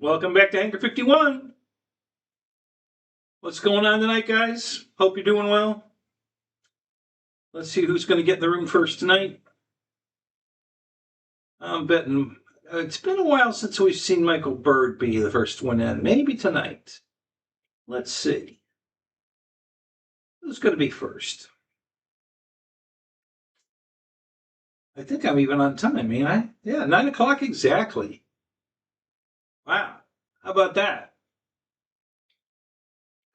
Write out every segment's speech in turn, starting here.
Welcome back to Hanger 51. What's going on tonight, guys? Hope you're doing well. Let's see who's going to get in the room first tonight. I'm betting it's been a while since we've seen Michael Bird be the first one in. Maybe tonight. Let's see. Who's going to be first? I think I'm even on time, ain't I? Yeah, 9 o'clock exactly. Wow. How about that?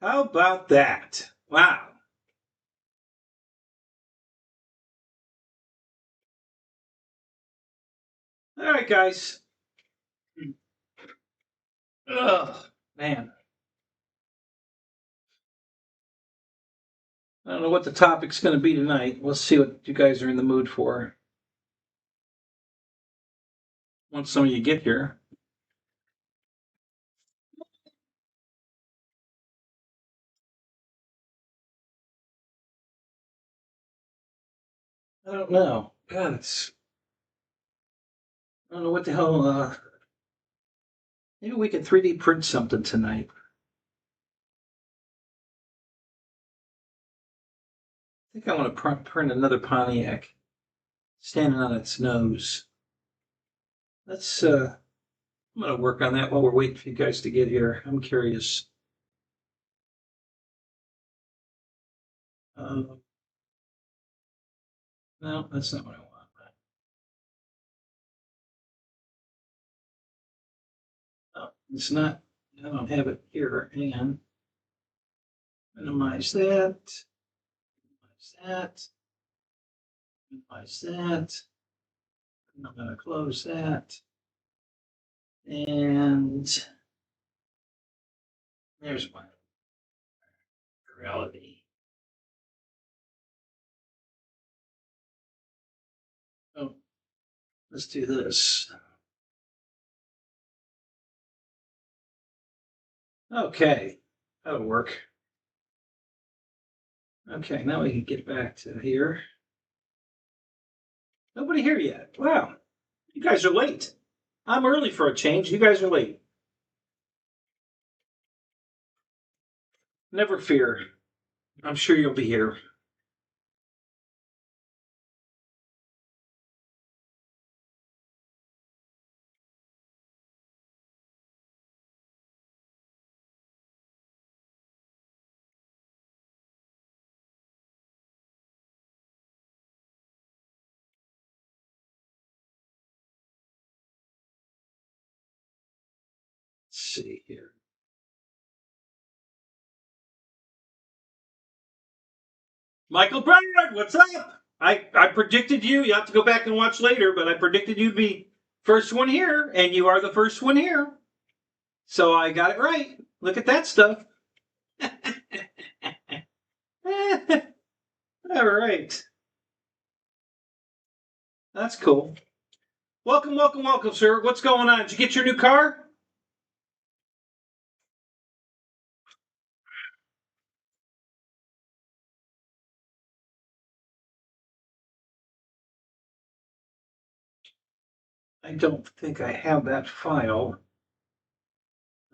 How about that? Wow. All right, guys. Oh, man. I don't know what the topic's going to be tonight. We'll see what you guys are in the mood for once some of you get here. I don't know. God, I don't know what the hell. Maybe we can 3D print something tonight. I think I want to print another Pontiac standing on its nose. Let's. I'm going to work on that while we're waiting for you guys to get here. I'm curious. No, that's not what I want. No, it's not. I don't have it here. Hang on. Minimize that. Minimize that. Minimize that. I'm going to close that. And there's my reality. Oh, let's do this. Okay, that'll work. Okay, now we can get back to here. Nobody here yet. Wow, you guys are late. I'm early for a change. You guys are late. Never fear. I'm sure you'll be here. Let's see here. Michael Bird, what's up? I predicted you. You have to go back and watch later, but I predicted you'd be first one here, and you are the first one here. So I got it right. Look at that stuff. All right. That's cool. Welcome, welcome, welcome, sir. What's going on? Did you get your new car? I don't think I have that file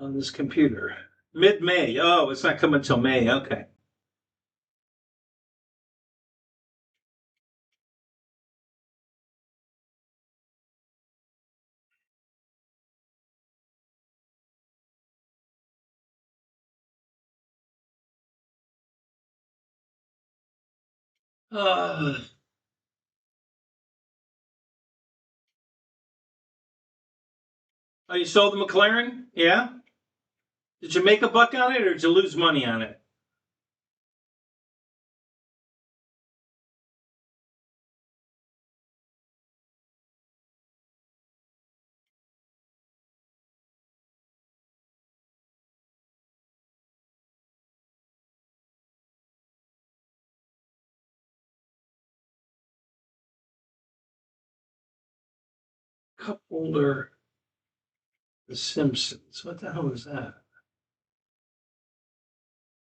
on this computer. Mid-May. Oh, it's not coming until May. Okay. Oh, you sold the McLaren? Yeah? Did you make a buck on it or did you lose money on it? Cup holder. The Simpsons. What the hell is that?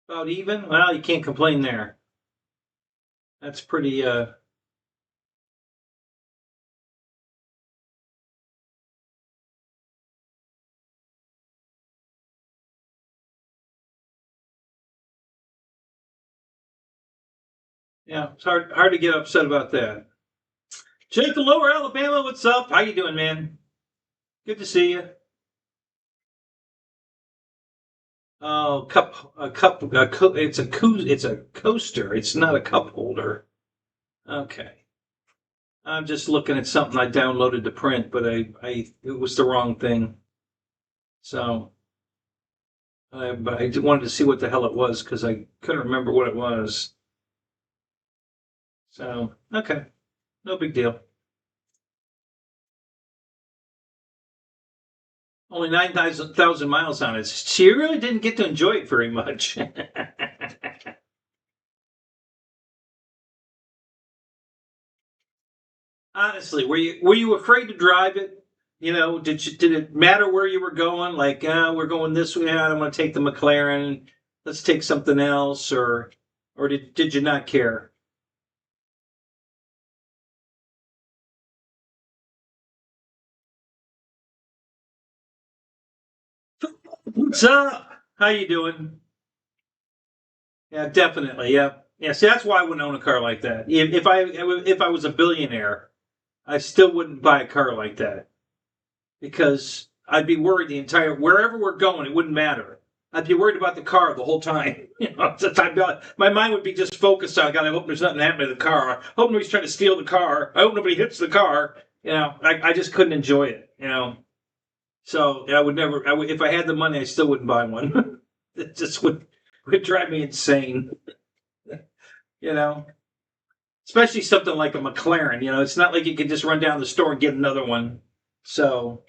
About even? Well, you can't complain there. That's pretty, Yeah, it's hard to get upset about that. Jake in Lower Alabama, what's up? How you doing, man? Good to see you. Oh, it's a coaster. It's not a cup holder. Okay. I'm just looking at something I downloaded to print, but it was the wrong thing. So, but I wanted to see what the hell it was because I couldn't remember what it was. So, okay, no big deal. Only 9,000 miles on it. So you really didn't get to enjoy it very much. Honestly, were you afraid to drive it? You know, did it matter where you were going? Like, we're going this way. I don't want to take the McLaren. Let's take something else, or did you not care? What's up? How you doing? Yeah, definitely. Yeah, yeah. See, that's why I wouldn't own a car like that. If I was a billionaire, I still wouldn't buy a car like that because I'd be worried the entire wherever we're going, it wouldn't matter. I'd be worried about the car the whole time. You know, my mind would be just focused on God. I hope there's nothing happening to the car. I hope nobody's trying to steal the car. I hope nobody hits the car. You know, I just couldn't enjoy it. You know, so I would never. If I had the money, I still wouldn't buy one. It just would drive me insane. You know, especially something like a McLaren. You know, it's not like you can just run down the store and get another one. So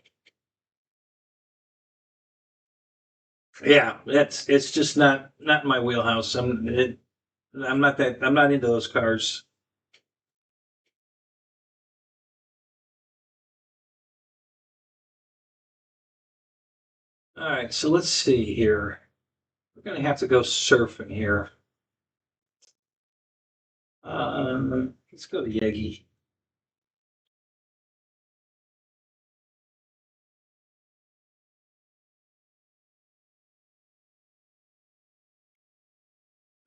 yeah, it's just not my wheelhouse. I'm not into those cars. All right, so let's see here. We're gonna have to go surfing here. Let's go to Yegi.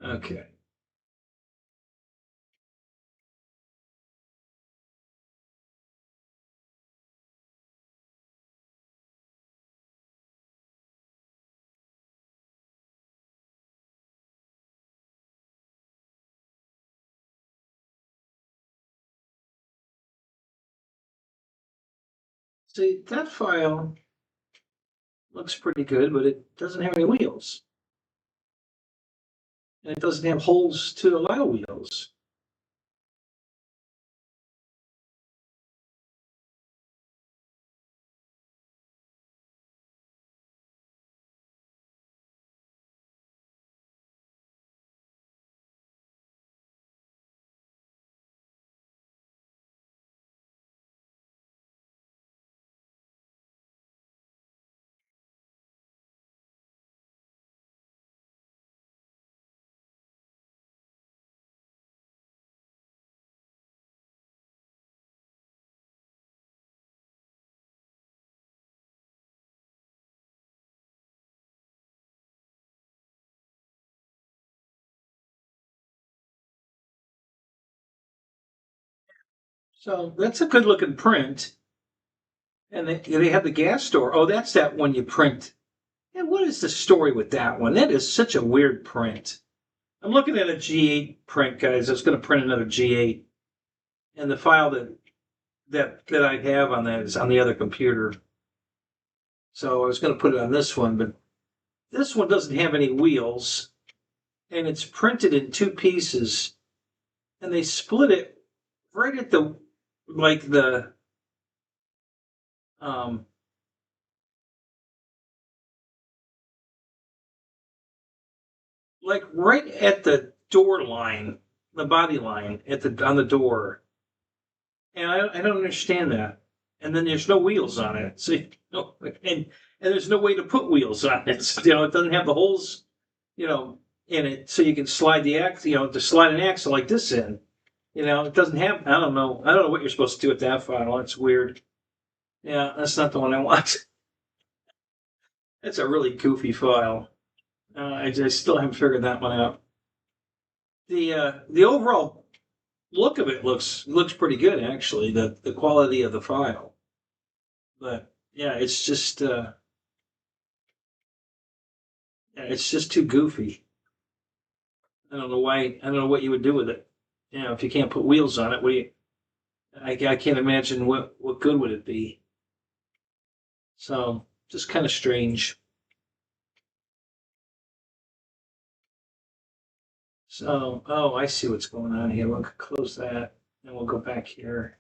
Okay. See, that file looks pretty good, but it doesn't have any wheels, and it doesn't have holes to allow wheels. So that's a good looking print. And they have the gas store. Oh, that's that one you print. And what is the story with that one? That is such a weird print. I'm looking at a G8 print, guys. I was going to print another G8, and the file that I have on that is on the other computer. So I was going to put it on this one, but this one doesn't have any wheels, and it's printed in two pieces, and they split it right at the like the um like right at the door line, the body line at the on the door, and I don't understand that. And then there's no wheels on it, so and there's no way to put wheels on it. You know, it doesn't have the holes, you know, in it, so you can slide the axle, you know, to slide an axle like this in. You know, it doesn't have. I don't know. I don't know what you're supposed to do with that file. That's weird. Yeah, that's not the one I want. That's a really goofy file. I still haven't figured that one out. the overall look of it looks pretty good, actually. The quality of the file, but yeah, it's just too goofy. I don't know why. I don't know what you would do with it. You know, if you can't put wheels on it, I can't imagine what good would it be. So just kind of strange. So, oh, I see what's going on here. We'll close that, and we'll go back here.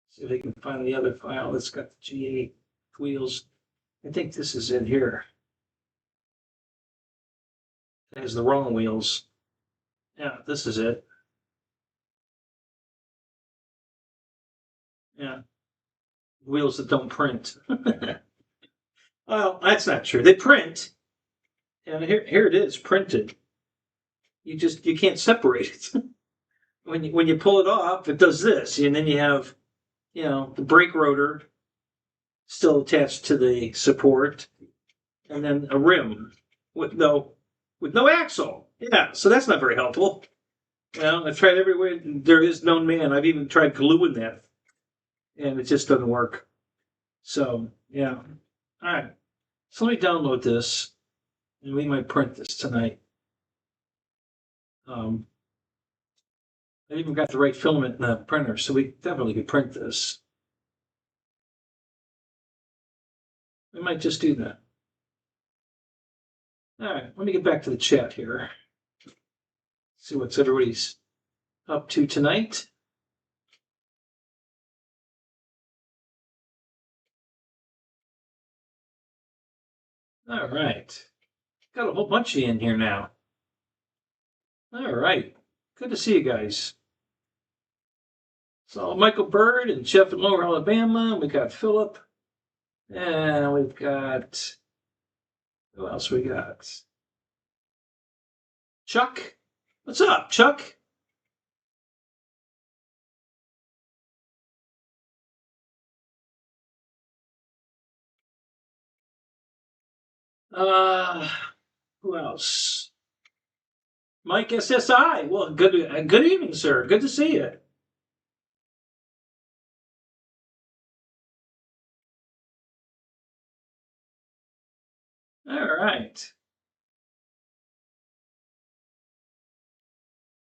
See if they can find the other file that's got the G8 wheels. I think this is it here. It has the wrong wheels. Yeah, this is it. Yeah, wheels that don't print. Well, that's not true. They print, and here it is printed. You can't separate it. when you pull it off, it does this, and then you have, you know, the brake rotor still attached to the support, and then a rim with no axle. Yeah, so that's not very helpful. Well, I've tried every way there is known man. I've even tried gluing that, and it just doesn't work. So yeah, all right. So let me download this, and we might print this tonight. I even got the right filament in the printer, so we definitely could print this. We might just do that. All right, let me get back to the chat here. See what's everybody's up to tonight. All right. Got a whole bunch of you in here now. All right. Good to see you guys. So Michael Bird and Jeff in Lower Alabama. We got Philip. And we've got, who else we got? Chuck. What's up, Chuck? Who else? Mike SSI. Well, good evening, sir. Good to see you. All right.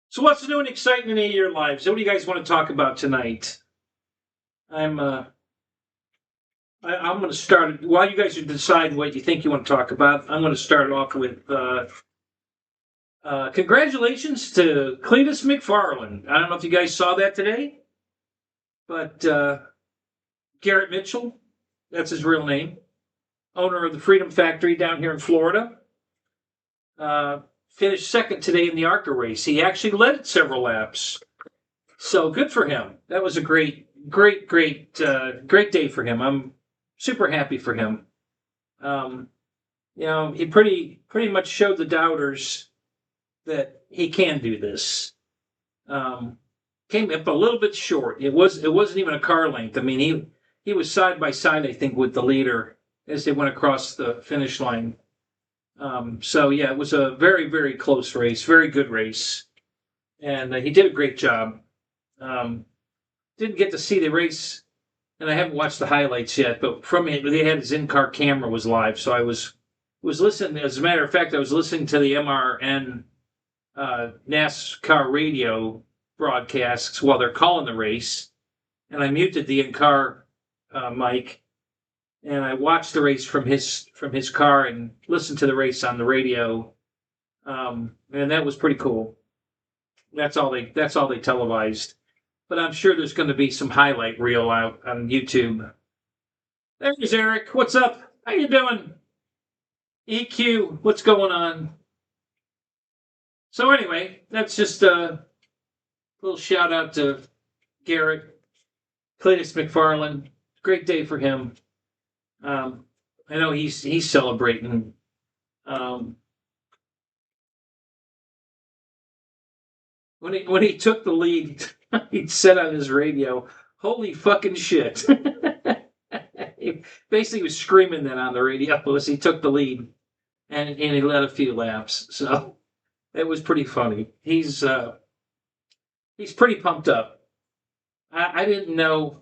So what's new and exciting in your lives? What do you guys want to talk about tonight? I'm going to start, while you guys are deciding what you think you want to talk about, I'm going to start off with congratulations to Cletus McFarland. I don't know if you guys saw that today, but Garrett Mitchell, that's his real name, owner of the Freedom Factory down here in Florida, finished second today in the ARCA race. He actually led it several laps. So good for him. That was a great day for him. I'm super happy for him. You know, he pretty much showed the doubters that he can do this. Came up a little bit short. It wasn't even a car length. I mean, he was side by side, I think, with the leader as they went across the finish line. So yeah, it was a very, very close race, very good race, and he did a great job. Didn't get to see the race, and I haven't watched the highlights yet, but from it, they had his in-car camera was live, so I was listening. As a matter of fact, I was listening to the MRN NASCAR radio broadcasts while they're calling the race, and I muted the in-car mic, and I watched the race from his car and listened to the race on the radio, and that was pretty cool. That's all they televised. But I'm sure there's going to be some highlight reel out on YouTube. There's Eric. What's up? How you doing? EQ, what's going on? So anyway, that's just a little shout out to Garrett, Cletus McFarland. Great day for him. I know he's celebrating. When he took the lead, he said on his radio, "Holy fucking shit!" He basically was screaming that on the radio as he took the lead, and he led a few laps. So It was pretty funny. He's pretty pumped up. I didn't know,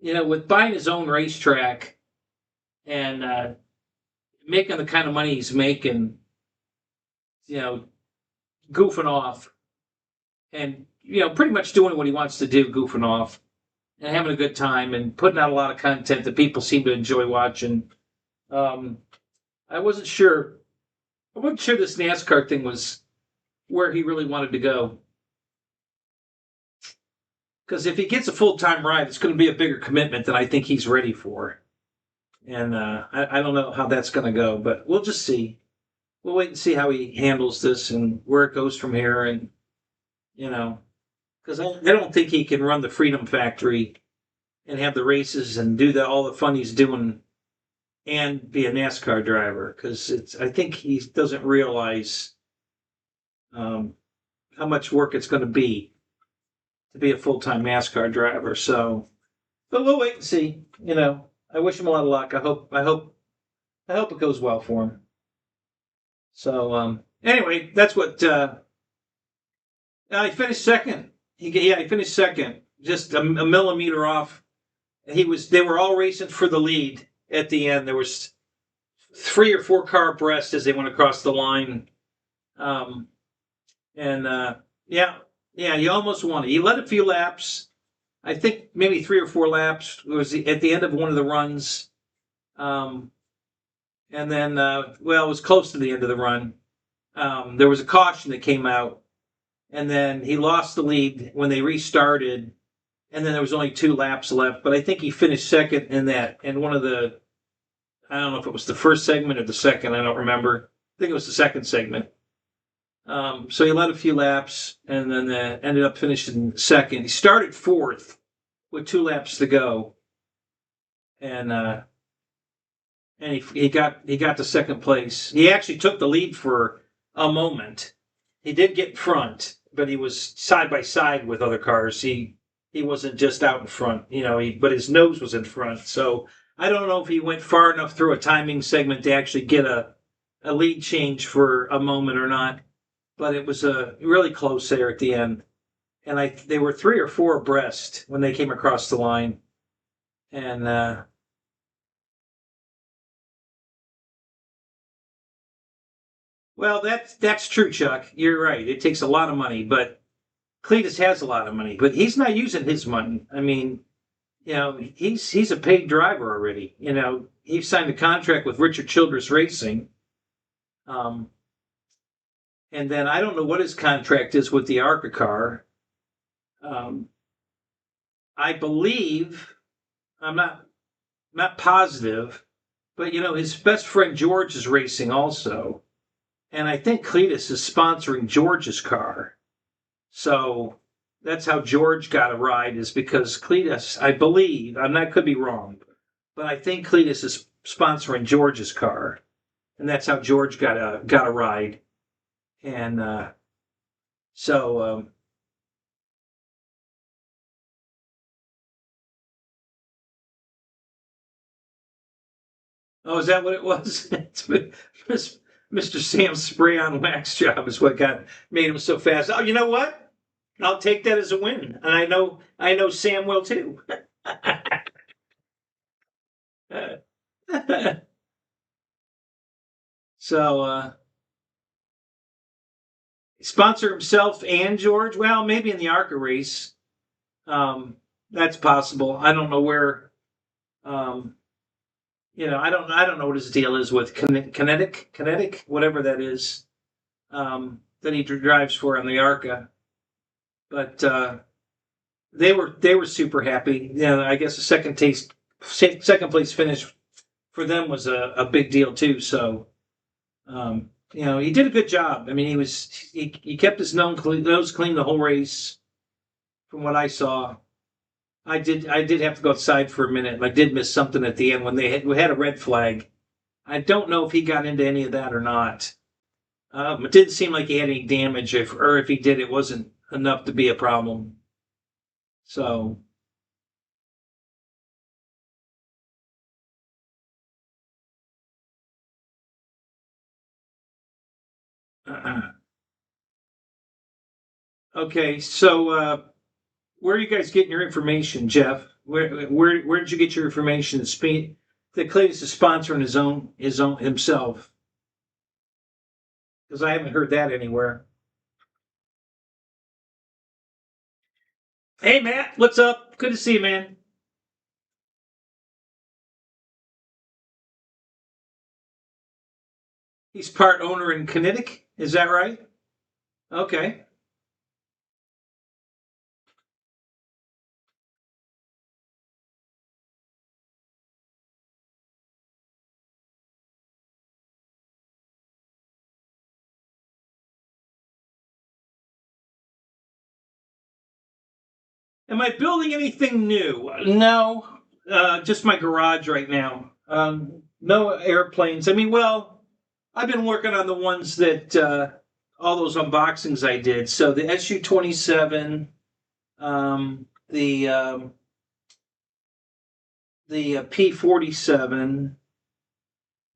with buying his own racetrack and making the kind of money he's making, you know, goofing off and pretty much doing what he wants to do, goofing off and having a good time and putting out a lot of content that people seem to enjoy watching. Um, I wasn't sure. I wasn't sure this NASCAR thing was where he really wanted to go. Because if he gets a full-time ride, it's going to be a bigger commitment than I think he's ready for. And I don't know how that's going to go, but we'll just see. We'll wait and see how he handles this and where it goes from here. And, because I don't think he can run the Freedom Factory and have the races and do all the fun he's doing and be a NASCAR driver. Because I think he doesn't realize how much work it's going to be a full-time NASCAR driver. So, but we'll wait and see. I wish him a lot of luck. I hope it goes well for him. So, anyway, that's what he finished second. He finished second, just a millimeter off. They were all racing for the lead at the end. There was 3 or 4 car abreast as they went across the line. Yeah, he almost won it. He led a few laps. I think maybe 3 or 4 laps. It was at the end of one of the runs. And then, it was close to the end of the run. There was a caution that came out. And then he lost the lead when they restarted. And then there was only 2 laps left. But I think he finished second in that. And one of the, I don't know if it was the first segment or the second. I don't remember. I think it was the second segment. So he led a few laps and then ended up finishing second. He started 4th with 2 laps to go, and he got to second place. He actually took the lead for a moment. He did get in front, but he was side by side with other cars. He wasn't just out in front, but his nose was in front. So I don't know if he went far enough through a timing segment to actually get a lead change for a moment or not. But it was really close there at the end. And they were 3 or 4 abreast when they came across the line. And that's true, Chuck. You're right. It takes a lot of money, but Cletus has a lot of money, but he's not using his money. I mean, he's a paid driver already. He signed a contract with Richard Childress Racing. And then I don't know what his contract is with the ARCA car. I believe, I'm not positive, but his best friend George is racing also. And I think Cletus is sponsoring George's car. So that's how George got a ride, is because Cletus, I believe, could be wrong, but I think Cletus is sponsoring George's car. And that's how George got a ride. And so oh, is that what it was? Mr. Sam's spray on wax job is what made him so fast. Oh, you know what? I'll take that as a win, and I know Sam will too. So sponsor himself and George. Well, maybe in the ARCA race. That's possible. I don't know where. I don't know what his deal is with Kinetic, whatever that is, that he drives for on the ARCA. But they were super happy. I guess the second place finish for them was a big deal too. So, he did a good job. I mean, he kept his nose clean the whole race, from what I saw. I did have to go outside for a minute. I did miss something at the end when we had a red flag. I don't know if he got into any of that or not. It didn't seem like he had any damage, or if he did, it wasn't enough to be a problem. So, Okay, so where are you guys getting your information, Jeff? Where did you get your information that Clayton's is sponsoring his own himself? Because I haven't heard that anywhere. Hey Matt, what's up? Good to see you, man. He's part owner in Kinetic, is that right? Okay. Am I building anything new? No, just my garage right now. No airplanes. I mean, well, I've been working on the ones that all those unboxings I did. So the SU-27, the P-47,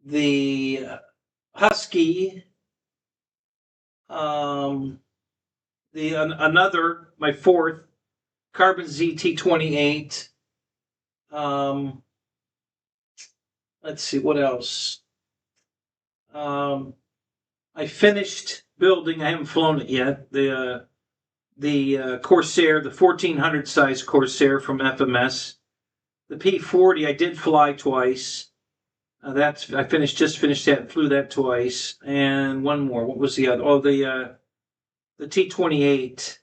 the Husky, another my fourth Carbon ZT-28. Let's see what else. I finished building. I haven't flown it yet. The Corsair, the 1400 size Corsair from FMS. The P40 I did fly twice. I just finished that and flew that twice. And one more. What was the other? Oh, the T28.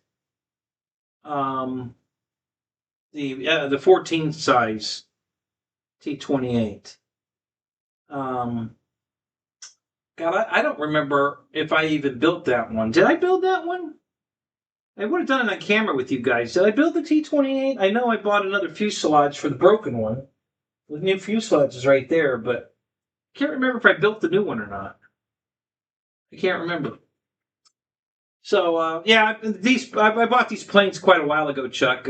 The 14 size T28. God, I don't remember if I even built that one. Did I build that one? I would have done it on camera with you guys. Did I build the T28? I know I bought another fuselage for the broken one. The new fuselage is right there, but I can't remember if I built the new one or not. I can't remember. So yeah, I bought these planes quite a while ago, Chuck.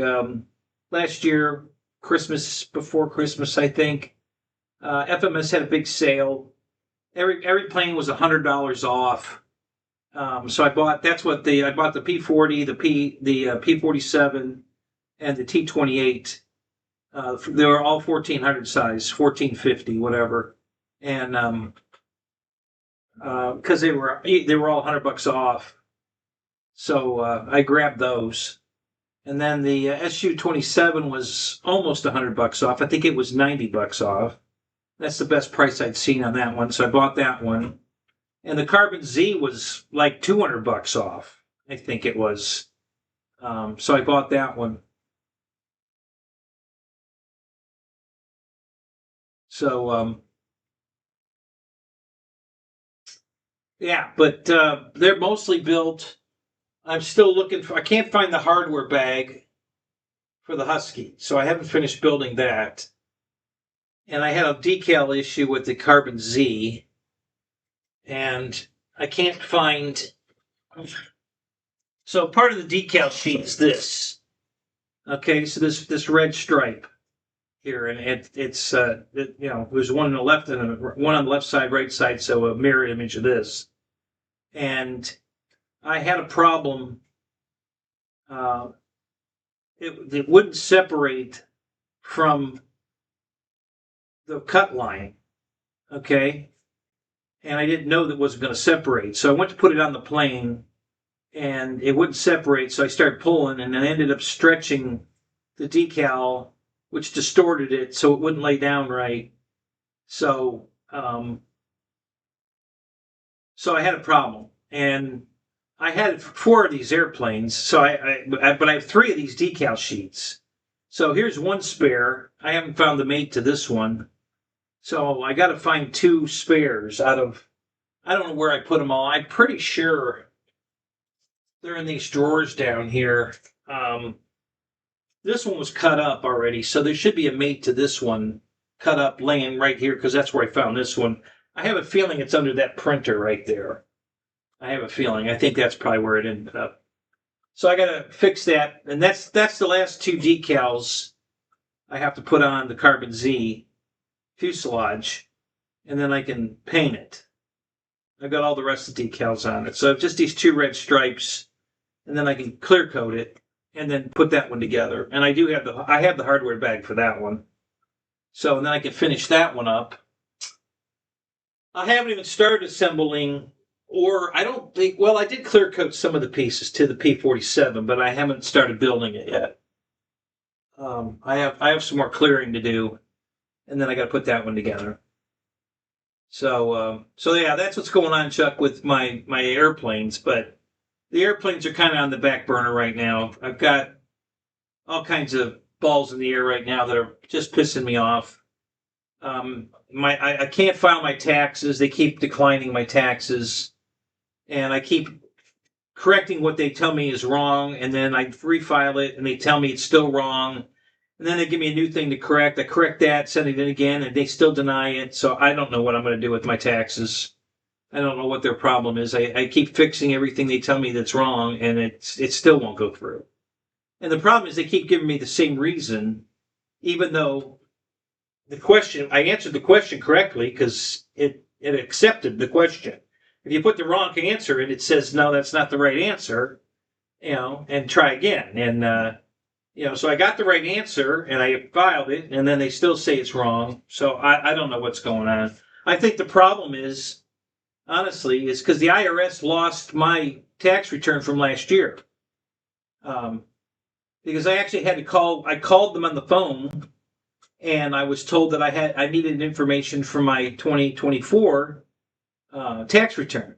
Last year, before Christmas, I think. FMS had a big sale. Every plane was $100 off. So I bought the P40, the P47, and the T28. They were all 1400 size, 1450, whatever, and because they were all $100 off. So I grabbed those, and then the SU-27 was almost $100 off. I think it was $90 off. That's the best price I'd seen on that one, so I bought that one. And the Carbon Z was like $200 off. I think it was. So I bought that one. So yeah, but they're mostly built. I'm still looking for. I can't find the hardware bag for the Husky, so I haven't finished building that. And I had a decal issue with the Carbon Z, and I can't find. So part of the decal sheet is this. Okay, so this red stripe here, and there's one on the left and one on the left side, right side, so a mirror image of this. And I had a problem. It wouldn't separate from the cut line, okay? And I didn't know that it wasn't going to separate, so I went to put it on the plane, and it wouldn't separate. So I started pulling, and I ended up stretching the decal, which distorted it, so it wouldn't lay down right. So I had a problem, and I had 4 of these airplanes. So but I have 3 of these decal sheets. So here's one spare. I haven't found the mate to this one, so I got to find 2 spares out of. I don't know where I put them all. I'm pretty sure they're in these drawers down here. This one was cut up already, so there should be a mate to this one cut up laying right here, because that's where I found this one. I have a feeling it's under that printer right there. I have a feeling. I think that's probably where it ended up. So I got to fix that, and that's the last 2 decals I have to put on the Carbon Z fuselage, and then I can paint it. I've got all the rest of the decals on it. So just these 2 red stripes and then I can clear coat it and then put that one together. And I do have the hardware bag for that one. So and then I can finish that one up. I haven't even started assembling, or I don't think. Well, I did clear coat some of the pieces to the P-47, but I haven't started building it yet. I have some more clearing to do, and then I got to put that one together. So yeah, that's what's going on, Chuck, with my airplanes. But the airplanes are kind of on the back burner right now. I've got all kinds of balls in the air right now that are just pissing me off. I can't file my taxes. They keep declining my taxes, and I keep correcting what they tell me is wrong, and then I refile it, and they tell me it's still wrong, and then they give me a new thing to correct. I correct that, send it in again, and they still deny it. So I don't know what I'm going to do with my taxes. I don't know what their problem is. I keep fixing everything they tell me that's wrong, and it still won't go through. And the problem is they keep giving me the same reason, even though I answered the question correctly because it accepted the question. If you put the wrong answer and it says, no, that's not the right answer, and try again. And, so I got the right answer and I filed it, and then they still say it's wrong. So I don't know what's going on. I think the problem is, honestly, is because the IRS lost my tax return from last year. Because I actually had to I called them on the phone, and I was told that I needed information for my 2024 tax return.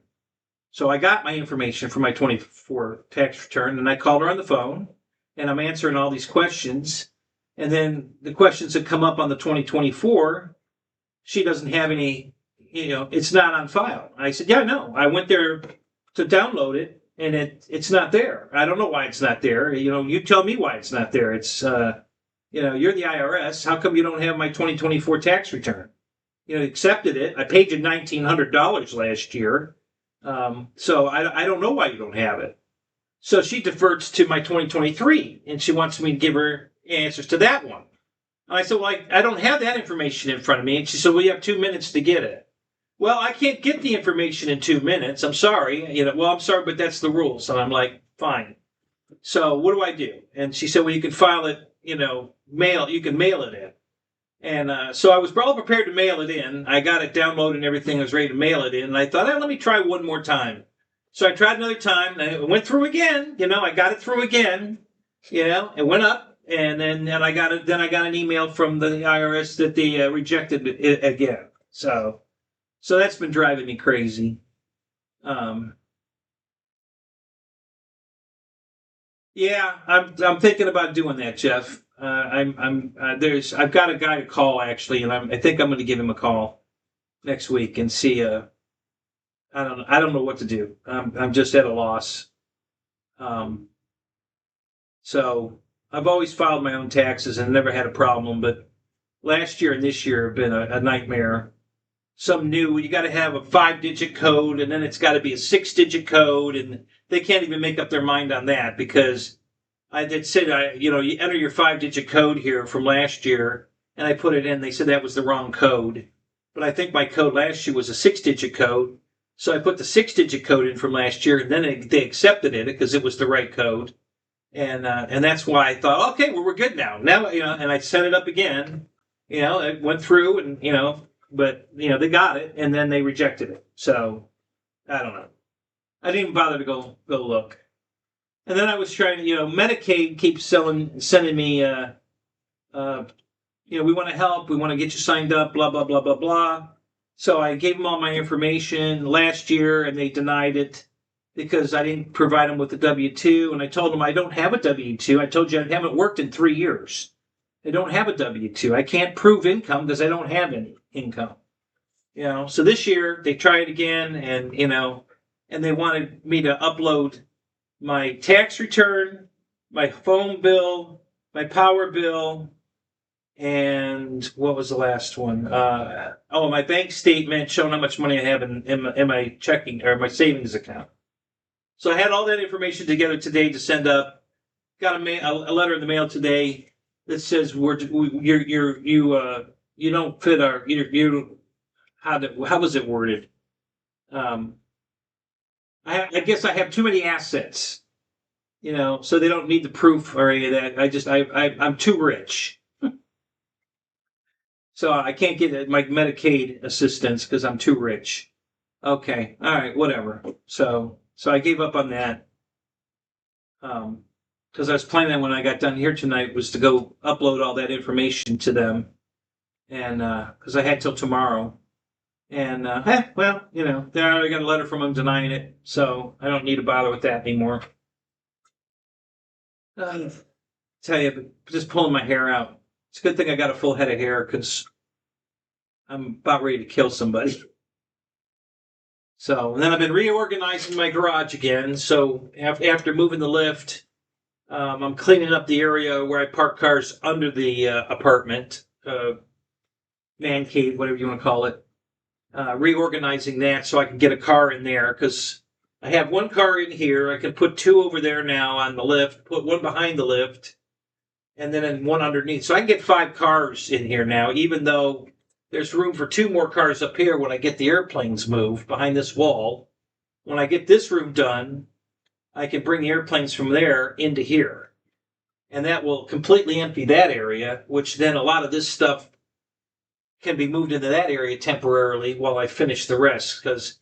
So I got my information for my 24 tax return, and I called her on the phone, and I'm answering all these questions. And then the questions that come up on the 2024, she doesn't have any, it's not on file. I said, yeah, no. I went there to download it, and it's not there. I don't know why it's not there. You tell me why it's not there. It's, you're the IRS. How come you don't have my 2024 tax return? Accepted it. I paid you $1,900 last year. So I don't know why you don't have it. So she defers to my 2023, and she wants me to give her answers to that one. And I said, well, I don't have that information in front of me. And she said, well, you have 2 minutes to get it. Well, I can't get the information in 2 minutes. I'm sorry. Well, I'm sorry, but that's the rules. And I'm like, fine. So what do I do? And she said, well, you can file it, you can mail it in. And so I was all prepared to mail it in. I got it downloaded and everything. I was ready to mail it in. And I thought, let me try one more time. So I tried another time. And I went through again. I got it through again. It went up. And then I got it. Then I got an email from the IRS that they rejected it again. So that's been driving me crazy. Yeah, I'm thinking about doing that, Jeff. I've got a guy to call actually, and I think I'm going to give him a call next week and see. I don't know what to do. I'm just at a loss. So I've always filed my own taxes and never had a problem, but last year and this year have been a nightmare. Some new, you got to have a 5-digit code, and then it's got to be a 6-digit code, and they can't even make up their mind on that because I did say, you enter your 5-digit code here from last year, and I put it in. They said that was the wrong code, but I think my code last year was a 6-digit code, so I put the 6-digit code in from last year, and then they accepted it because it was the right code, and that's why I thought, okay, well, we're good now. Now, and I set it up again. It went through, and but they got it, and then they rejected it. So I don't know. I didn't even bother to go look. And then I was trying to, Medicaid keeps sending me, we want to help, we want to get you signed up, blah blah blah blah blah. So I gave them all my information last year, and they denied it because I didn't provide them with the W-2, and I told them I don't have a W-2. I told you I haven't worked in 3 years. I don't have a W-2. I can't prove income because I don't have any income. So this year they tried again, and and they wanted me to upload my tax return, my phone bill, my power bill, and what was the last one? My bank statement showing how much money I have in my checking or my savings account. So I had all that information together today to send up. Got a letter in the mail today that says you don't fit our how was it worded? I guess I have too many assets. you know, so they don't need the proof or any of that. I'm too rich. So I can't get my Medicaid assistance because I'm too rich. Okay, all right, whatever. So I gave up on that. Because I was planning on when I got done here tonight was to go upload all that information to them, and because I had till tomorrow, and well, you know, they already got a letter from them denying it, so I don't need to bother with that anymore. Tell you, just pulling my hair out. It's a good thing I got a full head of hair because I'm about ready to kill somebody. So, and then I've been reorganizing my garage again. So after moving the lift, I'm cleaning up the area where I park cars under the apartment, man cave, whatever you want to call it. Reorganizing that so I can get a car in there because I have one car in here. I can put two over there now on the lift, put one behind the lift, and then one underneath. So I can get 5 cars in here now, even though there's room for 2 more cars up here when I get the airplanes moved behind this wall. When I get this room done, I can bring the airplanes from there into here. And that will completely empty that area, which then a lot of this stuff can be moved into that area temporarily while I finish the rest. Because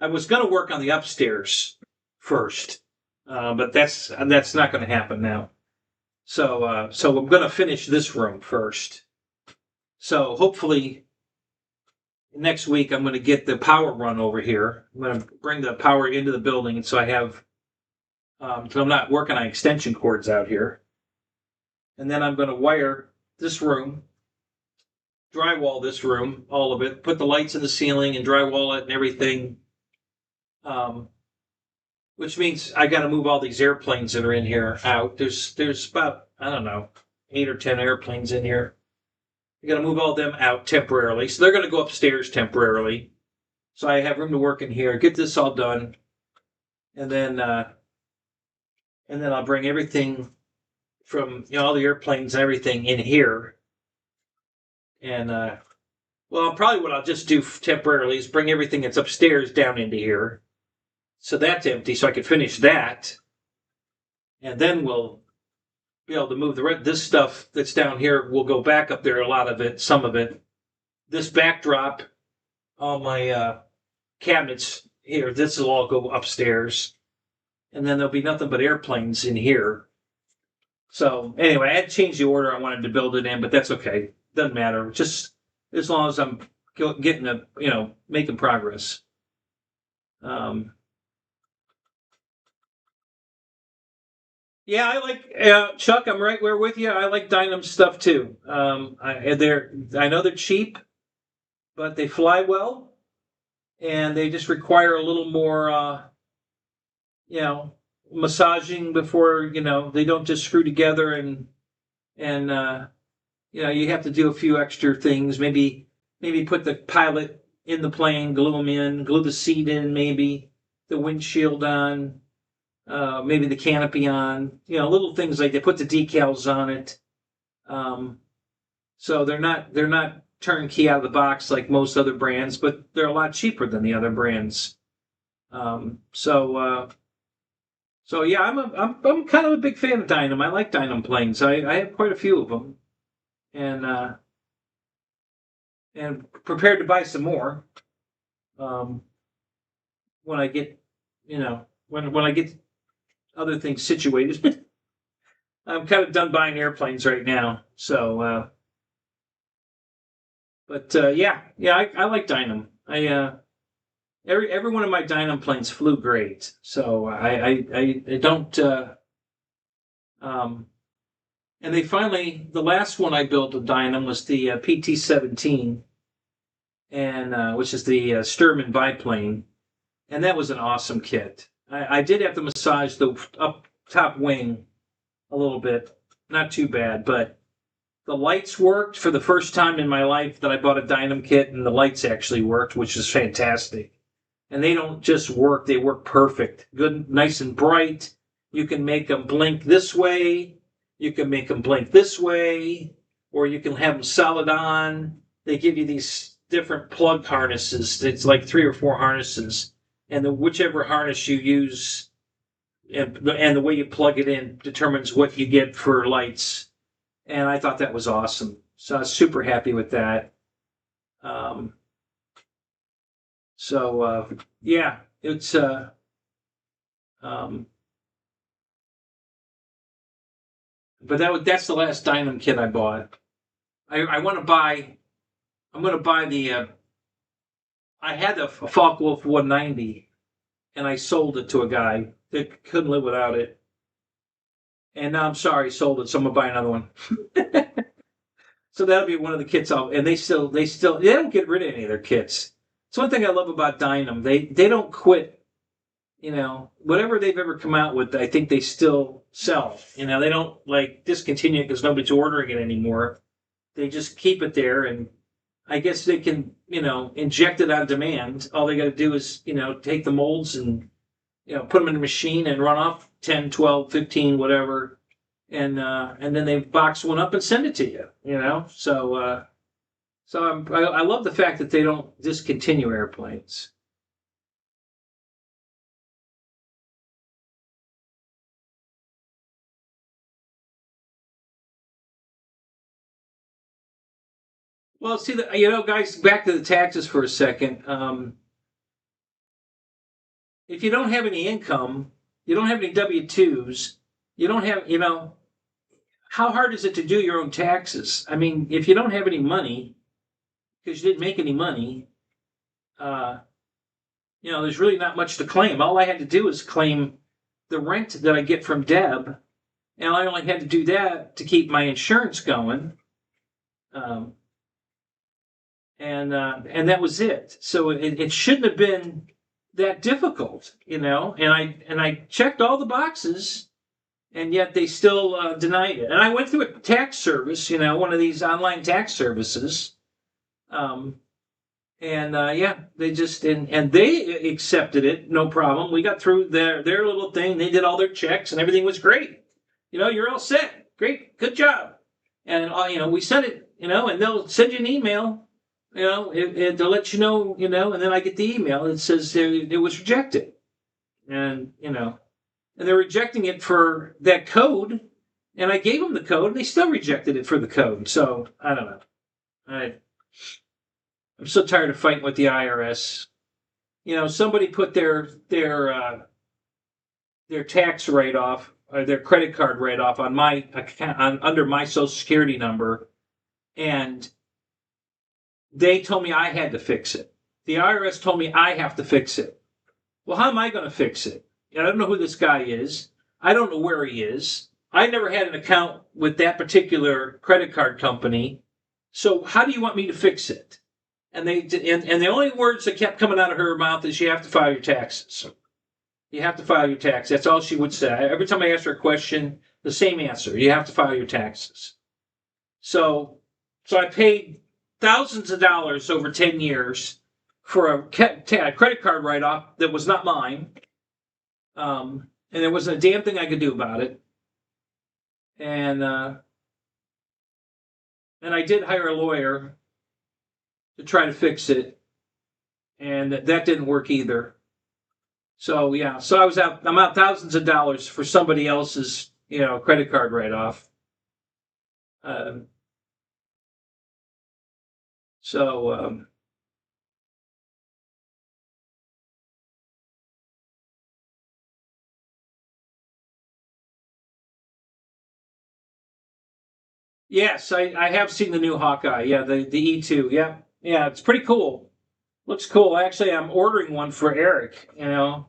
I was going to work on the upstairs first, but that's not going to happen now. So I'm going to finish this room first. So hopefully next week I'm going to get the power run over here. I'm going to bring the power into the building, so I have, because I'm not working on extension cords out here. And then I'm going to wire this room, drywall this room, all of it, put the lights in the ceiling and drywall it and everything. Which means I got to move all these airplanes that are in here out. There's about, I don't know, 8 or 10 airplanes in here. I got to move all them out temporarily. So they're going to go upstairs temporarily. So I have room to work in here. Get this all done, and then I'll bring everything from, you know, all the airplanes and everything in here. And well, probably what I'll just do temporarily is bring everything that's upstairs down into here. So that's empty, so I can finish that. And then we'll be able to move this stuff that's down here. We'll go back up there, a lot of it, some of it. This backdrop, all my cabinets here, this will all go upstairs. And then there'll be nothing but airplanes in here. So anyway, I had to change the order I wanted to build it in, but that's okay. Doesn't matter. Just as long as I'm getting making progress. Yeah, I like Chuck. I'm right where with you. I like Dynam stuff too. I know they're cheap, but they fly well, and they just require a little more, massaging before they don't just screw together and you have to do a few extra things. Maybe put the pilot in the plane, glue them in, glue the seat in, maybe the windshield on. Maybe the canopy on, little things like they put the decals on it. So they're not turnkey out of the box like most other brands, but they're a lot cheaper than the other brands. So yeah, I'm kind of a big fan of Dynam. I like Dynam planes. I have quite a few of them, and prepared to buy some more. When I get, when I get other things situated. I'm kind of done buying airplanes right now. So, yeah, I like Dynam. Every one of my Dynam planes flew great. So I don't. And they finally, the last one I built of Dynam was the PT-17, and which is the Sturman biplane, and that was an awesome kit. I did have to massage the up top wing a little bit. Not too bad, but the lights worked for the first time in my life that I bought a Dynam kit, and the lights actually worked, which is fantastic. And they don't just work, they work perfect. Good, nice and bright. You can make them blink this way. You can make them blink this way. Or you can have them solid on. They give you these different plug harnesses. It's like 3 or 4 harnesses. And whichever harness you use and the way you plug it in determines what you get for lights. And I thought that was awesome. So I was super happy with that. Yeah, it's but that's the last Dynam kit I bought. I want to buy. I'm going to buy the. I had a Focke-Wulf 190, and I sold it to a guy that couldn't live without it. And now I'm sorry, sold it, so I'm gonna buy another one. So that'll be one of the kits and they don't get rid of any of their kits. It's one thing I love about Dynam. They don't quit. Whatever they've ever come out with, I think they still sell. They don't like discontinue it because nobody's ordering it anymore. They just keep it there, and I guess they can, inject it on demand. All they got to do is, take the molds and, put them in a machine and run off 10, 12, 15, whatever. And then they box one up and send it to you, So I love the fact that they don't discontinue airplanes. Well, see, guys, back to the taxes for a second. If you don't have any income, you don't have any W-2s, you don't have, how hard is it to do your own taxes? I mean, if you don't have any money, because you didn't make any money, there's really not much to claim. All I had to do is claim the rent that I get from Deb, and I only had to do that to keep my insurance going. And that was it. So it shouldn't have been that difficult, And I checked all the boxes, and yet they still denied it. And I went through a tax service, one of these online tax services, they just and they accepted it, no problem. We got through their little thing. They did all their checks, and everything was great. You're all set. Great, good job. And we sent it, and they'll send you an email. To let you know, and then I get the email that says it was rejected. And, and they're rejecting it for that code, and I gave them the code, and they still rejected it for the code. So, I don't know. I'm so tired of fighting with the IRS. Somebody put their tax write-off, or their credit card write-off on my account, under my Social Security number, and they told me I had to fix it. The IRS told me I have to fix it. Well, how am I going to fix it? I don't know who this guy is. I don't know where he is. I never had an account with that particular credit card company. So how do you want me to fix it? And the only words that kept coming out of her mouth is, you have to file your taxes. You have to file your taxes. That's all she would say. Every time I asked her a question, the same answer. You have to file your taxes. So I paid thousands of dollars over 10 years for a credit card write-off that was not mine. And there wasn't a damn thing I could do about it. And I did hire a lawyer to try to fix it, and that didn't work either. So yeah, I'm out thousands of dollars for somebody else's, credit card write-off. Yes, I have seen the new Hawkeye. Yeah, the E2. Yeah, it's pretty cool. Looks cool. Actually, I'm ordering one for Eric. Right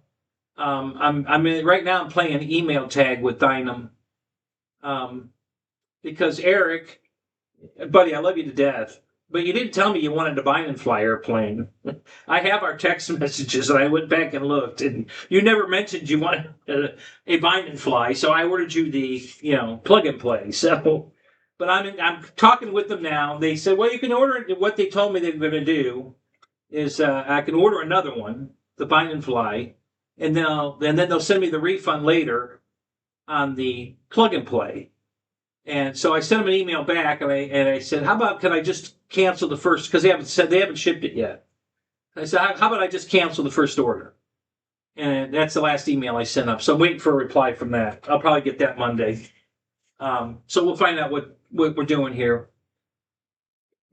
now I'm playing email tag with Dynam, because Eric, buddy, I love you to death, but you didn't tell me you wanted a bind and fly airplane. I have our text messages, and I went back and looked, and you never mentioned you wanted a bind and fly, so I ordered you the plug and play. So. But I'm talking with them now. They said, well, you can order. What they told me they were going to do is I can order another one, the bind and fly, and then they'll send me the refund later on the plug and play. And so I sent them an email back, and I said, how about, can I just cancel the first, because they haven't shipped it yet. I said, how about I just cancel the first order? And that's the last email I sent up. So I'm waiting for a reply from that. I'll probably get that Monday. So we'll find out what we're doing here.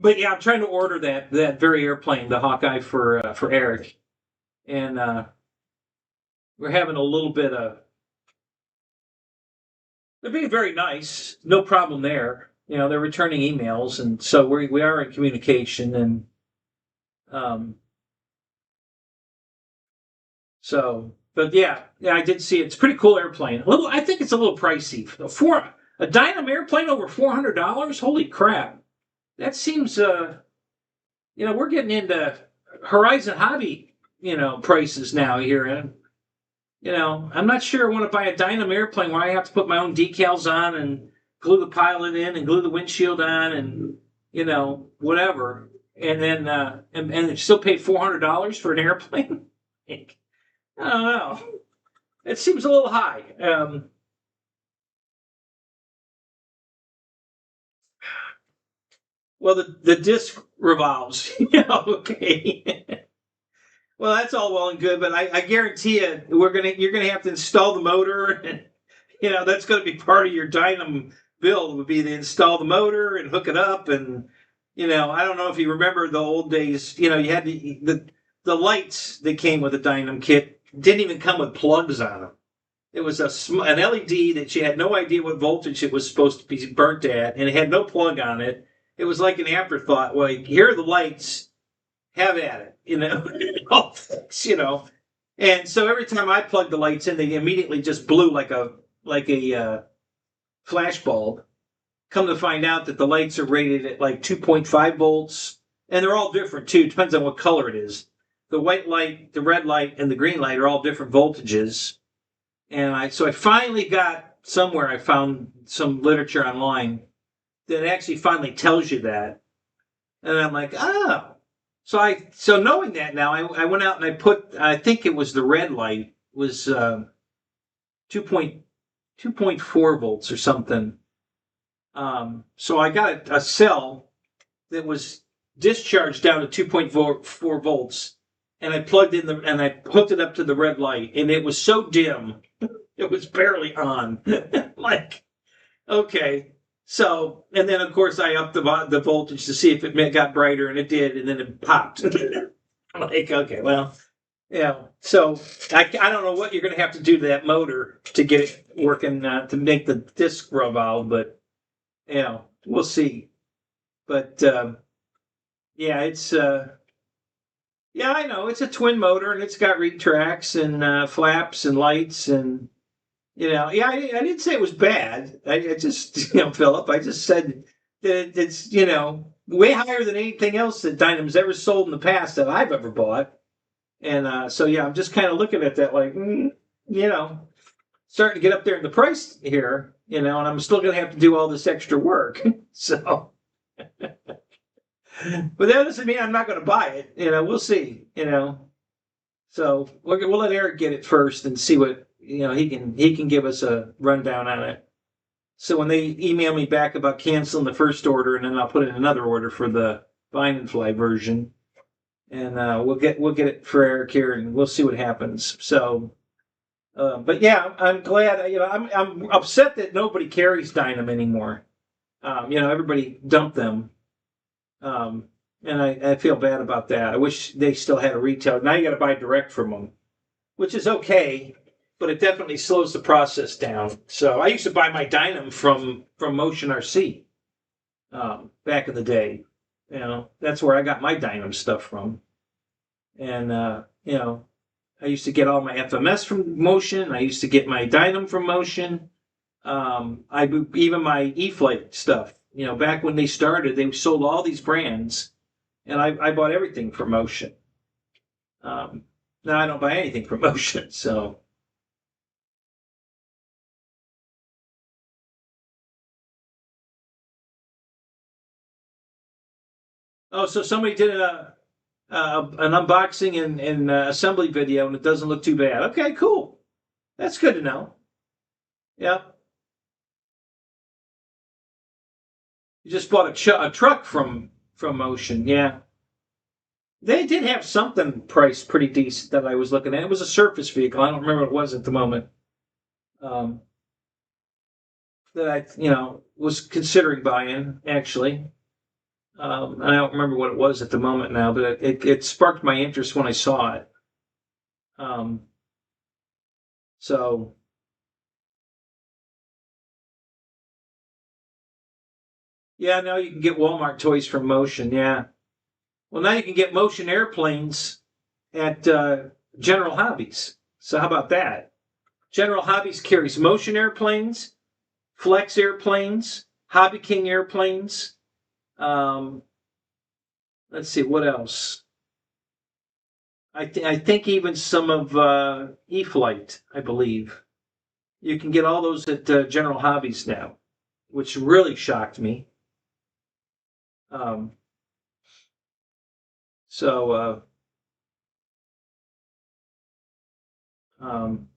But yeah, I'm trying to order that very airplane, the Hawkeye for Eric, and we're having a little bit of. They're being very nice, no problem there. You know, they're returning emails, and so we are in communication, and um, so. But yeah, I did see it. It's a pretty cool airplane. A little, I think it's a little pricey. For a Dynam airplane over $400. Holy crap! That seems we're getting into Horizon Hobby, prices now here. And, I'm not sure I want to buy a Dynam airplane where I have to put my own decals on and glue the pilot in and glue the windshield on and, whatever. And then, and still pay $400 for an airplane? I don't know. It seems a little high. Well, the disc revolves. Okay. Well, that's all well and good, but I guarantee you, you're gonna have to install the motor, and that's going to be part of your Dynam build. Would be to install the motor and hook it up, and I don't know if you remember the old days. You had the lights that came with the Dynam kit didn't even come with plugs on them. It was an LED that you had no idea what voltage it was supposed to be burnt at, and it had no plug on it. It was like an afterthought. Well, here are the lights. Have at it, all things, And so every time I plugged the lights in, they immediately just blew like a flash bulb. Come to find out that the lights are rated at like 2.5 volts, and they're all different too. Depends on what color it is. The white light, the red light, and the green light are all different voltages. And I finally got somewhere. I found some literature online that actually finally tells you that, and I'm like, oh. So knowing that now, I went out and I think it was the red light was 2.4 volts or something. So I got a cell that was discharged down to 2.4 volts, and I plugged in and I hooked it up to the red light, and it was so dim, it was barely on. Like, okay. So, and then of course I upped the voltage to see if it got brighter, and it did, and then it popped. I'm like, okay, well, So I don't know what you're going to have to do to that motor to get it working to make the disc revolve, but we'll see. But yeah, it's I know it's a twin motor, and it's got reed tracks and flaps and lights and. I didn't say it was bad. I just, Philip, I just said that it's, way higher than anything else that Dynam's ever sold in the past that I've ever bought. And so, yeah, I'm just kind of looking at that like, starting to get up there in the price here, and I'm still going to have to do all this extra work. So, but that doesn't mean I'm not going to buy it. We'll see, So we'll let Eric get it first and see what, he can give us a rundown on it. So when they email me back about canceling the first order, and then I'll put in another order for the Vine and Fly version, and we'll get it for Eric here, and we'll see what happens. So, but yeah, I'm glad. I'm upset that nobody carries Dynam anymore. Everybody dumped them, and I feel bad about that. I wish they still had a retail. Now you got to buy direct from them, which is okay. But it definitely slows the process down. So I used to buy my Dynam from Motion RC back in the day. That's where I got my Dynam stuff from. And I used to get all my FMS from Motion. I used to get my Dynam from Motion. Even my E-Flite stuff. Back when they started, they sold all these brands, and I bought everything from Motion. Now I don't buy anything from Motion, so. Oh, so somebody did an unboxing and assembly video, and it doesn't look too bad. Okay, cool. That's good to know. Yeah. You just bought a truck from Motion. Yeah. They did have something priced pretty decent that I was looking at. It was a surface vehicle. I don't remember what it was at the moment. Um, that I, was considering buying, actually. I don't remember what it was at the moment now, but it sparked my interest when I saw it. Um, so, yeah, now you can get Walmart toys from Motion, yeah. Well, now you can get Motion airplanes at General Hobbies. So how about that? General Hobbies carries Motion airplanes, Flex airplanes, Hobby King airplanes. Um, let's see, what else? I think even some of E-Flight, I believe. You can get all those at General Hobbies now, which really shocked me. Um, so, um,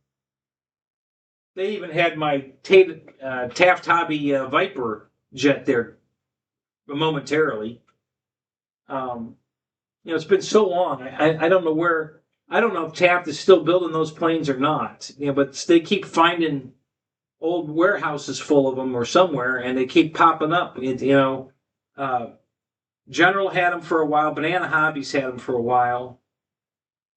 they even had my Taft Hobby Viper jet there momentarily. Um, it's been so long. I don't know where. I don't know if Taft is still building those planes or not. But they keep finding old warehouses full of them or somewhere, and they keep popping up. Uh, General had them for a while. Banana Hobbies had them for a while,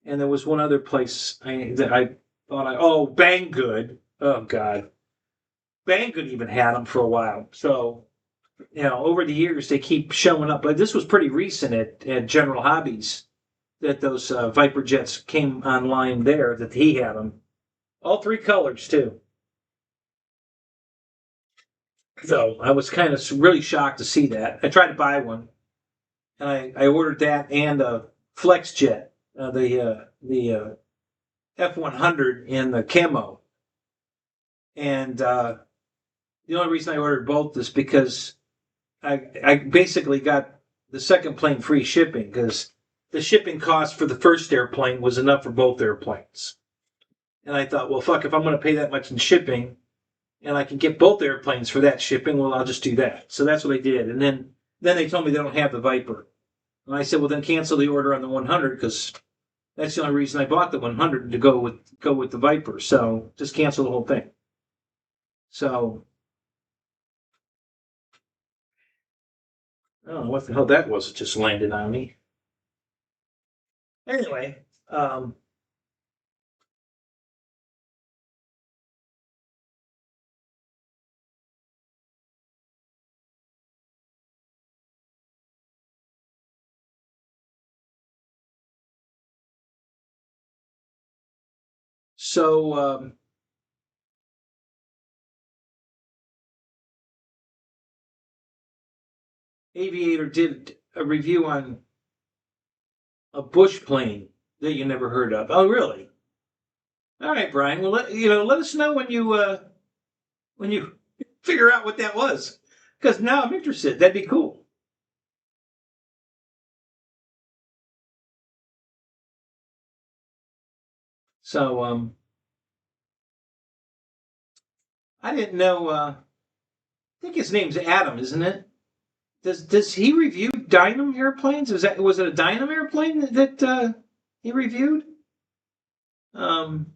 and there was one other place that I thought Banggood. Oh God, Banggood even had them for a while. So over the years they keep showing up. But this was pretty recent at General Hobbies that those Viper jets came online there. That he had them, all three colors too. So I was kind of really shocked to see that. I tried to buy one, and I ordered that and a Flex jet, the F-100 in the camo. And the only reason I ordered both is because I basically got the second plane free shipping because the shipping cost for the first airplane was enough for both airplanes. And I thought, well, fuck, if I'm going to pay that much in shipping and I can get both airplanes for that shipping, well, I'll just do that. So that's what I did. And then they told me they don't have the Viper. And I said, well, then cancel the order on the 100 because that's the only reason I bought the 100 to go with the Viper. So just cancel the whole thing. So I don't know what the hell that was. It just landed on me. Anyway, so Aviator did a review on a bush plane that you never heard of. Oh, really? All right, Brian. Well, let us know when you figure out what that was, because now I'm interested. That'd be cool. So I didn't know. I think his name's Adam, isn't it? Does he review Dynam airplanes? Was it a Dynam airplane that he reviewed? Um,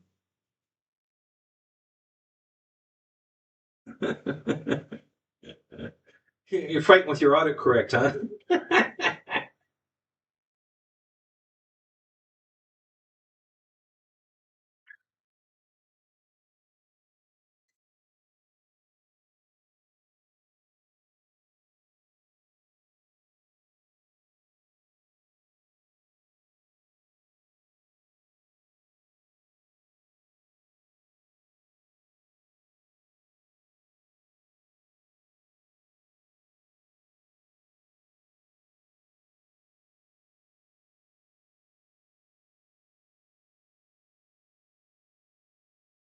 you're fighting with your autocorrect, huh?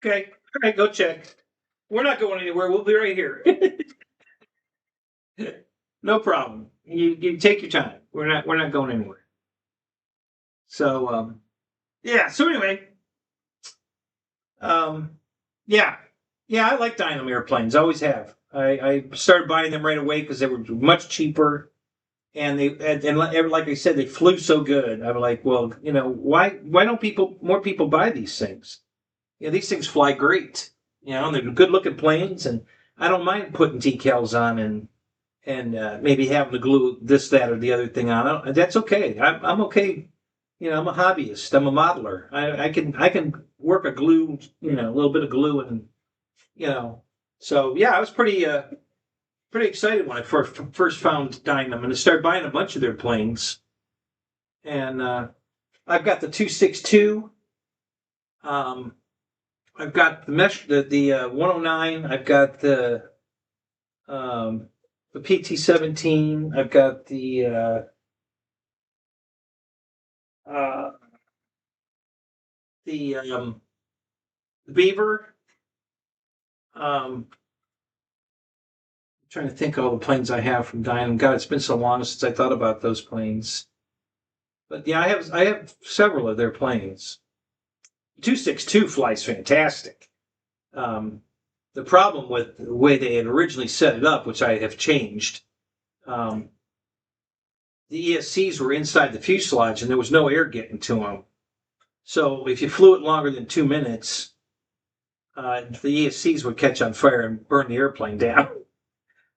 Okay, all right, go check. We're not going anywhere. We'll be right here. No problem. You take your time. We're not going anywhere. So yeah. So anyway, um, yeah, yeah. I like Dynam airplanes. Always have. I started buying them right away because they were much cheaper, and like I said, they flew so good. I'm like, well, why don't more people buy these things? These things fly great. And they're good looking planes, and I don't mind putting decals on and maybe having to glue this, that, or the other thing on. That's okay. I'm okay. I'm a hobbyist. I'm a modeler. I can work a glue, a little bit of glue, and So yeah, I was pretty excited when I first found Dynam, and I started buying a bunch of their planes. And I've got the 262. I've got the mesh, the 109. I've got the PT-17. I've got the Beaver. I'm trying to think of all the planes I have from Dynam. God, it's been so long since I thought about those planes. But yeah, I have several of their planes. 262 flies fantastic. The problem with the way they had originally set it up, which I have changed, the ESCs were inside the fuselage and there was no air getting to them. So if you flew it longer than 2 minutes, the ESCs would catch on fire and burn the airplane down.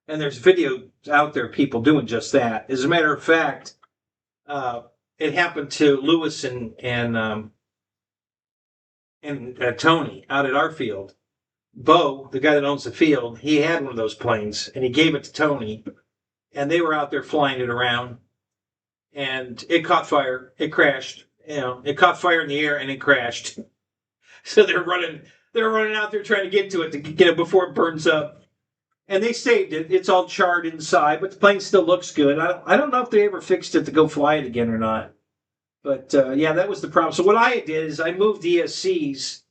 And there's video out there of people doing just that. As a matter of fact, it happened to Lewis and Tony out at our field. Bo, the guy that owns the field, he had one of those planes, and he gave it to Tony, and they were out there flying it around, and it caught fire. It crashed. It caught fire in the air, and it crashed. So they're running out there trying to get to it to get it before it burns up. And they saved it. It's all charred inside, but the plane still looks good. I don't know if they ever fixed it to go fly it again or not. But yeah, that was the problem. So what I did is I moved ESCs.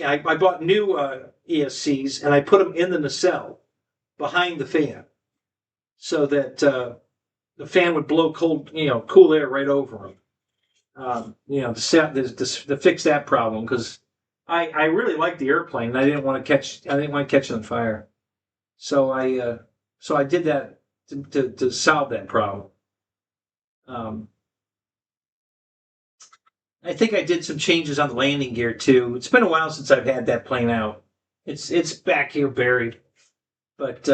I bought new ESCs, and I put them in the nacelle behind the fan, so that the fan would blow cool air right over them. To fix that problem, because I really liked the airplane, and I didn't want to catch it on fire. So I did that to solve that problem. I think I did some changes on the landing gear too. It's been a while since I've had that plane out. It's back here buried. But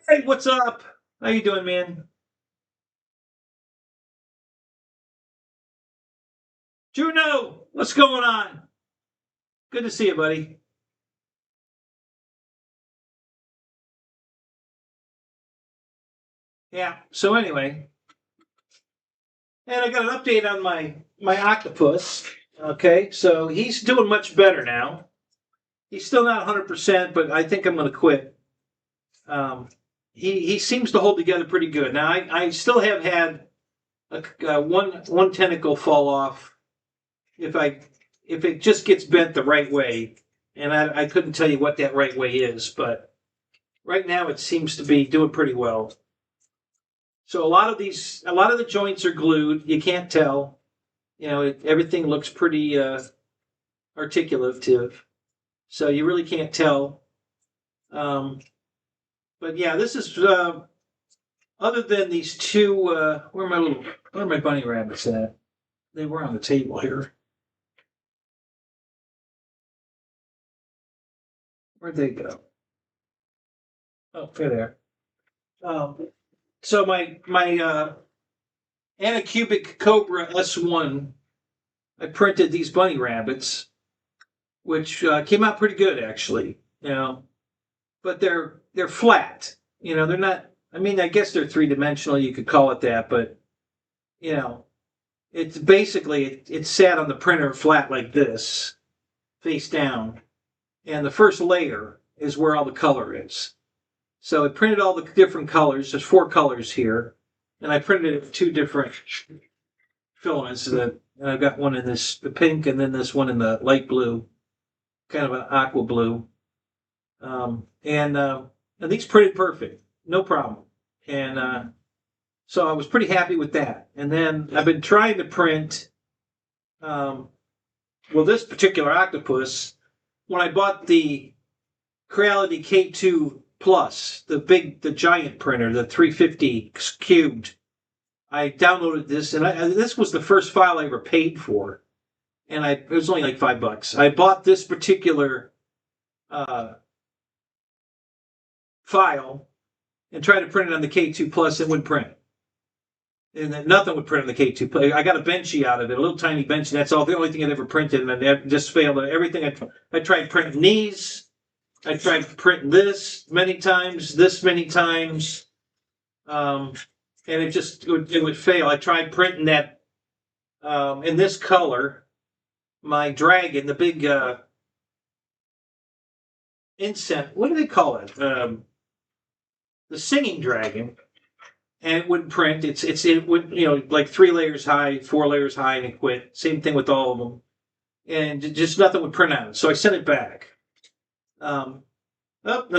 hey, what's up? How you doing, man? Juno, what's going on? Good to see you, buddy. Yeah. So anyway, and I got an update on my Octopus. Okay, so he's doing much better now. He's still not 100%, but I think I'm going to quit. He seems to hold together pretty good. Now I still have had one tentacle fall off. If it just gets bent the right way, and I couldn't tell you what that right way is, but right now it seems to be doing pretty well. So a lot of the joints are glued. You can't tell. Everything looks pretty articulative. So you really can't tell. But yeah, this is other than these two. Where are my bunny rabbits at? They were on the table here. Where'd they go? Oh, they're there. So my Anacubic Cobra S1, I printed these bunny rabbits, which came out pretty good actually. But they're flat. They're not. I mean, I guess they're three-dimensional. You could call it that, but it's basically it sat on the printer flat like this, face down, and the first layer is where all the color is. So it printed all the different colors. There's 4 colors here, and I printed it with 2 different filaments. And I've got one in the pink, and then this one in the light blue, kind of an aqua blue. And these printed perfect, no problem. And so I was pretty happy with that. And then I've been trying to print, this particular Octopus, when I bought the Creality K2 Plus, the giant printer, the 350 cubed. I downloaded this, and this was the first file I ever paid for, and it was only like $5. I bought this particular file and tried to print it on the K2 Plus. It wouldn't print, and then nothing would print on the K2 Plus. I got a Benchy out of it, a little tiny Benchy. That's all. The only thing I'd ever printed, and it just failed. Everything I tried printing these. I tried printing this many times, and it would fail. I tried printing that in this color, my dragon, the big incense. What do they call it? The singing dragon, and it wouldn't print. It would like 3 layers high, 4 layers high, and it quit. Same thing with all of them, and just nothing would print out. So I sent it back. Now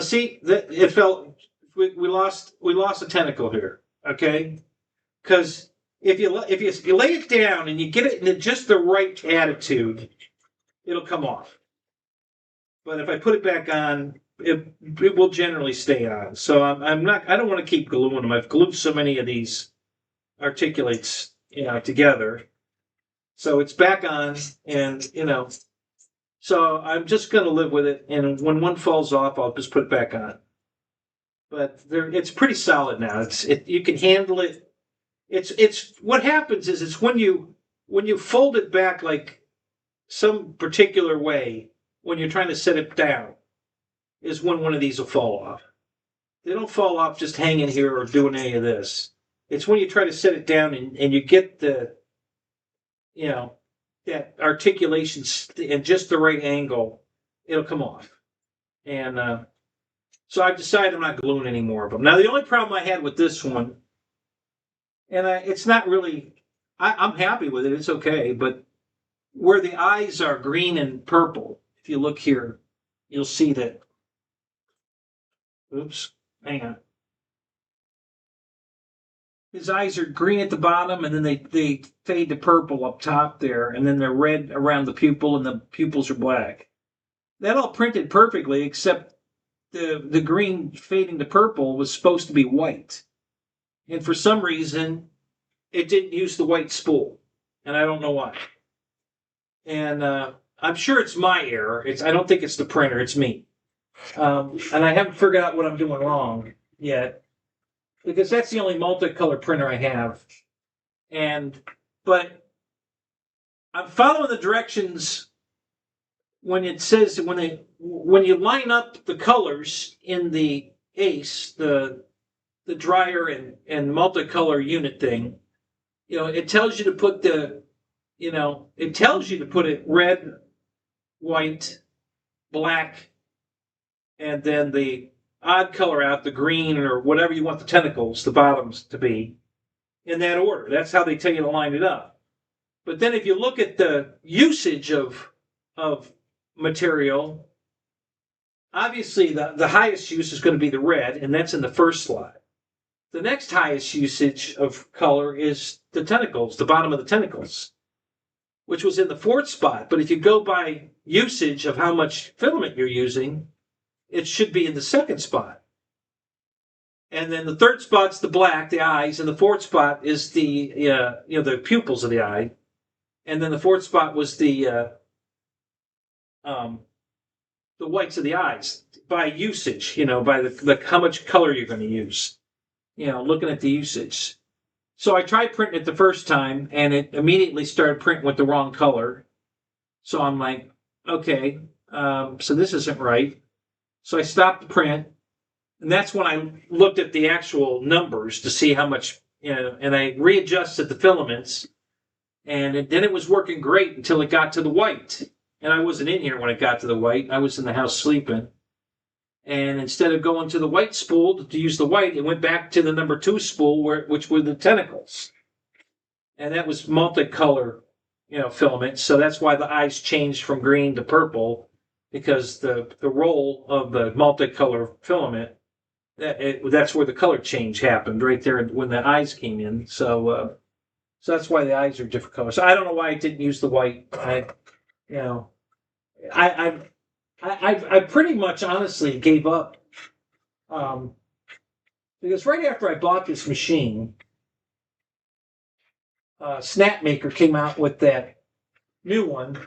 see that it fell. We lost a tentacle here. Okay, because if you lay it down and you get it in just the right attitude, it'll come off. But if I put it back on, it will generally stay on. So I don't want to keep gluing them. I've glued so many of these articulates together. So it's back on, and so I'm just going to live with it, and when one falls off, I'll just put it back on. But it's pretty solid now. You can handle it. It's what happens is it's when you fold it back like some particular way when you're trying to set it down is when one of these will fall off. They don't fall off just hanging here or doing any of this. It's when you try to set it down and you get the that articulation in just the right angle, it'll come off. And so I've decided I'm not gluing any more of them. Now, the only problem I had with this one, and it's not really, I'm happy with it, it's okay, but where the eyes are green and purple, if you look here, you'll see that, oops, hang on. His eyes are green at the bottom, and then they fade to purple up top there, and then they're red around the pupil, and the pupils are black. That all printed perfectly, except the green fading to purple was supposed to be white. And for some reason, it didn't use the white spool, and I don't know why. And I'm sure it's my error. I don't think it's the printer, it's me. And I haven't figured out what I'm doing wrong yet, because that's the only multicolor printer I have. But I'm following the directions when it says when you line up the colors in the ACE, the dryer and multicolor unit thing, it tells you to put it red, white, black, and then the odd color out, the green or whatever you want the tentacles, the bottoms to be, in that order. That's how they tell you to line it up. But then if you look at the usage of material, obviously the highest use is going to be the red, and that's in the first slot. The next highest usage of color is the tentacles, the bottom of the tentacles, which was in the 4th spot. But if you go by usage of how much filament you're using, it should be in the 2nd spot. And then the 3rd spot's the black, the eyes, and the 4th spot is the pupils of the eye. And then the 4th spot was the whites of the eyes by usage, by the how much color you're going to use, looking at the usage. So I tried printing it the first time, and it immediately started printing with the wrong color. So I'm like, okay, so this isn't right. So I stopped the print, and that's when I looked at the actual numbers to see how much, and I readjusted the filaments, and then it was working great until it got to the white. And I wasn't in here when it got to the white. I was in the house sleeping. And instead of going to the white spool to use the white, it went back to the number 2 spool, which were the tentacles. And that was multicolor, filament. So that's why the eyes changed from green to purple, because the roll of the multicolor filament, that's where the color change happened, right there when the eyes came in. So that's why the eyes are different colors. So I don't know why I didn't use the white. I pretty much honestly gave up Because right after I bought this machine, Snapmaker came out with that new one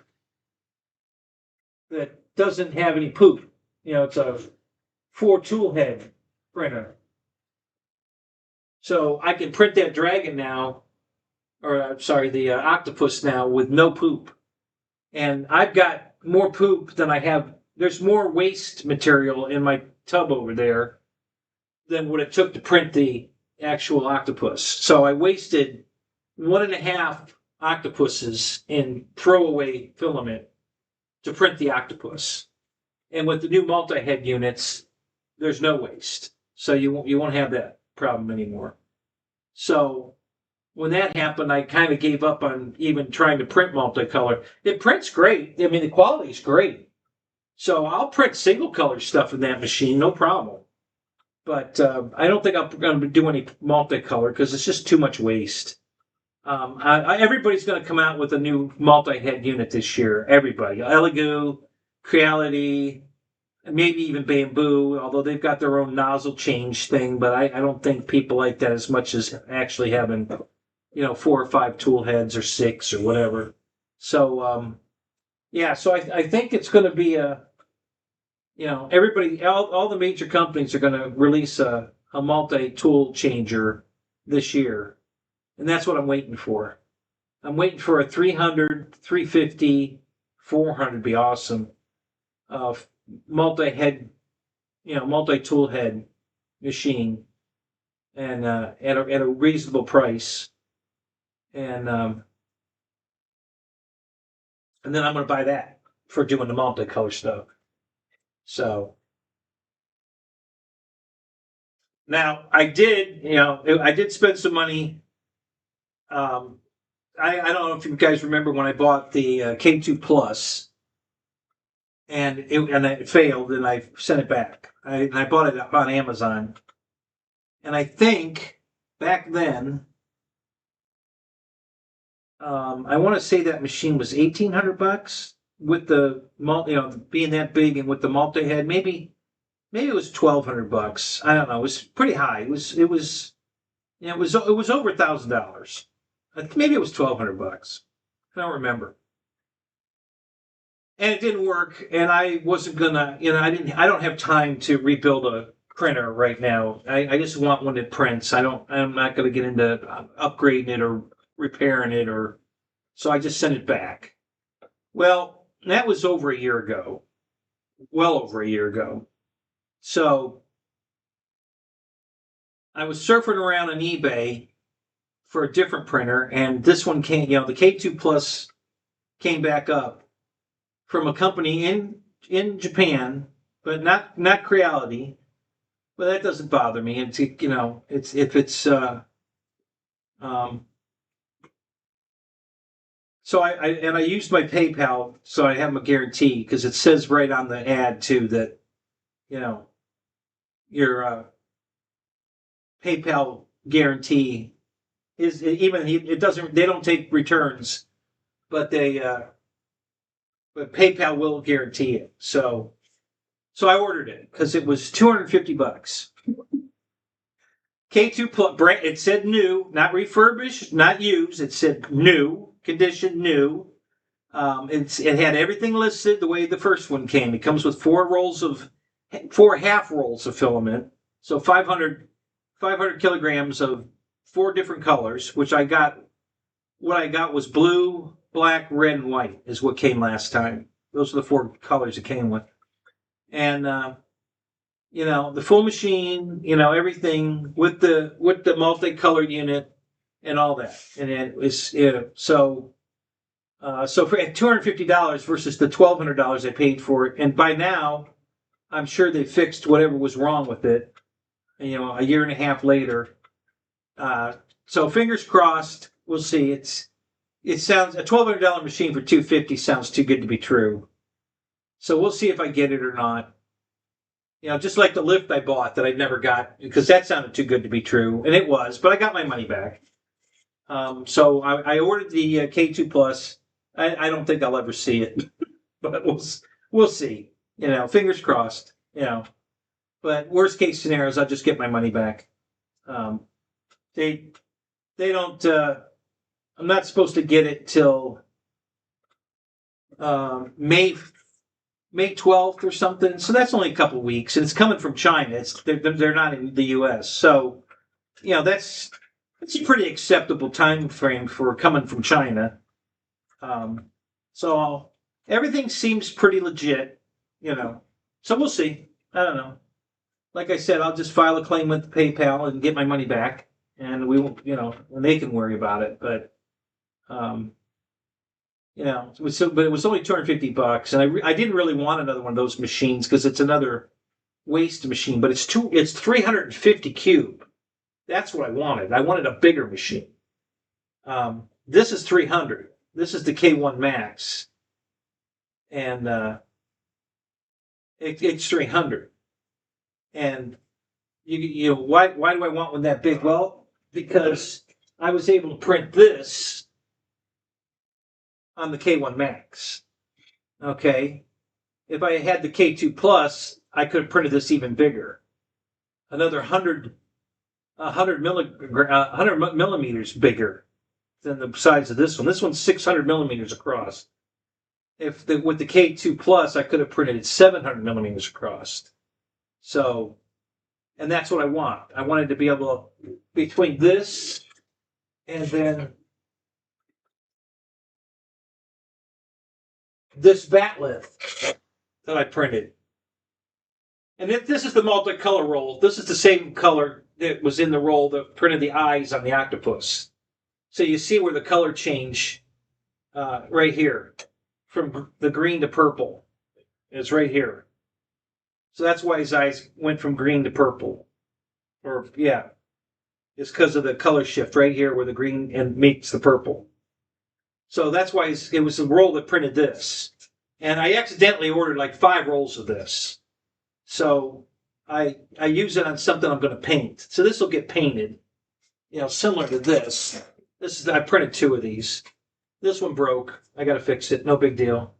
that doesn't have any poop. You know, it's a 4-tool head printer. So I can print that Dragon now, or sorry, the Octopus now with no poop. And I've got more poop than I have. There's more waste material in my tub over there than what it took to print the actual Octopus. So I wasted 1.5 octopuses in throwaway filament to print the Octopus. And with the new multi-head units, there's no waste. So you won't have that problem anymore. So when that happened, I kind of gave up on even trying to print multicolor. It prints great. I mean, the quality's great. So I'll print single color stuff in that machine, no problem. But I don't think I'm going to do any multicolor because it's just too much waste. Everybody's going to come out with a new multi-head unit this year. Everybody. Elegoo, Creality, maybe even Bamboo, although they've got their own nozzle change thing. But I don't think people like that as much as actually having, 4 or 5 tool heads or 6 or whatever. So, yeah, so I think it's going to be everybody, all the major companies are going to release a multi-tool changer this year. And that's what I'm waiting for. I'm waiting for a 300, 350, 400 be awesome. Multi-head, multi-tool head machine, and at a reasonable price. And then I'm going to buy that for doing the multicolor stuff. So now I did spend some money. I don't know if you guys remember when I bought the K2 Plus, and it failed, and I sent it back. I bought it on Amazon, and I think back then, I want to say that machine was $1,800 with the being that big and with the multi-head. Maybe it was $1,200. I don't know. It was pretty high. It was over $1,000. Maybe it was $1,200. I don't remember. And it didn't work. And I wasn't gonna. I don't have time to rebuild a printer right now. I just want one that prints. I'm not gonna get into upgrading it or repairing it so I just sent it back. Well, that was over a year ago. Well over a year ago. So I was surfing around on eBay for a different printer, and this one came, the K2 Plus came back up from a company in Japan, but not Creality. But that doesn't bother me. It's if it's so I used my PayPal, so I have a guarantee, because it says right on the ad too that your PayPal guarantee is it doesn't, they don't take returns, but but PayPal will guarantee it. So I ordered it because it was $250. K2 Plus brand, it said new, not refurbished, not used. It said new, condition new. It had everything listed the way the first one came. It comes with 4 half rolls of filament, so 500 kilograms of 4 different colors, which I got. What I got was blue, black, red, and white is what came last time. Those are the 4 colors it came with. And the full machine, everything with the multicolored unit and all that. And it was so for at $250 versus the $1,200 I paid for it. And by now, I'm sure they fixed whatever was wrong with it. A year and a half later. So fingers crossed. We'll see. It sounds, a $1,200 machine for $250 sounds too good to be true. So we'll see if I get it or not. Just like the lift I bought that I never got, because that sounded too good to be true, and it was, but I got my money back. So I ordered the K2 Plus. I don't think I'll ever see it, but we'll see. Fingers crossed. But worst case scenarios, I'll just get my money back. They don't. I'm not supposed to get it till May 12th or something. So that's only a couple of weeks, and it's coming from China. They're not in the U.S. So that's a pretty acceptable time frame for coming from China. So everything seems pretty legit, So we'll see. I don't know. Like I said, I'll just file a claim with PayPal and get my money back, and we will, and they can worry about it. But, but it was only $250, and I didn't really want another one of those machines because it's another waste machine. But it's 350 cube. That's what I wanted. I wanted a bigger machine. This is 300. This is the K1 Max, and it's 300. And why do I want one that big? Well, because I was able to print this on the K1 Max. Okay, if I had the K2 Plus, I could have printed this even bigger, another 100 millimeters bigger than the size of this one. This one's 600 millimeters across. With the K2 Plus, I could have printed it 700 millimeters across. So, and that's what I want. I wanted to be able to, between this and then this batleth that I printed. And this is the multicolor roll. This is the same color that was in the roll that printed the eyes on the octopus. So you see where the color change right here, from the green to purple. It's right here. So that's why his eyes went from green to purple. It's because of the color shift right here where the green and meets the purple. So that's why it was the roll that printed this. And I accidentally ordered like 5 rolls of this. So I use it on something I'm going to paint. So this will get painted, similar to this. I printed 2 of these. This one broke. I got to fix it. No big deal.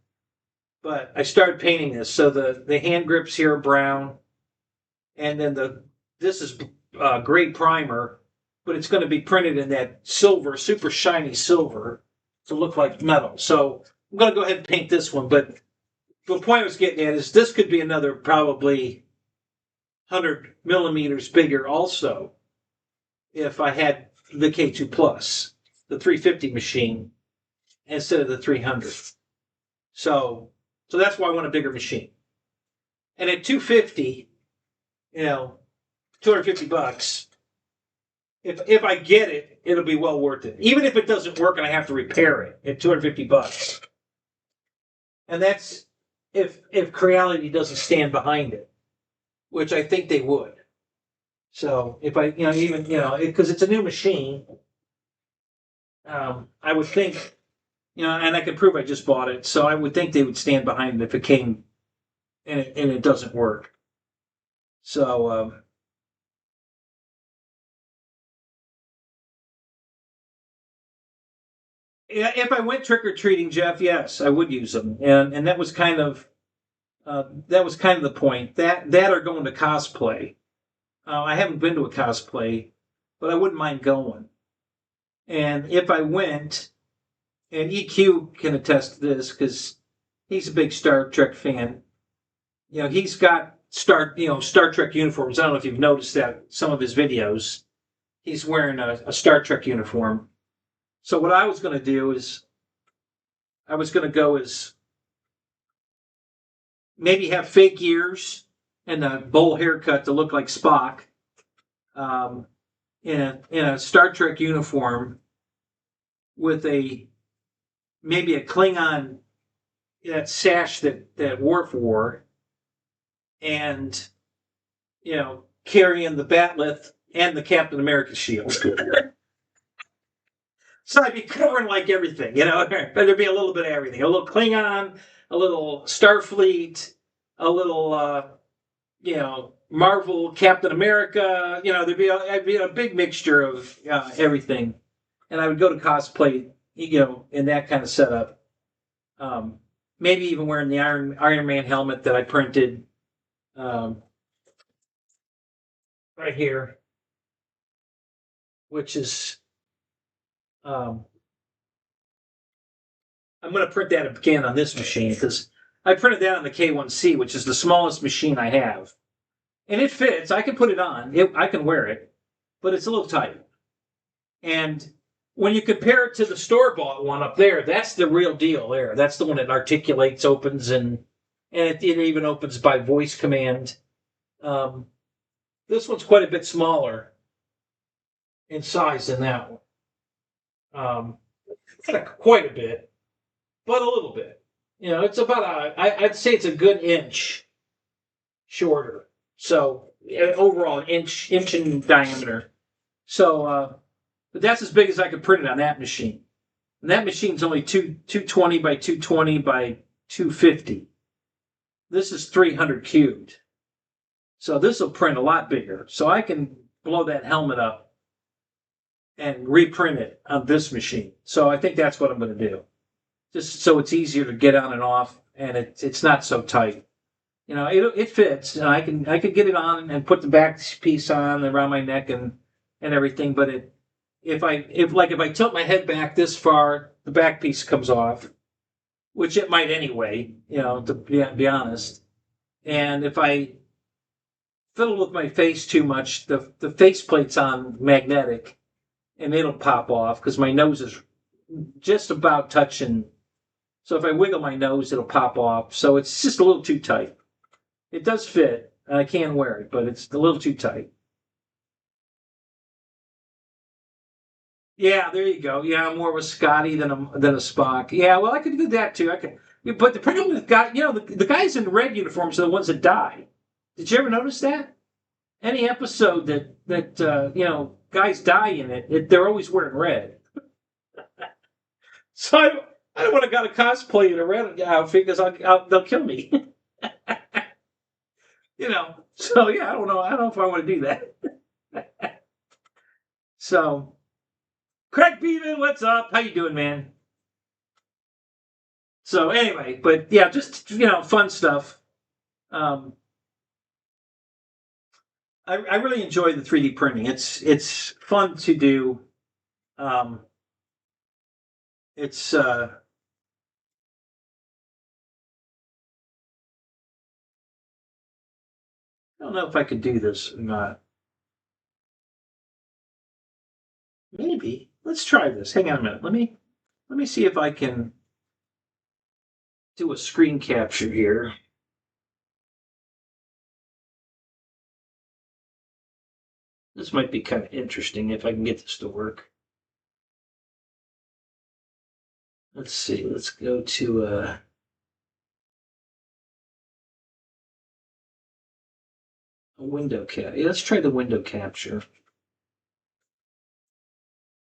But I started painting this. So the hand grips here are brown. And then this is gray primer. But it's going to be printed in that silver, super shiny silver, to look like metal. So I'm going to go ahead and paint this one. But the point I was getting at is this could be another probably 100 millimeters bigger also if I had the K2 Plus, the 350 machine, instead of the 300. So that's why I want a bigger machine. And at 250, $250, if I get it, it'll be well worth it. Even if it doesn't work and I have to repair it at $250. And that's if Creality doesn't stand behind it, which I think they would. So if I, because it's a new machine, I would think, and I can prove I just bought it, so I would think they would stand behind it if it came and it doesn't work. So, if I went trick or treating, Jeff, yes, I would use them, and that was kind of the point. That or going to cosplay. I haven't been to a cosplay, but I wouldn't mind going. And if I went, and EQ can attest to this because he's a big Star Trek fan. He's got Star Trek uniforms. I don't know if you've noticed that some of his videos. He's wearing a Star Trek uniform. So what I was going to do is, I was going to go as maybe have fake ears and a bowl haircut to look like Spock, in a Star Trek uniform with maybe a Klingon that sash that Worf wore, and carrying the batleth and the Captain America shield. So I'd be covering like everything, but there'd be a little bit of everything. A little Klingon, a little Starfleet, a little, Marvel, Captain America. I'd be a big mixture of everything. And I would go to cosplay, in that kind of setup. Maybe even wearing the Iron Man helmet that I printed. right here, which is, I'm going to print that again on this machine because I printed that on the K1C, which is the smallest machine I have. And it fits. I can put it on. I can wear it, but it's a little tight. And when you compare it to the store-bought one up there, that's the real deal there. That's the one that articulates, opens, and it even opens by voice command. This one's quite a bit smaller in size than that one. Quite a bit, but a little bit. You know, it's about I'd say it's a good inch shorter. So overall, an inch in diameter. So, but that's as big as I could print it on that machine. And that machine's only 220 by 220 by 250. This is 300 cubed. So this will print a lot bigger. So I can blow that helmet up and reprint it on this machine. So I think that's what I'm going to do. Just so it's easier to get on and off, and it's not so tight. You know, it fits. I can get it on and put the back piece on around my neck and everything. But if I tilt my head back this far, the back piece comes off, which it might anyway. You know, to be honest. And if I fiddle with my face too much, the faceplate's on magnetic, and it'll pop off because my nose is just about touching. So if I wiggle my nose, it'll pop off. So it's just a little too tight. It does fit. I can wear it, but it's a little too tight. Yeah, there you go. Yeah, I'm more of a Scotty than a Spock. Yeah, well, I could do that too. I could, but the problem with the guys in red uniforms are the ones that die. Did you ever notice that? Any episode that guys die in it, they're always wearing red. So I don't want to got a cosplay in a red outfit because they'll kill me. So yeah, I don't know. I don't know if I want to do that. So, Craig Beeman, what's up? How you doing, man? So anyway, but yeah, just fun stuff. I really enjoy the 3D printing. It's fun to do. It's I don't know if I could do this or not. Maybe. Let's try this. Hang on a minute. Let me see if I can do a screen capture here. This might be kind of interesting if I can get this to work. Let's see. Let's go to a window cap. Yeah, let's try the window capture.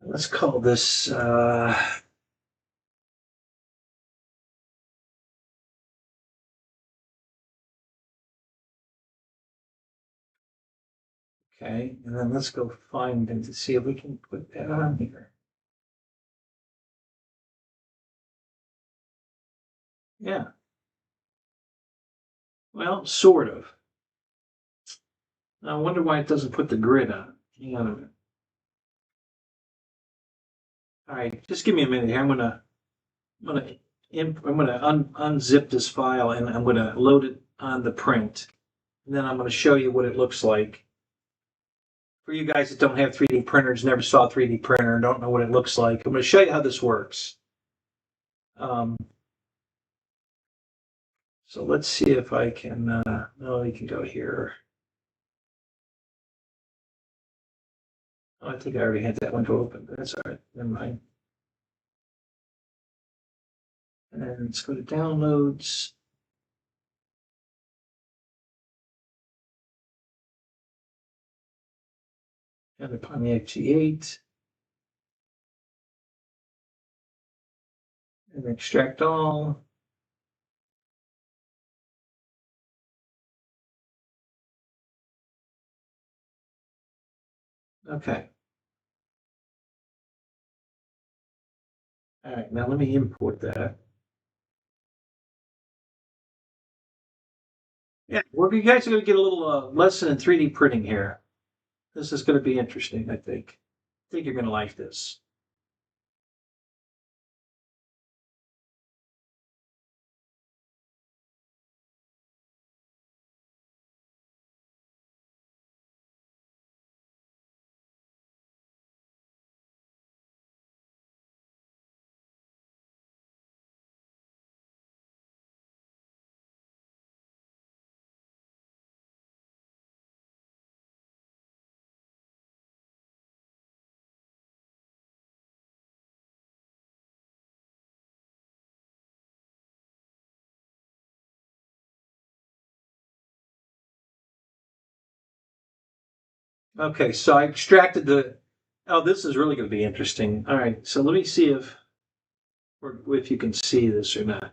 Let's call this okay, and then let's go find and to see if we can put that on here. Yeah. Well, sort of. I wonder why it doesn't put the grid on. Hang on a minute. All right, just give me a minute here. I'm gonna unzip this file and I'm gonna load it on the print, and then I'm gonna show you what it looks like. For you guys that don't have 3D printers, never saw a 3D printer, don't know what it looks like, I'm gonna show you how this works. So let's see if I can. No, you can go here. Oh, I think I already had that window open. That's all right. Never mind. And let's go to downloads. And the Pontiac G8. And extract all. Okay. All right, now let me import that. Yeah, you guys are going to get a little lesson in 3D printing here. This is going to be interesting, I think. I think you're going to like this. Okay, so I extracted the. Oh, this is really going to be interesting. All right, so let me see if you can see this or not.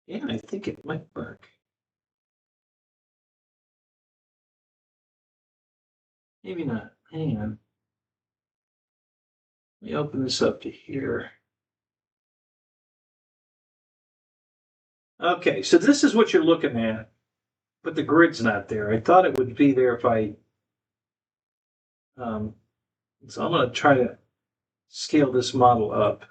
Yeah, I think it might work. Maybe not. Hang on. Let me open this up to here. Okay, so this is what you're looking at, but the grid's not there. I thought it would be there if I. So I'm going to try to scale this model up.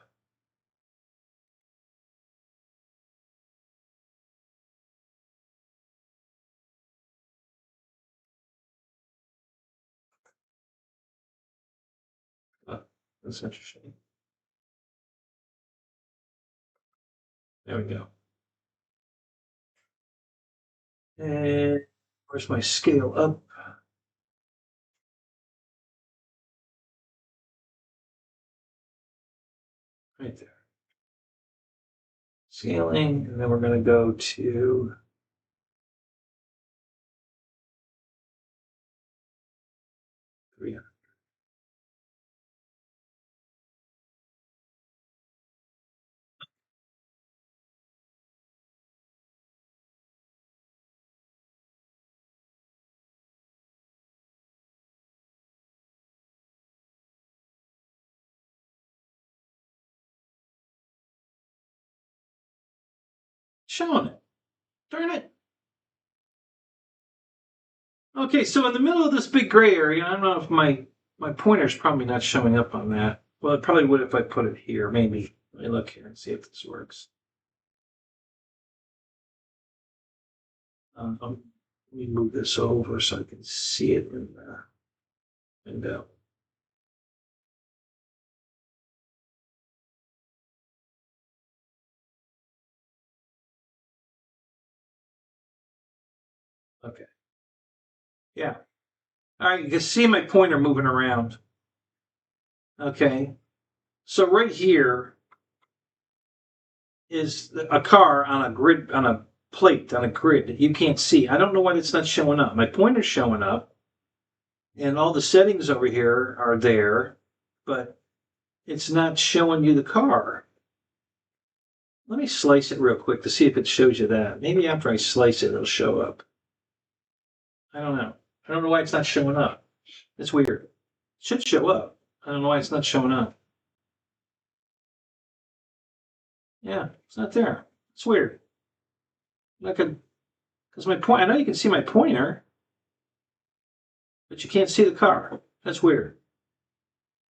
Oh, that's interesting. There we go. And where's my scale up? Right there. Scaling, and then we're going to go to 300. Showing it. Darn it. Okay, so in the middle of this big gray area, I don't know if my pointer's probably not showing up on that. Well, it probably would if I put it here, maybe. Let me look here and see if this works. Let me move this over so I can see it in the window. Okay. Yeah. All right, you can see my pointer moving around. Okay. So right here is a car on a grid, on a plate, on a grid that you can't see. I don't know why it's not showing up. My pointer's showing up, and all the settings over here are there, but it's not showing you the car. Let me slice it real quick to see if it shows you that. Maybe after I slice it, it'll show up. I don't know. I don't know why it's not showing up. It's weird. It should show up. I don't know why it's not showing up. Yeah, it's not there. It's weird. I could, because my point, I know you can see my pointer, but you can't see the car. That's weird.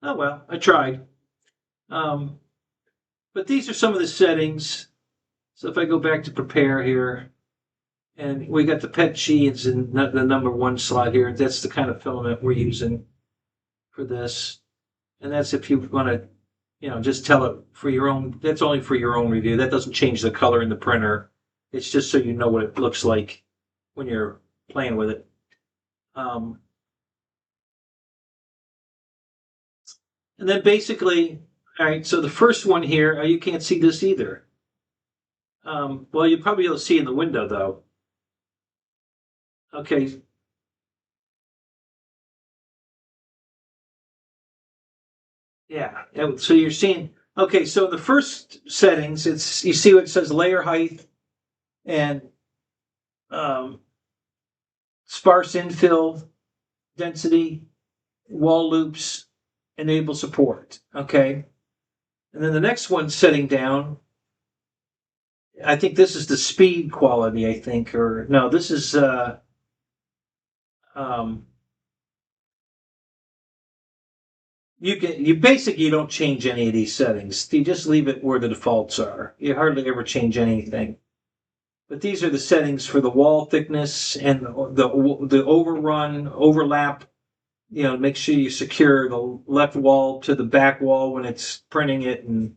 Oh well, I tried. But these are some of the settings. So if I go back to prepare here, and we got the PET G is in the number 1 slot here. That's the kind of filament we're using for this. And that's if you want to, just tell it for your own, that's only for your own review. That doesn't change the color in the printer. It's just so you know what it looks like when you're playing with it. And then basically, all right, so the first one here, you can't see this either. Well, you probably will see in the window though. Okay. Yeah. So you're seeing, okay, so the first settings, you see what it says layer height and sparse infill, density, wall loops, enable support. Okay. And then the next one setting down, I think this is the speed quality, I think, or no, this is you basically don't change any of these settings. You just leave it where the defaults are. You hardly ever change anything. But these are the settings for the wall thickness and the overrun, overlap. You know, make sure you secure the left wall to the back wall when it's printing it, and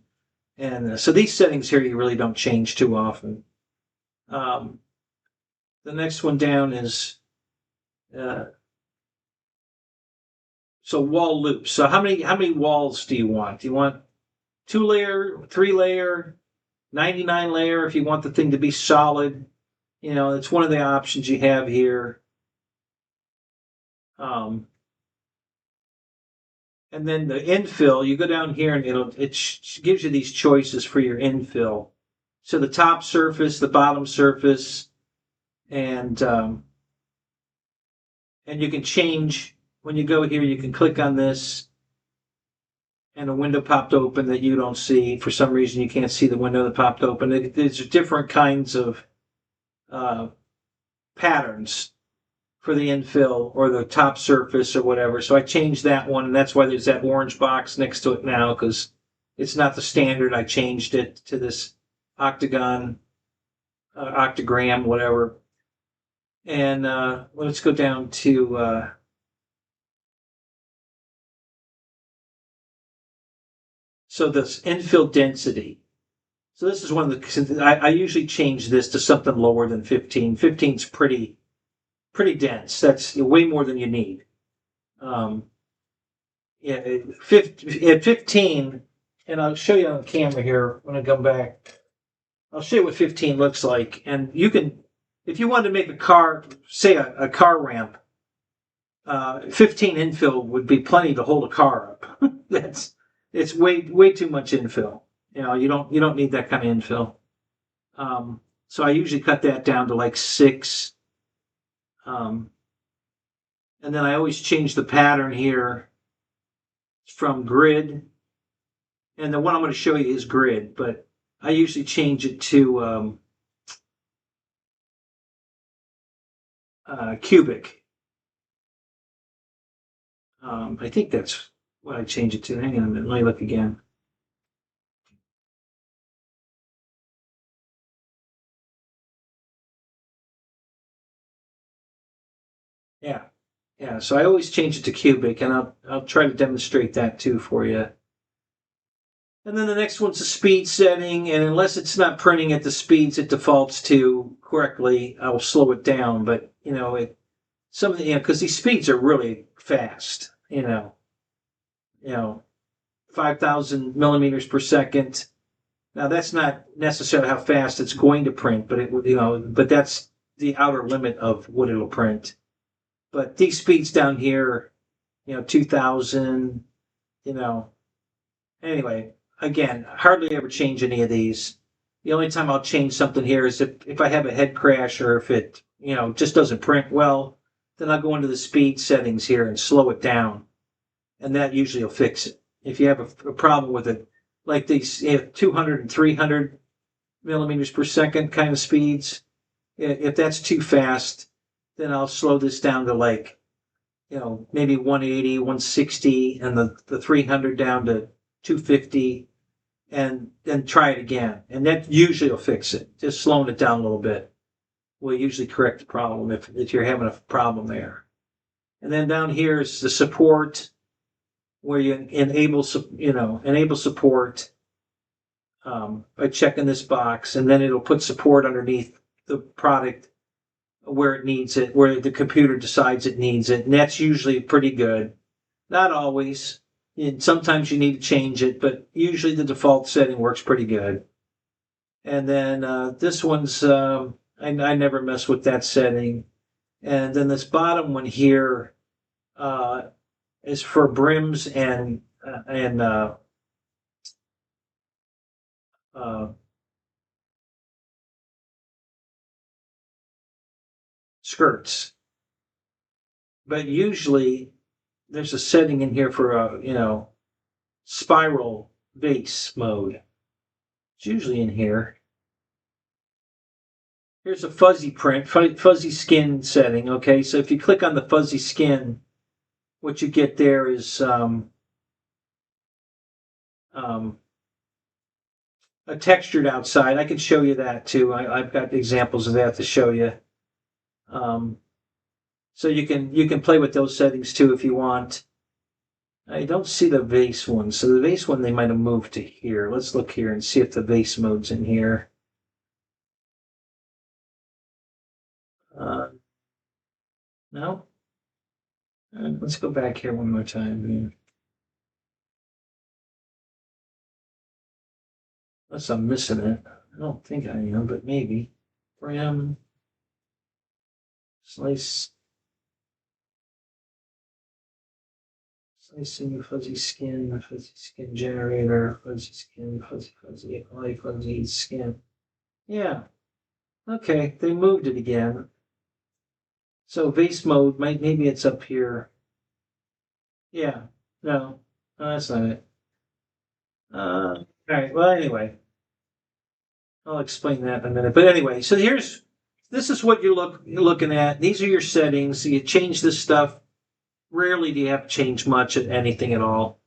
so these settings here you really don't change too often. The next one down is uh, so wall loops. So how many walls do you want? Do you want 2-layer, 3-layer, 99 layer if you want the thing to be solid? You know, it's one of the options you have here. Um, and then the infill, you go down here and it gives you these choices for your infill. So the top surface, the bottom surface, and you can change when you go here. You can click on this, and a window popped open that you don't see. For some reason, you can't see the window that popped open. There's different kinds of patterns for the infill or the top surface or whatever. So I changed that one, and that's why there's that orange box next to it now, because it's not the standard. I changed it to this octagon, octagram, whatever. And let's go down to so this infill density. So this is one of the, I usually change this to something lower than 15. 15 is pretty dense. That's way more than you need. Yeah, at 15, and I'll show you on camera here when I come back. I'll show you what 15 looks like. And you can, if you wanted to make a car, say a car ramp, 15 infill would be plenty to hold a car up. It's way too much infill. You know, you don't need that kind of infill. So I usually cut that down to like 6. And then I always change the pattern here from grid. And the one I'm going to show you is grid, but I usually change it to cubic. I think that's what I change it to. Hang on a minute, let me look again. Yeah, yeah. So I always change it to cubic, and I'll try to demonstrate that too for you. And then the next one's the speed setting, and unless it's not printing at the speeds it defaults to correctly, I'll slow it down. But you know, some of the because these speeds are really fast. You know, 5,000 millimeters per second. Now that's not necessarily how fast it's going to print, but but that's the outer limit of what it'll print. But these speeds down here, 2,000, anyway, again, hardly ever change any of these. The only time I'll change something here is if I have a head crash or if it, just doesn't print well, then I'll go into the speed settings here and slow it down. And that usually will fix it. If you have a problem with it, like these 200 and 300 millimeters per second kind of speeds, if that's too fast, then I'll slow this down to like, maybe 180, 160, and the 300 down to 250, and then try it again. And that usually will fix it. Just slowing it down a little bit will usually correct the problem if you're having a problem there. And then down here is the support, where you enable support by checking this box, and then it'll put support underneath the product where it needs it, where the computer decides it needs it, and that's usually pretty good. Not always. Sometimes you need to change it, but usually the default setting works pretty good. And then this one's, I never mess with that setting. And then this bottom one here is for brims and skirts. But usually there's a setting in here for a spiral base mode. It's usually in here. Here's a fuzzy print, fuzzy skin setting. Okay, so if you click on the fuzzy skin, what you get there is a textured outside. I can show you that too. I've got examples of that to show you. So you can play with those settings too if you want. I don't see the vase one, so the vase one they might have moved to here. Let's look here and see if the vase mode's in here. No. Let's go back here one more time. Unless I'm missing it. I don't think I am, but maybe. Ram. Slicing fuzzy skin generator, fuzzy, light fuzzy skin. Yeah. Okay, they moved it again. So vase mode, maybe it's up here. Yeah. No, that's not it. All right. Well, anyway, I'll explain that in a minute. But anyway, so this is what you're looking at. These are your settings. You change this stuff. Rarely do you have to change much of anything at all.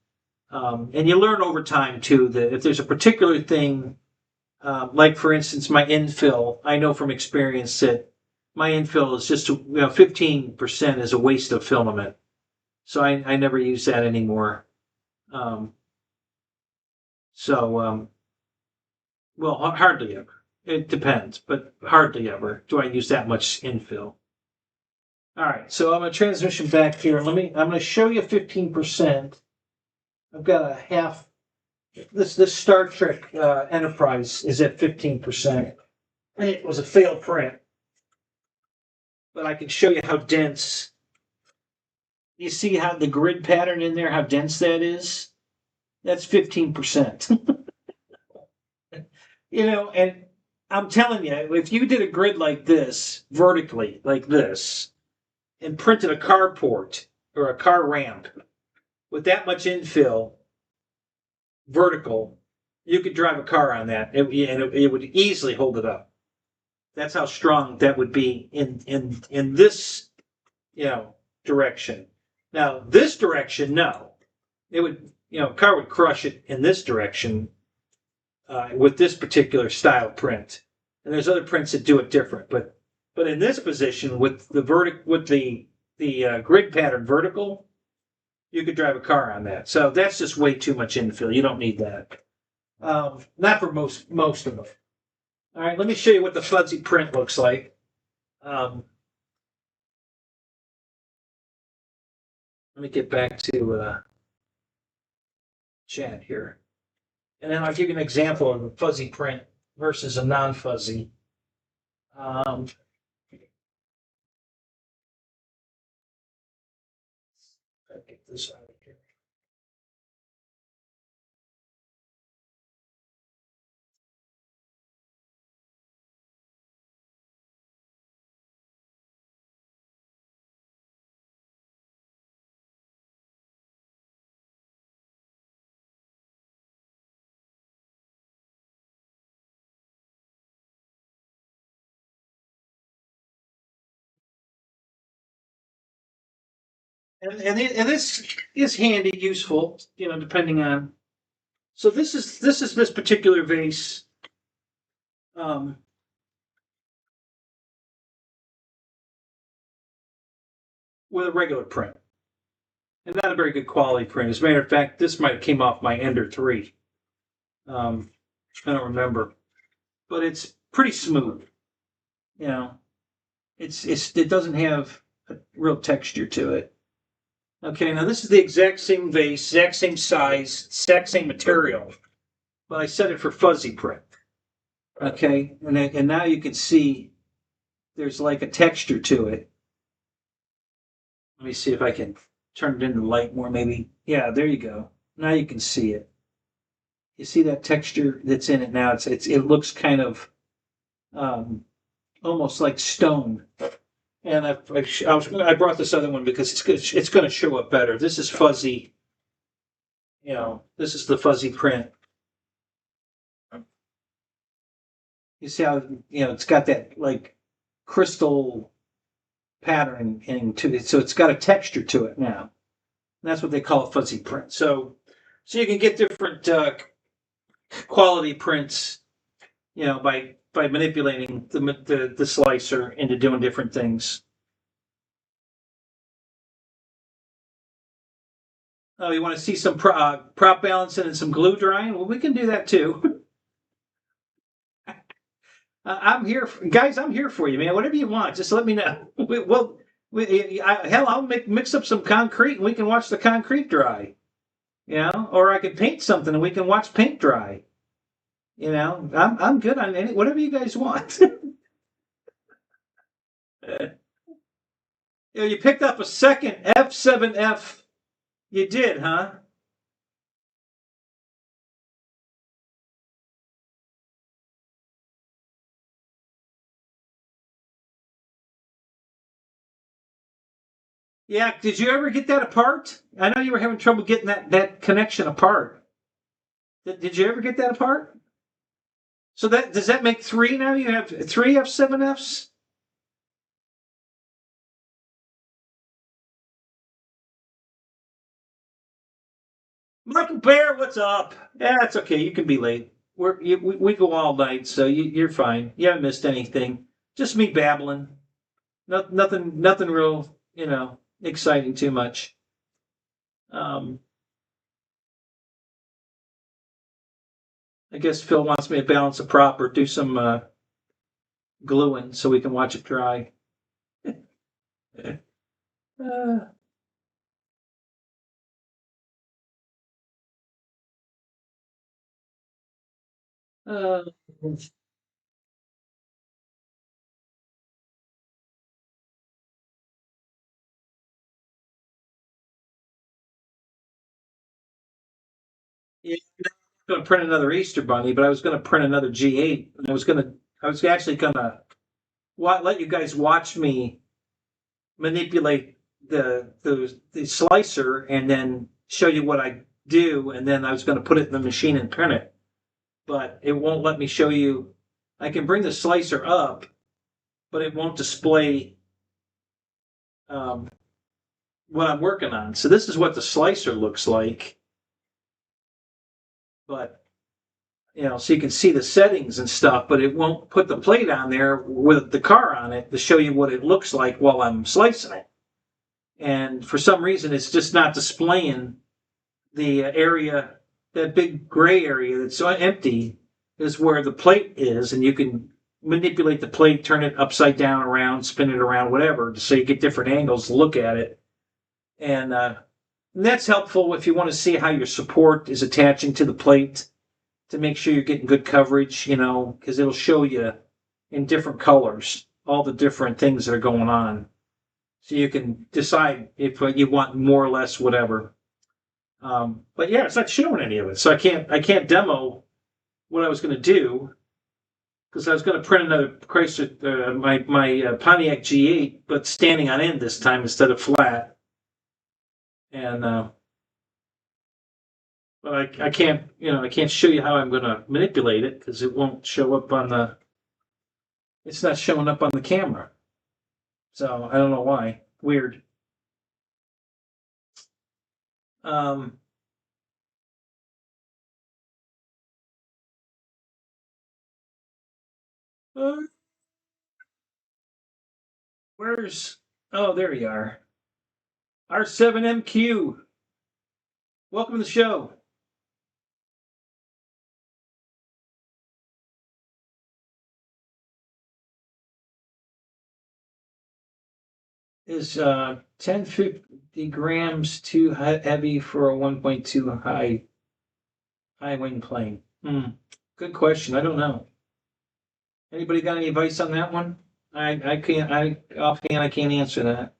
And you learn over time too that if there's a particular thing, like for instance my infill, I know from experience that my infill is just 15% is a waste of filament, so I never use that anymore. Well, hardly ever. It depends, but hardly ever do I use that much infill. All right, so I'm going to transition back here. I'm going to show you 15%. I've got a half. This Star Trek Enterprise is at 15%. And it was a failed print, but I can show you how dense. You see how the grid pattern in there, how dense that is? That's 15%. And I'm telling you, if you did a grid like this, vertically, like this, and printed a carport or a car ramp with that much infill, vertical, you could drive a car on that, and it would easily hold it up. That's how strong that would be in this, direction. Now, this direction, no, it would, car would crush it in this direction with this particular style print. And there's other prints that do it different, but in this position with the grid pattern vertical, you could drive a car on that. So that's just way too much infill. You don't need that. Not for most of them. All right, let me show you what the fuzzy print looks like. Let me get back to chat here. And then I'll give you an example of a fuzzy print versus a non-fuzzy. I'll get this out of here. And this is handy, useful, depending on. So this is this particular vase. With a regular print, and not a very good quality print. As a matter of fact, this might have came off my Ender 3. I don't remember, but it's pretty smooth. It doesn't have a real texture to it. Okay, now this is the exact same vase, exact same size, exact same material, but I set it for fuzzy print. Okay, and now you can see there's like a texture to it. Let me see if I can turn it into light more, maybe. Yeah, there you go. Now you can see it. You see that texture that's in it now? It looks kind of almost like stone. And I brought this other one because it's going to show up better. This is fuzzy. This is the fuzzy print. You see how, it's got that like crystal pattern to it, so it's got a texture to it now. And that's what they call a fuzzy print. So you can get different quality prints, by manipulating the slicer into doing different things. Oh, you want to see some prop balancing and some glue drying? Well, we can do that too. I'm here, guys. I'm here for you, man. Whatever you want, just let me know. Hell, I'll mix up some concrete and we can watch the concrete dry. Or I could paint something and we can watch paint dry. I'm good on whatever you guys want. You picked up a second F7F. You did, huh? Yeah. Did you ever get that apart? I know you were having trouble getting that connection apart. Did you ever get that apart? So does that make three now? You have three F7Fs? Michael Bear, what's up? Yeah, it's okay. You can be late. We go all night, so you're fine. You haven't missed anything. Just me babbling. Nothing real, exciting too much. Um, I guess Phil wants me to balance a prop or do some gluing so we can watch it dry. uh, uh, yeah, I'm going to print another Easter bunny, but I was going to print another G8, and I was actually going to let you guys watch me manipulate the slicer and then show you what I do, and then I was going to put it in the machine and print it, but it won't let me show you. I can bring the slicer up, but it won't display um, what I'm working on. So this is what the slicer looks like, but so you can see the settings and stuff, but it won't put the plate on there with the car on it to show you what it looks like while I'm slicing it. And for some reason, it's just not displaying the area, that big gray area that's so empty is where the plate is, and you can manipulate the plate, turn it upside down, around, spin it around, whatever, so you get different angles to look at it. And that's helpful if you want to see how your support is attaching to the plate to make sure you're getting good coverage, because it'll show you in different colors all the different things that are going on. So you can decide if you want more or less whatever. But yeah, it's not showing any of it, so I can't demo what I was going to do because I was going to print another Chrysler, my Pontiac G8, but standing on end this time instead of flat. And but I can't I can't show you how I'm going to manipulate it because it won't show up on the. It's not showing up on the camera, so I don't know why. Weird. Um, uh, where's? Oh, there you are. R7MQ. Welcome to the show. Is 1050 grams too heavy for a 1.2 high wing plane? Good question. I don't know. Anybody got any advice on that one? I can't. Offhand I can't answer that.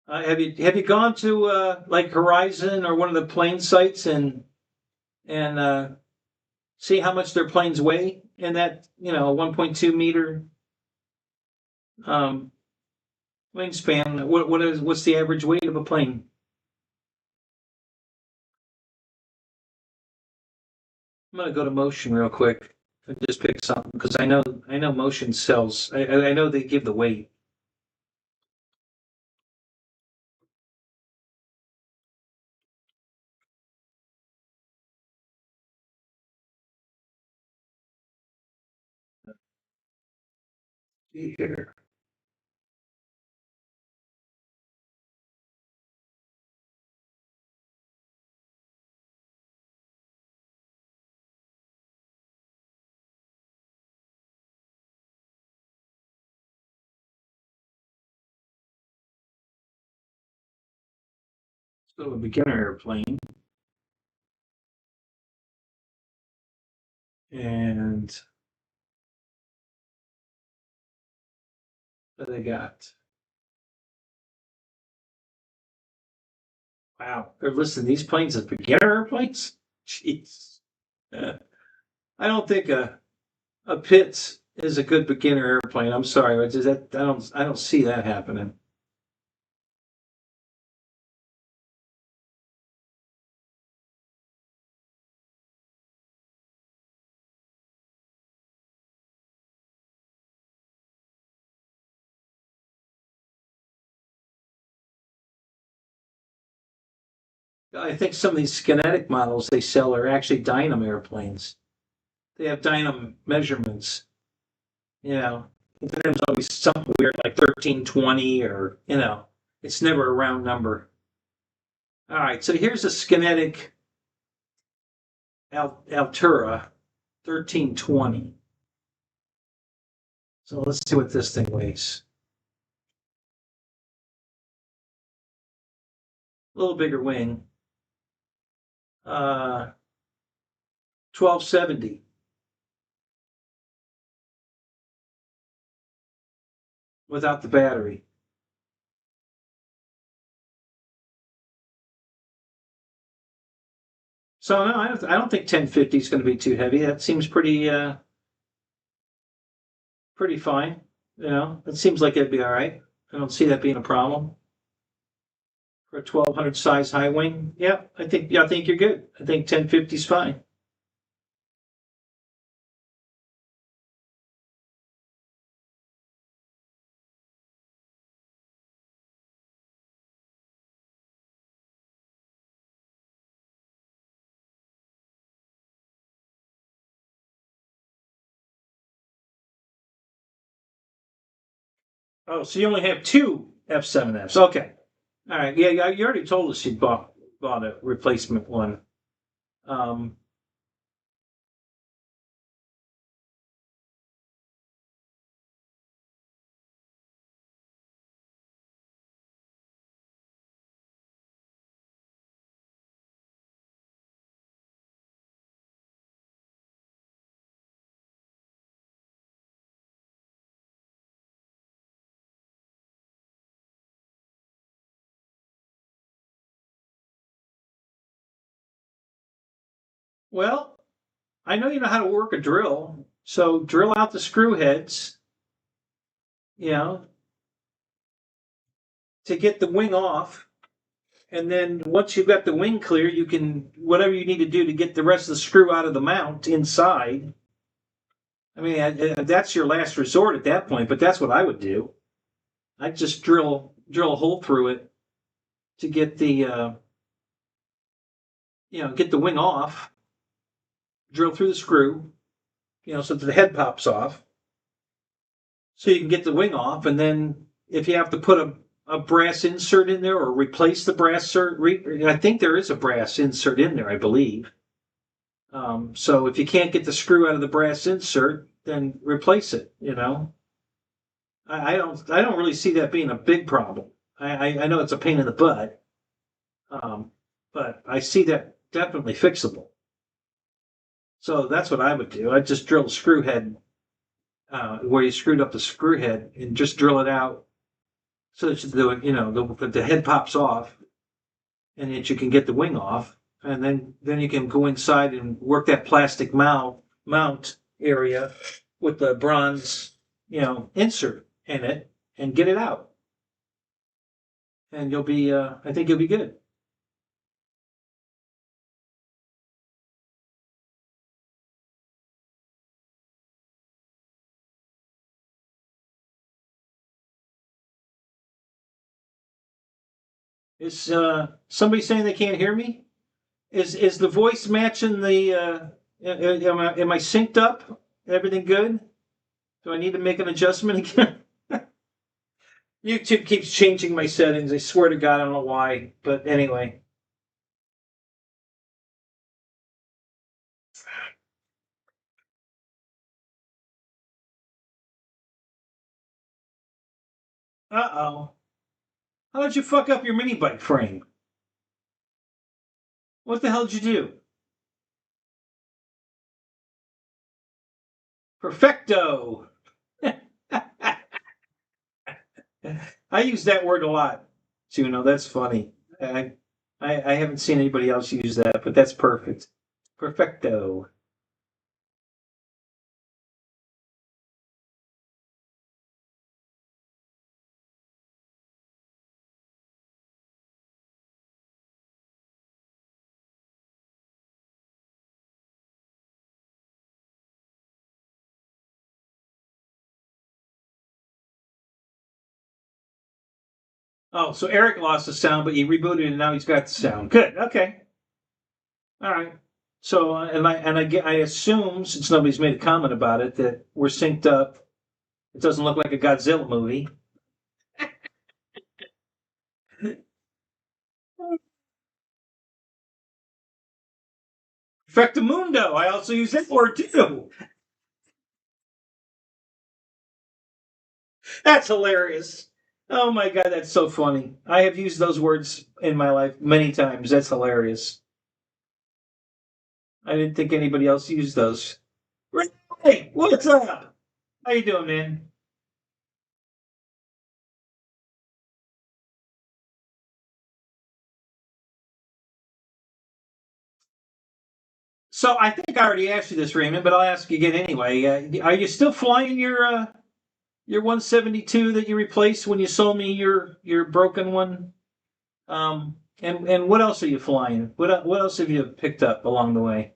Have you gone to like Horizon or one of the plane sites and see how much their planes weigh in that 1.2 meter um, Wingspan. What's the average weight of a plane? I'm gonna go to Motion real quick and just pick something because I know Motion sells. I know they give the weight. See here. Let's go to a beginner airplane. And what do they got? Wow, they're listing these planes as beginner airplanes? Jeez. I don't think a Pitts is a good beginner airplane. I'm sorry, I don't see that happening. I think some of these Kinetic models they sell are actually Dynam airplanes. They have Dynam measurements. You know, there's always something weird like 1320 or, it's never a round number. All right, so here's a Skinetic Altura 1320. So let's see what this thing weighs. A little bigger wing. 1270. Without the battery. So no, I don't think 1050 is going to be too heavy. That seems pretty fine. It seems like it'd be all right. I don't see that being a problem for a 1200 size high wing. Yeah, I think you're good. I think 1050 is fine. Oh, so you only have two F7Fs. Okay. All right. Yeah, you already told us you bought a replacement one. Um, well, I know you know how to work a drill, so drill out the screw heads. You know, to get the wing off. And then once you've got the wing clear, you can, whatever you need to do to get the rest of the screw out of the mount inside. I mean, that's your last resort at that point, but that's what I would do. I'd just drill a hole through it to get get the wing off, drill through the screw, so that the head pops off. So you can get the wing off, and then if you have to put a brass insert in there or replace the brass insert, I think there is a brass insert in there, I believe. So if you can't get the screw out of the brass insert, then replace it. I don't really see that being a big problem. I know it's a pain in the butt, but I see that definitely fixable. So that's what I would do. I'd just drill the screw head where you screwed up the screw head and just drill it out so that the head pops off and that you can get the wing off, and then you can go inside and work that plastic mount area with the bronze insert in it and get it out. and you'll be. I think you'll be good. Is somebody saying they can't hear me? Is the voice matching the? Am I synced up? Everything good? Do I need to make an adjustment again? YouTube keeps changing my settings. I swear to God, I don't know why. But anyway. Uh-oh. How did you fuck up your mini bike frame? What the hell did you do? Perfecto. I use that word a lot, Juno. That's funny. I haven't seen anybody else use that, but that's perfect. Perfecto. Oh, so Eric lost the sound, but you rebooted and now he's got the sound. Good. Okay. All right. So, I assume since nobody's made a comment about it that we're synced up. It doesn't look like a Godzilla movie. Perfectamundo. I also use that word too. That's hilarious. Oh my God, that's so funny. I have used those words in my life many times. That's hilarious. I didn't think anybody else used those. Hey, what's up? How you doing, man? So I think I already asked you this, Raymond, but I'll ask you again anyway. Are you still flying your 172 that you replaced when you sold me your broken one? And what else are you flying? What else have you picked up along the way?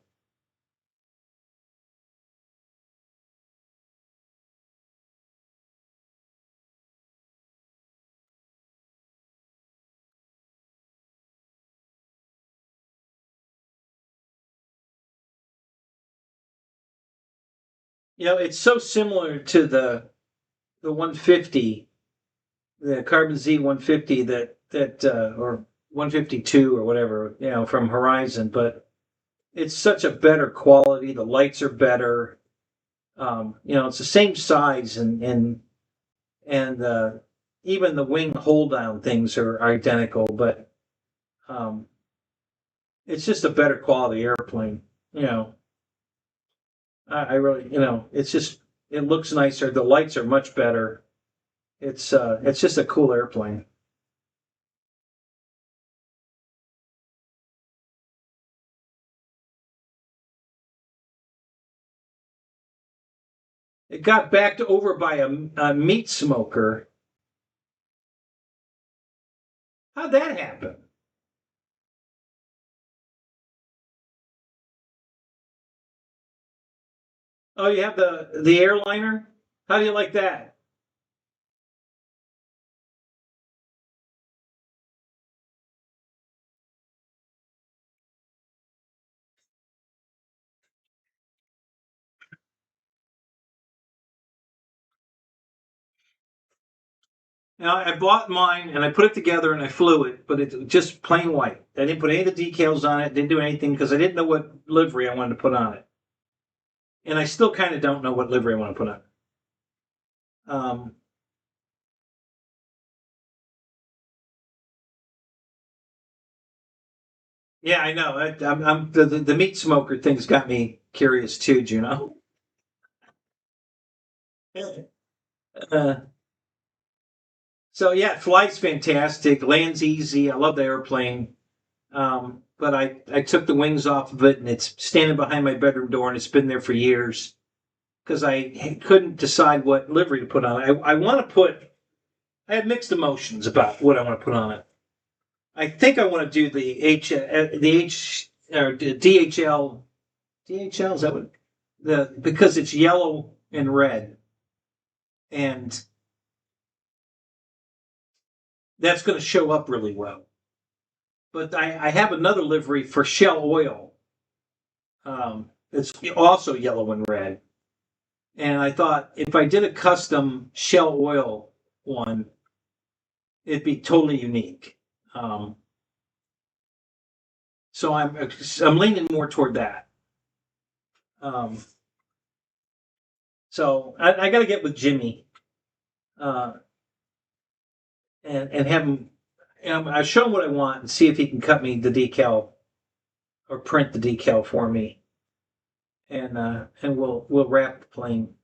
You know, it's so similar to the 150, the Carbon Z 150 or 152 or whatever, from Horizon, but it's such a better quality. The lights are better. It's the same size and even the wing hold down things are identical, but um, it's just a better quality airplane. You know, I really, it's just it looks nicer. The lights are much better. It's just a cool airplane. It got backed over by a meat smoker. How'd that happen? Oh, you have the airliner. How do you like that? Now, I bought mine and I put it together and I flew it, but it's just plain white. I didn't put any of the decals on it. Didn't do anything because I didn't know what livery I wanted to put on it, and I still kind of don't know what livery I want to put on it. Um, yeah, I know. The meat smoker thing's got me curious too, Juno. Uh, so yeah, flight's fantastic. Lands easy. I love the airplane. But I took the wings off of it and it's standing behind my bedroom door and it's been there for years because I couldn't decide what livery to put on it. I want to put I have mixed emotions about what I want to put on it. I think I want to do the DHL. DHL, is that what because it's yellow and red, and that's going to show up really well. But I have another livery for Shell Oil. It's also yellow and red. And I thought if I did a custom Shell Oil one, it'd be totally unique. So I'm leaning more toward that. So I got to get with Jimmy and have him. I show him what I want and see if he can cut me the decal or print the decal for me, and we'll wrap the plane.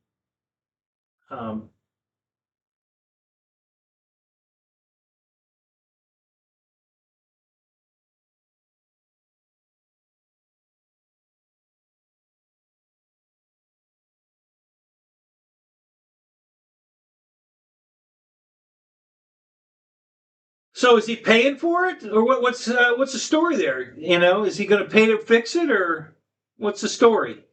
So is he paying for it, or what's the story there? You know, is he going to pay to fix it, or what's the story?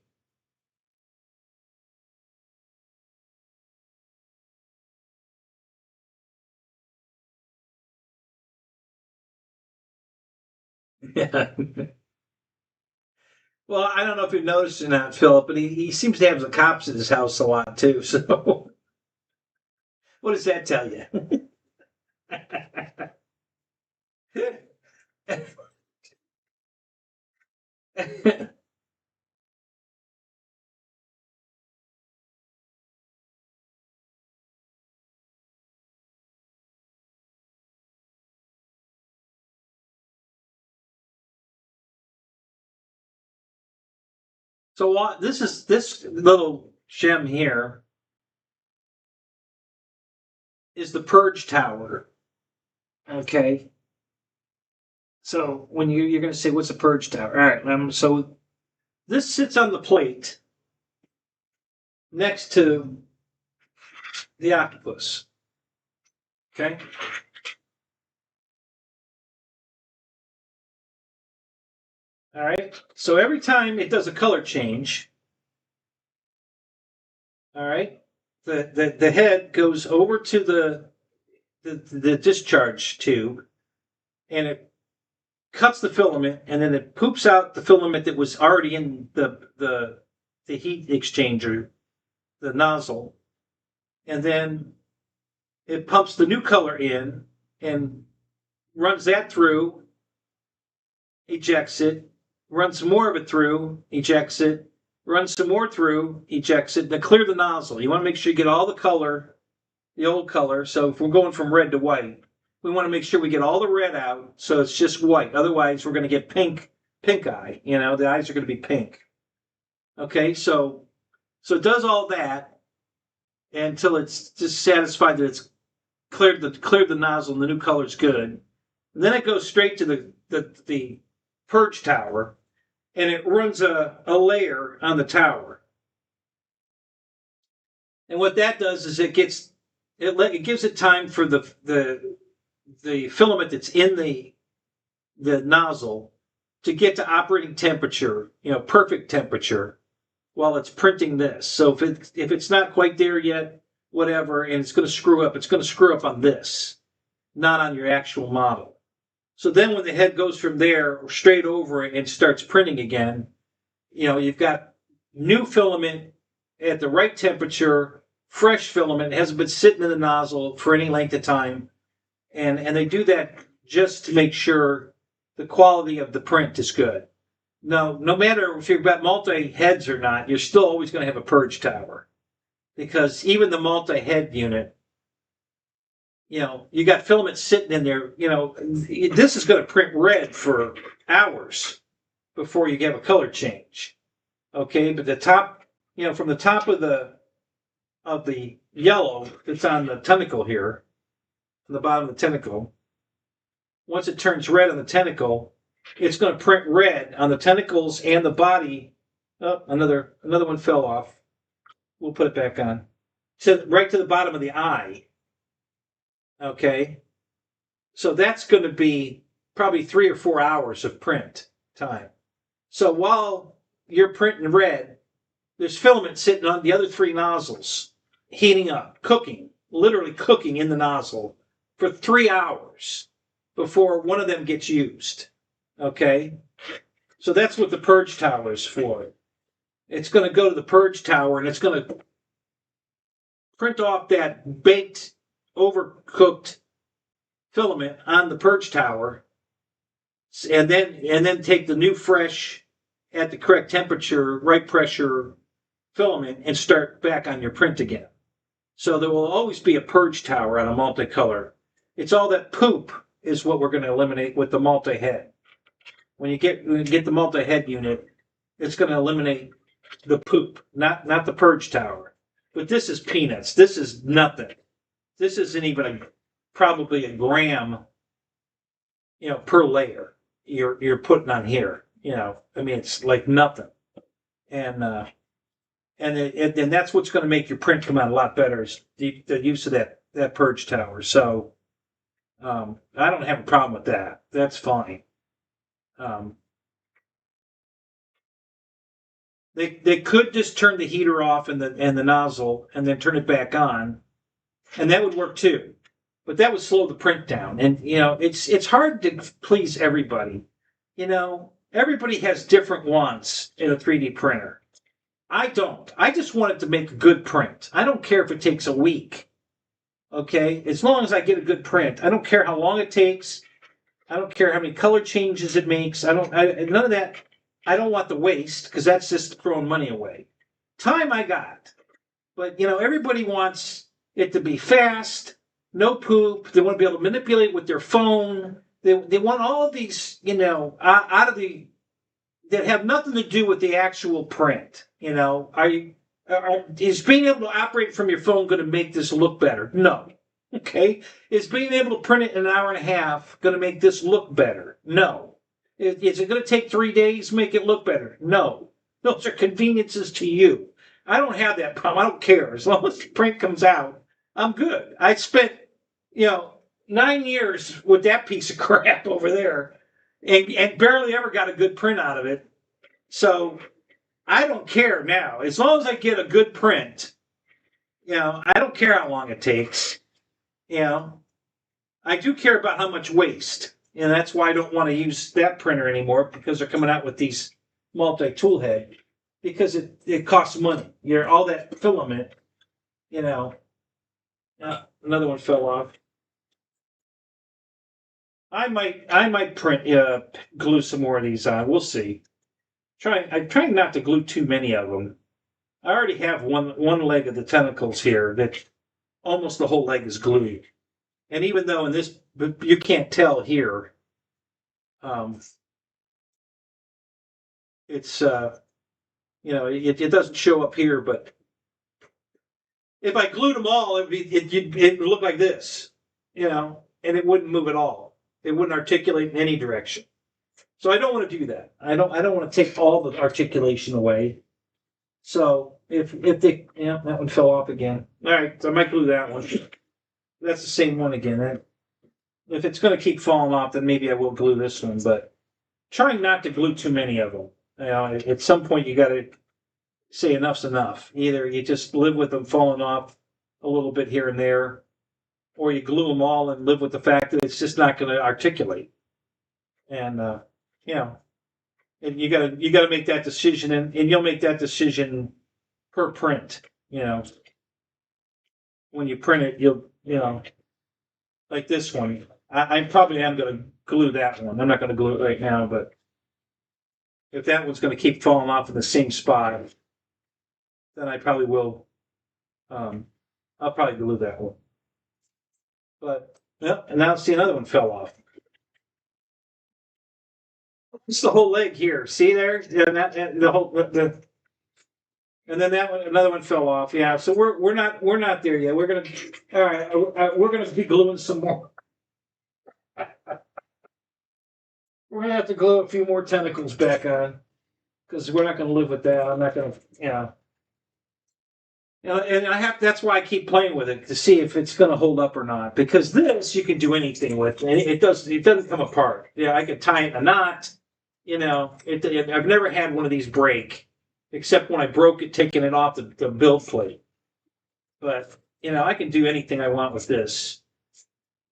Yeah. Well, I don't know if you've noticed or not, Philip, but he seems to have the cops at his house a lot too. So what does that tell you? So this little gem here is the purge tower. Okay. So when you're going to say, what's a purge tower? All right. So this sits on the plate next to the octopus. Okay. All right. So every time it does a color change, all right, the head goes over to the discharge tube, and it cuts the filament, and then it poops out the filament that was already in the heat exchanger, the nozzle, and then it pumps the new color in and runs that through, ejects it, runs some more of it through, ejects it, runs some more through, ejects it, then clear the nozzle. You want to make sure you get all the color, the old color. So if we're going from red to white, we want to make sure we get all the red out so it's just white. Otherwise, we're going to get pink eye. You know, the eyes are going to be pink. Okay, so it does all that until it's just satisfied that it's cleared the nozzle and the new color's good. And then it goes straight to the purge tower, and it runs a layer on the tower. And what that does is it gives it time for the filament that's in the nozzle to get to operating temperature, perfect temperature, while it's printing this. So if it's not quite there yet, whatever, and it's going to screw up, it's going to screw up on this, not on your actual model. So then when the head goes from there straight over and starts printing again, you've got new filament at the right temperature, fresh filament, hasn't been sitting in the nozzle for any length of time. And they do that just to make sure the quality of the print is good. No matter if you've got multi-heads or not, you're still always going to have a purge tower. Because even the multi-head unit, you got filament sitting in there, this is going to print red for hours before you have a color change. Okay, but the top, from the top of the yellow that's on the tentacle here, on the bottom of the tentacle, once it turns red on the tentacle, it's going to print red on the tentacles and the body. Oh, another one fell off. We'll put it back on. So right to the bottom of the eye. Okay. So that's going to be probably 3 or 4 hours of print time. So while you're printing red, there's filament sitting on the other 3 nozzles, heating up, cooking, literally cooking in the nozzle for 3 hours before one of them gets used. Okay? So that's what the purge tower is for. It's going to go to the purge tower and it's going to print off that baked, overcooked filament on the purge tower, and then take the new fresh at the correct temperature, right pressure filament and start back on your print again. So there will always be a purge tower on a multicolor. It's all that poop is what we're going to eliminate with the multi-head. When you get the multi-head unit, it's going to eliminate the poop, not the purge tower. But this is peanuts. This is nothing. This isn't even probably a gram, per layer you're putting on here. I mean, it's like nothing. And that's what's going to make your print come out a lot better is the use of that purge tower. So I don't have a problem with that. That's fine. They could just turn the heater off and the nozzle and then turn it back on, and that would work too. But that would slow the print down. And it's hard to please everybody. Everybody has different wants in a 3D printer. I don't. I just want it to make a good print. I don't care if it takes a week. Okay? As long as I get a good print. I don't care how long it takes. I don't care how many color changes it makes. None of that. I don't want the waste because that's just throwing money away. Time I got. But, everybody wants it to be fast, no poop. They want to be able to manipulate with their phone. They want all of these, out of the, that have nothing to do with the actual print. Is being able to operate from your phone going to make this look better? No. Okay. Is being able to print it in an hour and a half going to make this look better? No. Is it going to take 3 days to make it look better? No. Those are conveniences to you. I don't have that problem. I don't care. As long as the print comes out, I'm good. I spent, 9 years with that piece of crap over there and barely ever got a good print out of it. So I don't care now. As long as I get a good print, I don't care how long it takes. I do care about how much waste. And that's why I don't want to use that printer anymore because they're coming out with these multi-tool head because it costs money. All that filament, another one fell off. I might glue some more of these on. We'll see. I'm trying not to glue too many of them. I already have one leg of the tentacles here that almost the whole leg is glued. And even though in this, you can't tell here, it's, it doesn't show up here, but if I glued them all, it would look like this, and it wouldn't move at all. It wouldn't articulate in any direction. So I don't want to do that. I don't want to take all the articulation away. So if they, that one fell off again. All right, so I might glue that one. That's the same one again. If it's going to keep falling off, then maybe I will glue this one. But trying not to glue too many of them. At some point you got to say enough's enough. Either you just live with them falling off a little bit here and there, or you glue them all and live with the fact that it's just not going to articulate. And and you got to make that decision, and you'll make that decision per print. When you print it, you'll like this one. I probably am going to glue that one. I'm not going to glue it right now, but if that one's going to keep falling off in the same spot, then I probably will. I'll probably glue that one. But and now see another one fell off. It's the whole leg here. See there, and the whole and then that one, another one fell off. Yeah, so we're not there yet. We're gonna all right. We're gonna be gluing some more. We're gonna have to glue a few more tentacles back on because we're not gonna live with that. I'm not gonna, And that's why I keep playing with it to see if it's going to hold up or not. Because this you can do anything with, and it doesn't come apart. Yeah, I could tie it in a knot. I've never had one of these break, except when I broke it taking it off the build plate. But I can do anything I want with this,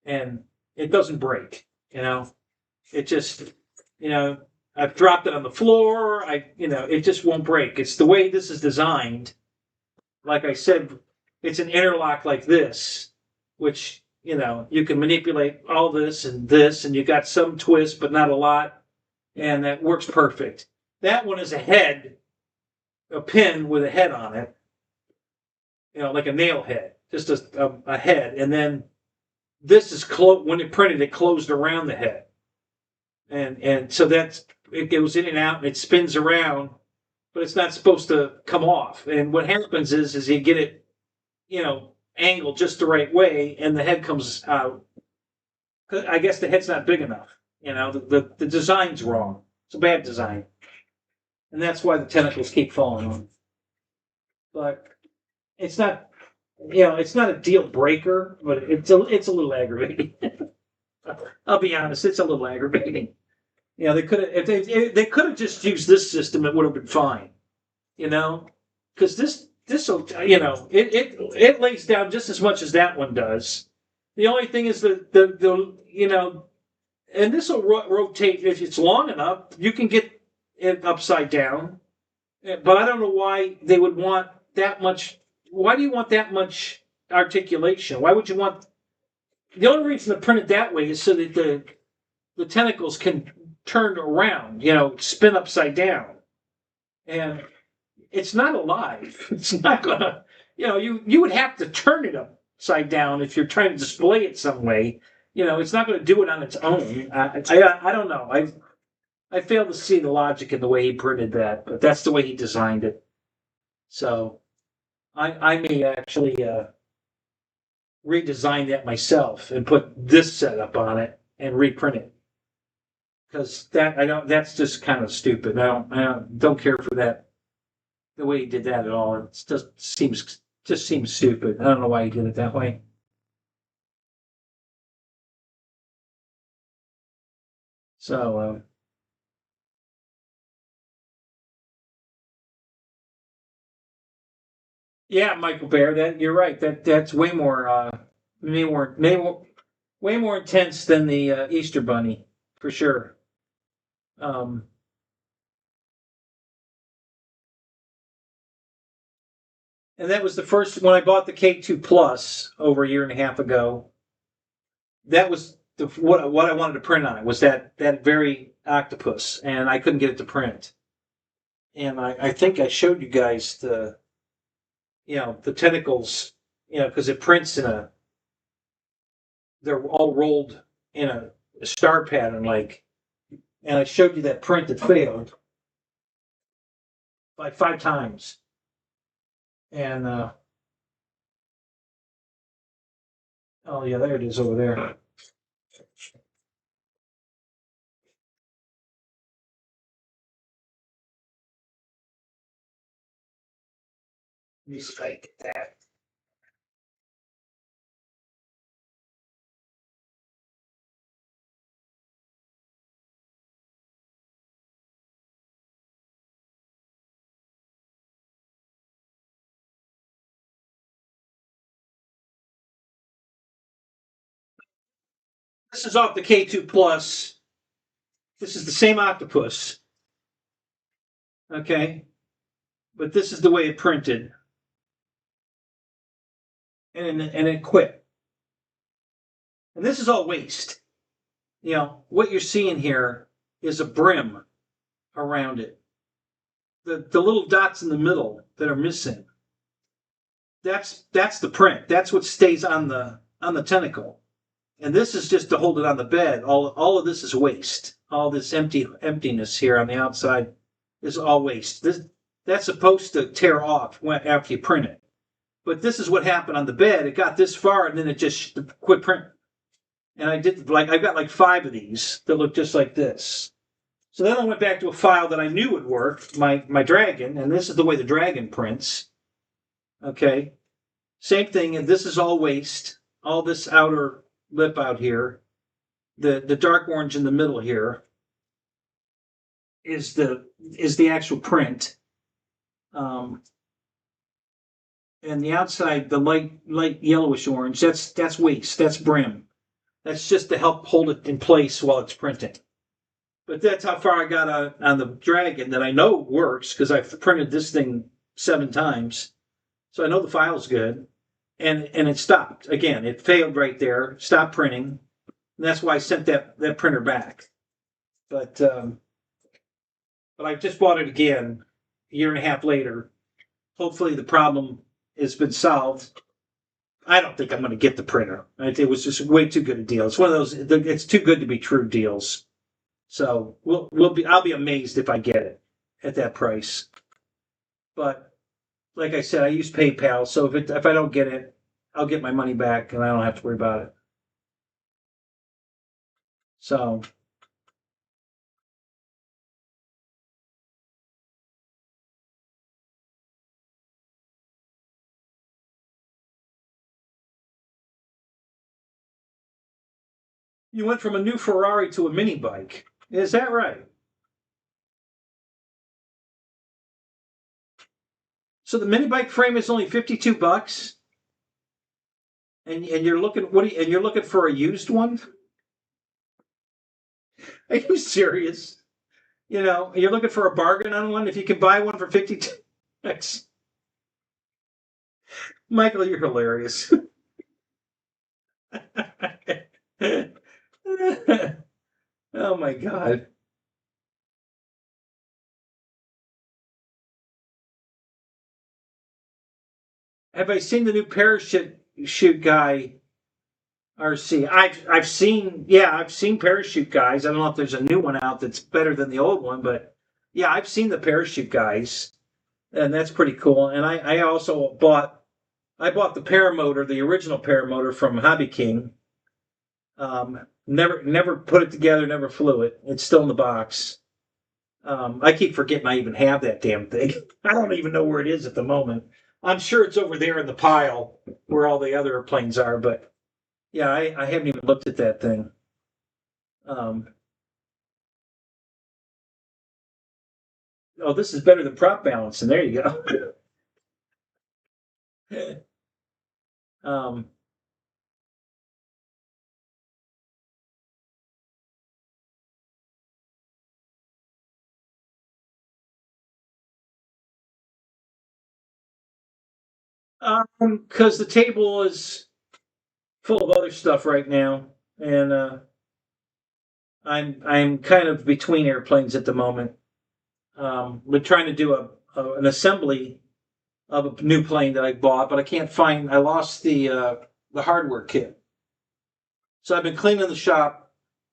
and it doesn't break. It just I've dropped it on the floor. It just won't break. It's the way this is designed. Like I said, it's an interlock like this, which, you can manipulate all this, and you got some twist, but not a lot. And that works perfect. That one is a pin with a head on it, like a nail head, just a head. And then this is when it printed, it closed around the head. And so it goes in and out and it spins around, but it's not supposed to come off. And what happens is you get it, angled just the right way, and the head comes out. I guess the head's not big enough. The design's wrong. It's a bad design, and that's why the tentacles keep falling on. But it's not, it's not a deal breaker, but it's a little aggravating. I'll be honest, it's a little aggravating. They could have if they could have just used this system, it would have been fine. Because this will it lays down just as much as that one does. The only thing is the and this will rotate if it's long enough. You can get it upside down, but I don't know why they would want that much. Why do you want that much articulation? Why would you want? The only reason to print it that way is so that the tentacles can turn around, spin upside down. And it's not alive. It's not gonna, you would have to turn it upside down if you're trying to display it some way. It's not going to do it on its own. I don't know. I fail to see the logic in the way he printed that, but that's the way he designed it. So I may actually redesign that myself and put this setup on it and reprint it, because that's just kind of stupid. I don't care for that, the way he did that at all. It just seems stupid. I don't know why he did it that way. So yeah, Michael Bear, that you're right. That's way more way more intense than the Easter Bunny, for sure. Um, and that was the first when I bought the K2 Plus over a year and a half ago. That was what I wanted to print on it was that very octopus, and I couldn't get it to print. And I think I showed you guys the tentacles, because it prints they're all rolled in a star pattern, and I showed you that print that failed like 5 times. And oh yeah, there it is over there. Let me see if I can get that. This is off the K2 Plus. This is the same octopus. Okay. But this is the way it printed. And it quit. And this is all waste. What you're seeing here is a brim around it. The little dots in the middle that are missing. That's the print. That's what stays on the tentacle. And this is just to hold it on the bed. All of this is waste. All this emptiness here on the outside is all waste. That's supposed to tear off after you print it. But this is what happened on the bed. It got this far and then it just quit printing. And I got like 5 of these that look just like this. So then I went back to a file that I knew would work, my dragon, and this is the way the dragon prints. Okay. Same thing, and this is all waste. All this outer lip out here, the dark orange in the middle here is the actual print. Um, and the outside, the light yellowish orange, that's waste. That's brim. That's just to help hold it in place while it's printing. But that's how far I got on the Dragon that I know works because I've printed this thing 7 times. So I know the file's good. And it stopped. Again, it failed right there, stopped printing. And that's why I sent that printer back. But I just bought it again a year and a half later. Hopefully the problem has been solved. I don't think I'm going to get the printer. It was just way too good a deal. It's one of those. It's too good to be true deals. So I'll be amazed if I get it at that price. But like I said, I use PayPal, so if I don't get it, I'll get my money back, and I don't have to worry about it. So you went from a new Ferrari to a mini bike. Is that right? So the mini bike frame is only $52, and you're looking and you're looking for a used one? Are you serious? You're looking for a bargain on one if you can buy one for 52 bucks. Michael, you're hilarious. Oh my god. Have I seen the new parachute guy RC? I've seen parachute guys. I don't know if there's a new one out that's better than the old one, but yeah, I've seen the parachute guys, and that's pretty cool. And I also bought the paramotor, the original paramotor from Hobby King. Never put it together, never flew it. It's still in the box. I keep forgetting I even have that damn thing. I don't even know where it is at the moment. I'm sure it's over there in the pile where all the other airplanes are, but yeah, I haven't even looked at that thing. Um, oh, this is better than prop balancing. There you go. um, because the table is full of other stuff right now, and I'm kind of between airplanes at the moment. We're trying to do an assembly of a new plane that I bought, but I can't find. I lost the hardware kit, so I've been cleaning the shop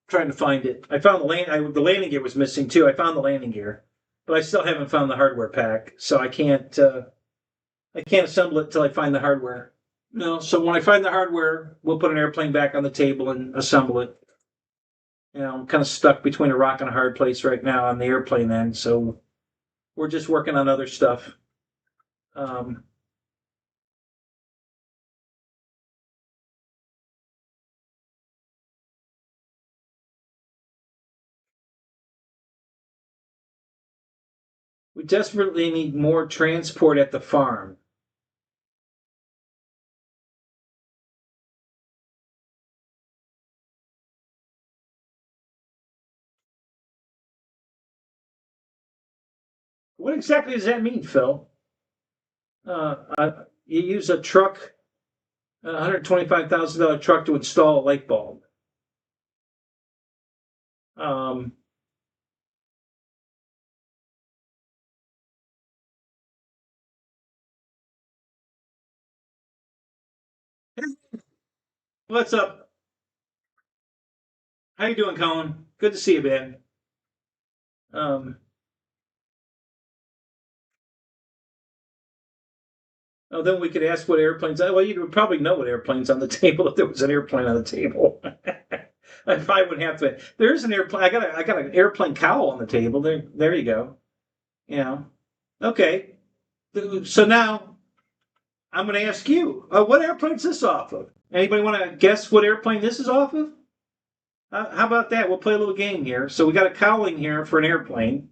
trying to find it. I found the landing gear was missing too. I found the landing gear, but I still haven't found the hardware pack, so I can't assemble it until I find the hardware. No, so when I find the hardware, we'll put an airplane back on the table and assemble it. I'm kind of stuck between a rock and a hard place right now on the airplane end, so we're just working on other stuff. Um, we desperately need more transport at the farm. What exactly does that mean, Phil? You use a truck, a $125,000 truck to install a light bulb. Um, what's up? How you doing, Colin? Good to see you, man. Um, oh, then we could ask what airplanes. Well, you would probably know what airplanes on the table if there was an airplane on the table. I probably wouldn't have to. There's an airplane. I got an airplane cowl on the table. There you go. Okay. So now I'm going to ask you, what airplane is this off of? Anybody want to guess what airplane this is off of? How about that? We'll play a little game here. So we got a cowling here for an airplane,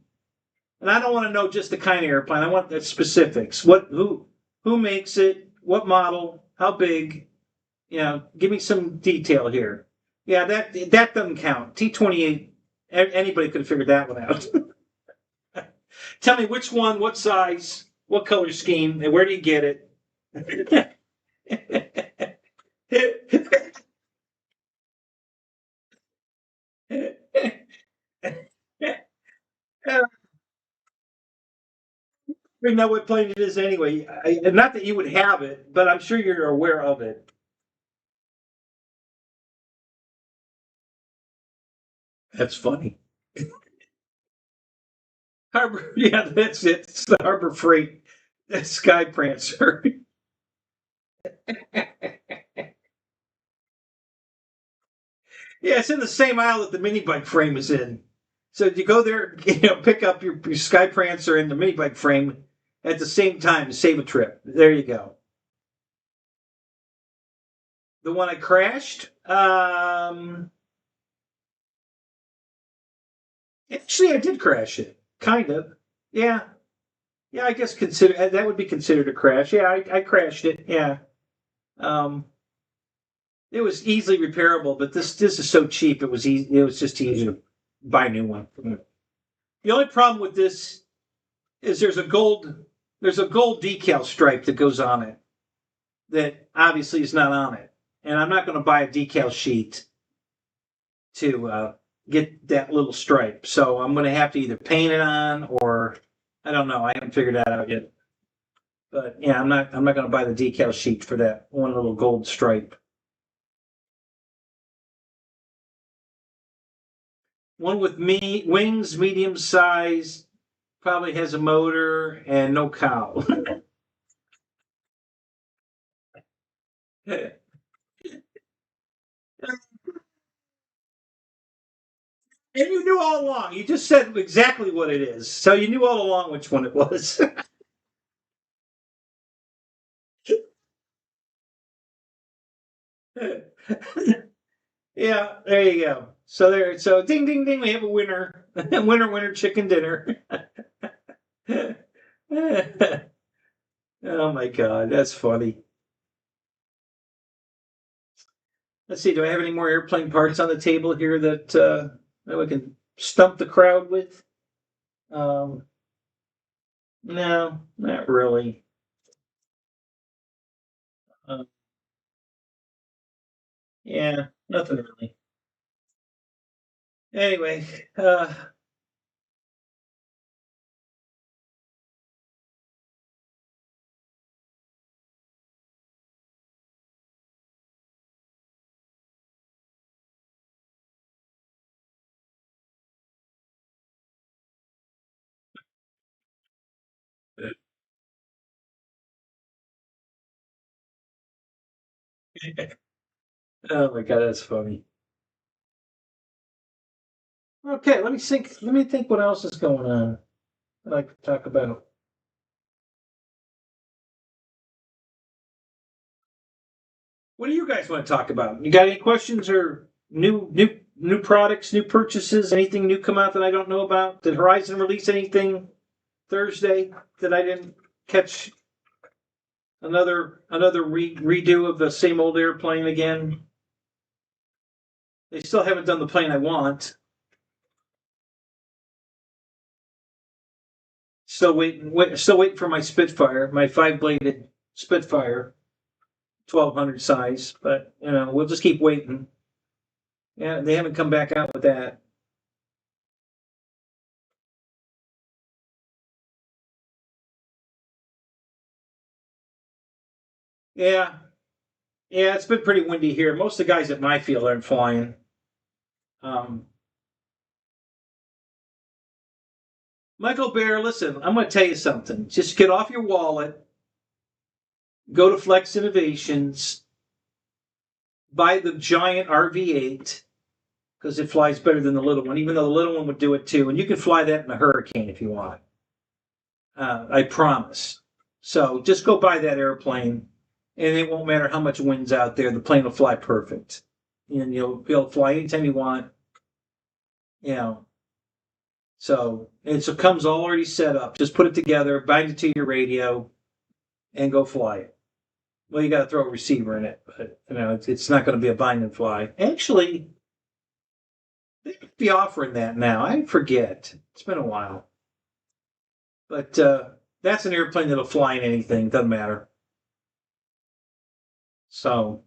and I don't want to know just the kind of airplane. I want the specifics. Who makes it? What model? How big? Give me some detail here. Yeah, that doesn't count. T-28. Anybody could have figured that one out. Tell me which one, what size, what color scheme, and where do you get it? We know what plane it is anyway. Not that you would have it, but I'm sure you're aware of it. That's funny. Harbor, yeah, that's it. It's the Harbor Freight Sky Prancer. Yeah, it's in the same aisle that the mini bike frame is in. So you go there, pick up your Sky Prancer and the mini bike frame at the same time to save a trip. There you go. The one I crashed. Actually, I did crash it. Kind of. Yeah. Yeah, I guess consider that would be considered a crash. Yeah, I crashed it. Yeah. Um, it was easily repairable, but this is so cheap. It was easy. It was just easy to buy a new one. The only problem with this is there's a gold decal stripe that goes on it that obviously is not on it, and I'm not going to buy a decal sheet to get that little stripe. So I'm going to have to either paint it on or I don't know. I haven't figured that out yet. But yeah, I'm not going to buy the decal sheet for that one little gold stripe. One with wings, medium size, probably has a motor and no cowl. And you knew all along. You just said exactly what it is. So you knew all along which one it was. Yeah, there you go. So ding ding ding, we have a winner. Winner chicken dinner. Oh my god, that's funny. Let's see, do I have any more airplane parts on the table here that we can stump the crowd with? Um, no, not really. Uh, yeah, nothing really. Anyway, oh my god, that's funny. Okay, let me think. Let me think. What else is going on? I'd like to talk about. What do you guys want to talk about? You got any questions or new products, new purchases? Anything new come out that I don't know about? Did Horizon release anything Thursday that I didn't catch? Another redo of the same old airplane again. They still haven't done the plane I want. Still waiting for my Spitfire, my 5-bladed Spitfire, 1200 size. But we'll just keep waiting. Yeah, they haven't come back out with that. Yeah, yeah, it's been pretty windy here. Most of the guys at my field aren't flying. Um, Michael Bear, listen, I'm going to tell you something. Just get off your wallet, go to Flex Innovations, buy the giant RV8 because it flies better than the little one, even though the little one would do it too. And you can fly that in a Hurricane if you want. I promise. So just go buy that airplane. and it won't matter how much wind's out there. The plane will fly perfect, and you'll be able to fly anytime you want. You know, so it comes already set up. Just put it together, bind it to your radio, and go fly it. Well, you got to throw a receiver in it, but it's not going to be a bind and fly. Actually, they could be offering that now. I forget. It's been a while, but that's an airplane that'll fly in anything. Doesn't matter. So,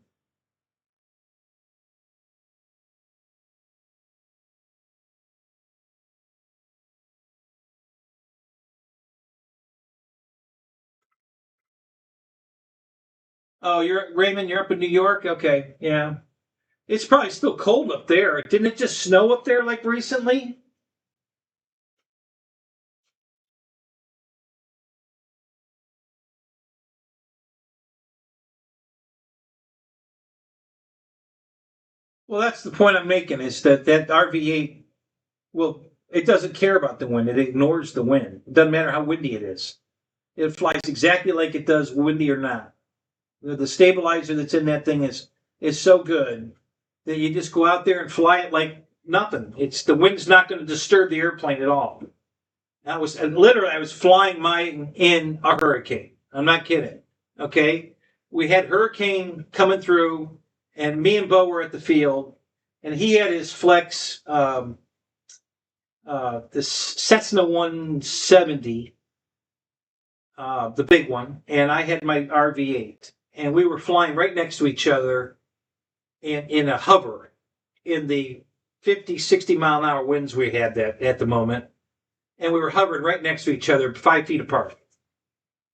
oh, you're Raymond. You're up in New York. Okay, yeah. It's probably still cold up there. Didn't it just snow up there like recently? Well, that's the point I'm making. Is that RV8? Well, it doesn't care about the wind. It ignores the wind. It doesn't matter how windy it is. It flies exactly like it does, windy or not. The stabilizer that's in that thing is so good that you just go out there and fly it like nothing. It's the wind's not going to disturb the airplane at all. I was flying mine in a hurricane. I'm not kidding. Okay, we had hurricane coming through, and me and Bo were at the field, and he had his Flex, this Cessna 170, the big one, and I had my RV8, and we were flying right next to each other in a hover in the 50, 60 mile an hour winds we had that at the moment, and we were hovering right next to each other, 5 feet apart,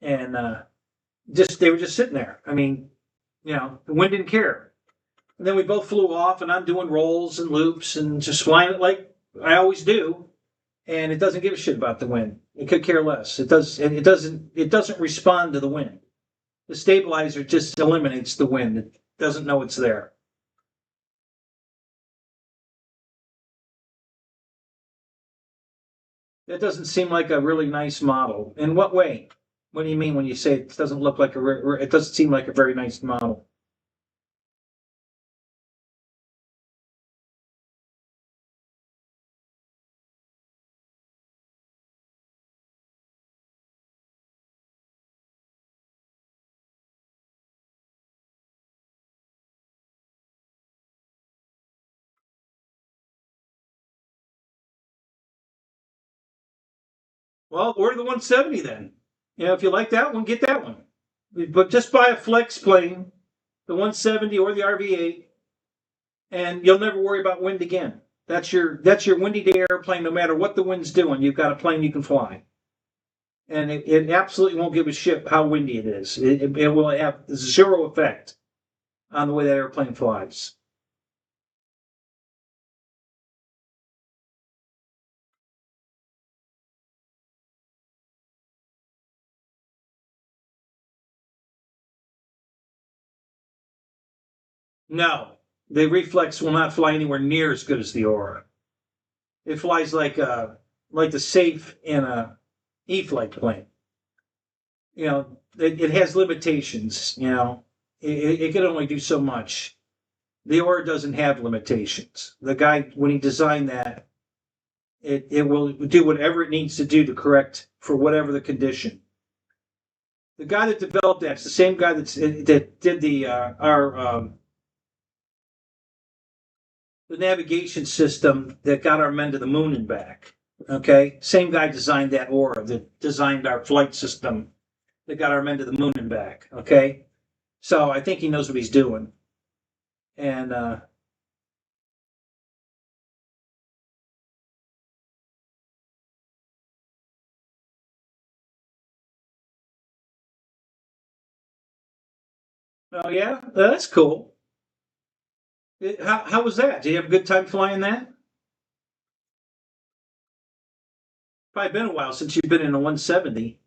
and just they were just sitting there. I mean, the wind didn't care. And then we both flew off, and I'm doing rolls and loops and just flying it like I always do, and it doesn't give a shit about the wind. It could care less. It does. It doesn't. It doesn't respond to the wind. The stabilizer just eliminates the wind. It doesn't know it's there. That doesn't seem like a really nice model. In what way? What do you mean when you say it doesn't look like a? It doesn't seem like a very nice model. Well, order the 170 then. If you like that one, get that one. But just buy a flex plane, the 170 or the RV8, and you'll never worry about wind again. That's your windy day airplane. No matter what the wind's doing, you've got a plane you can fly, and it absolutely won't give a shit how windy it is. It will have zero effect on the way that airplane flies. No, the reflex will not fly anywhere near as good as the Aura. It flies like the safe in a E-flight plane. It has limitations. It can only do so much. The Aura doesn't have limitations. The guy, when he designed that, it will do whatever it needs to do to correct for whatever the condition. The guy that developed that is the same guy that did the navigation system that got our men to the moon and back. Okay, same guy designed that Aura that designed our flight system that got our men to the moon and back. Okay, so I think he knows what he's doing. And oh yeah, that's cool. How was that? Did you have a good time flying that? Probably been a while since you've been in a 170.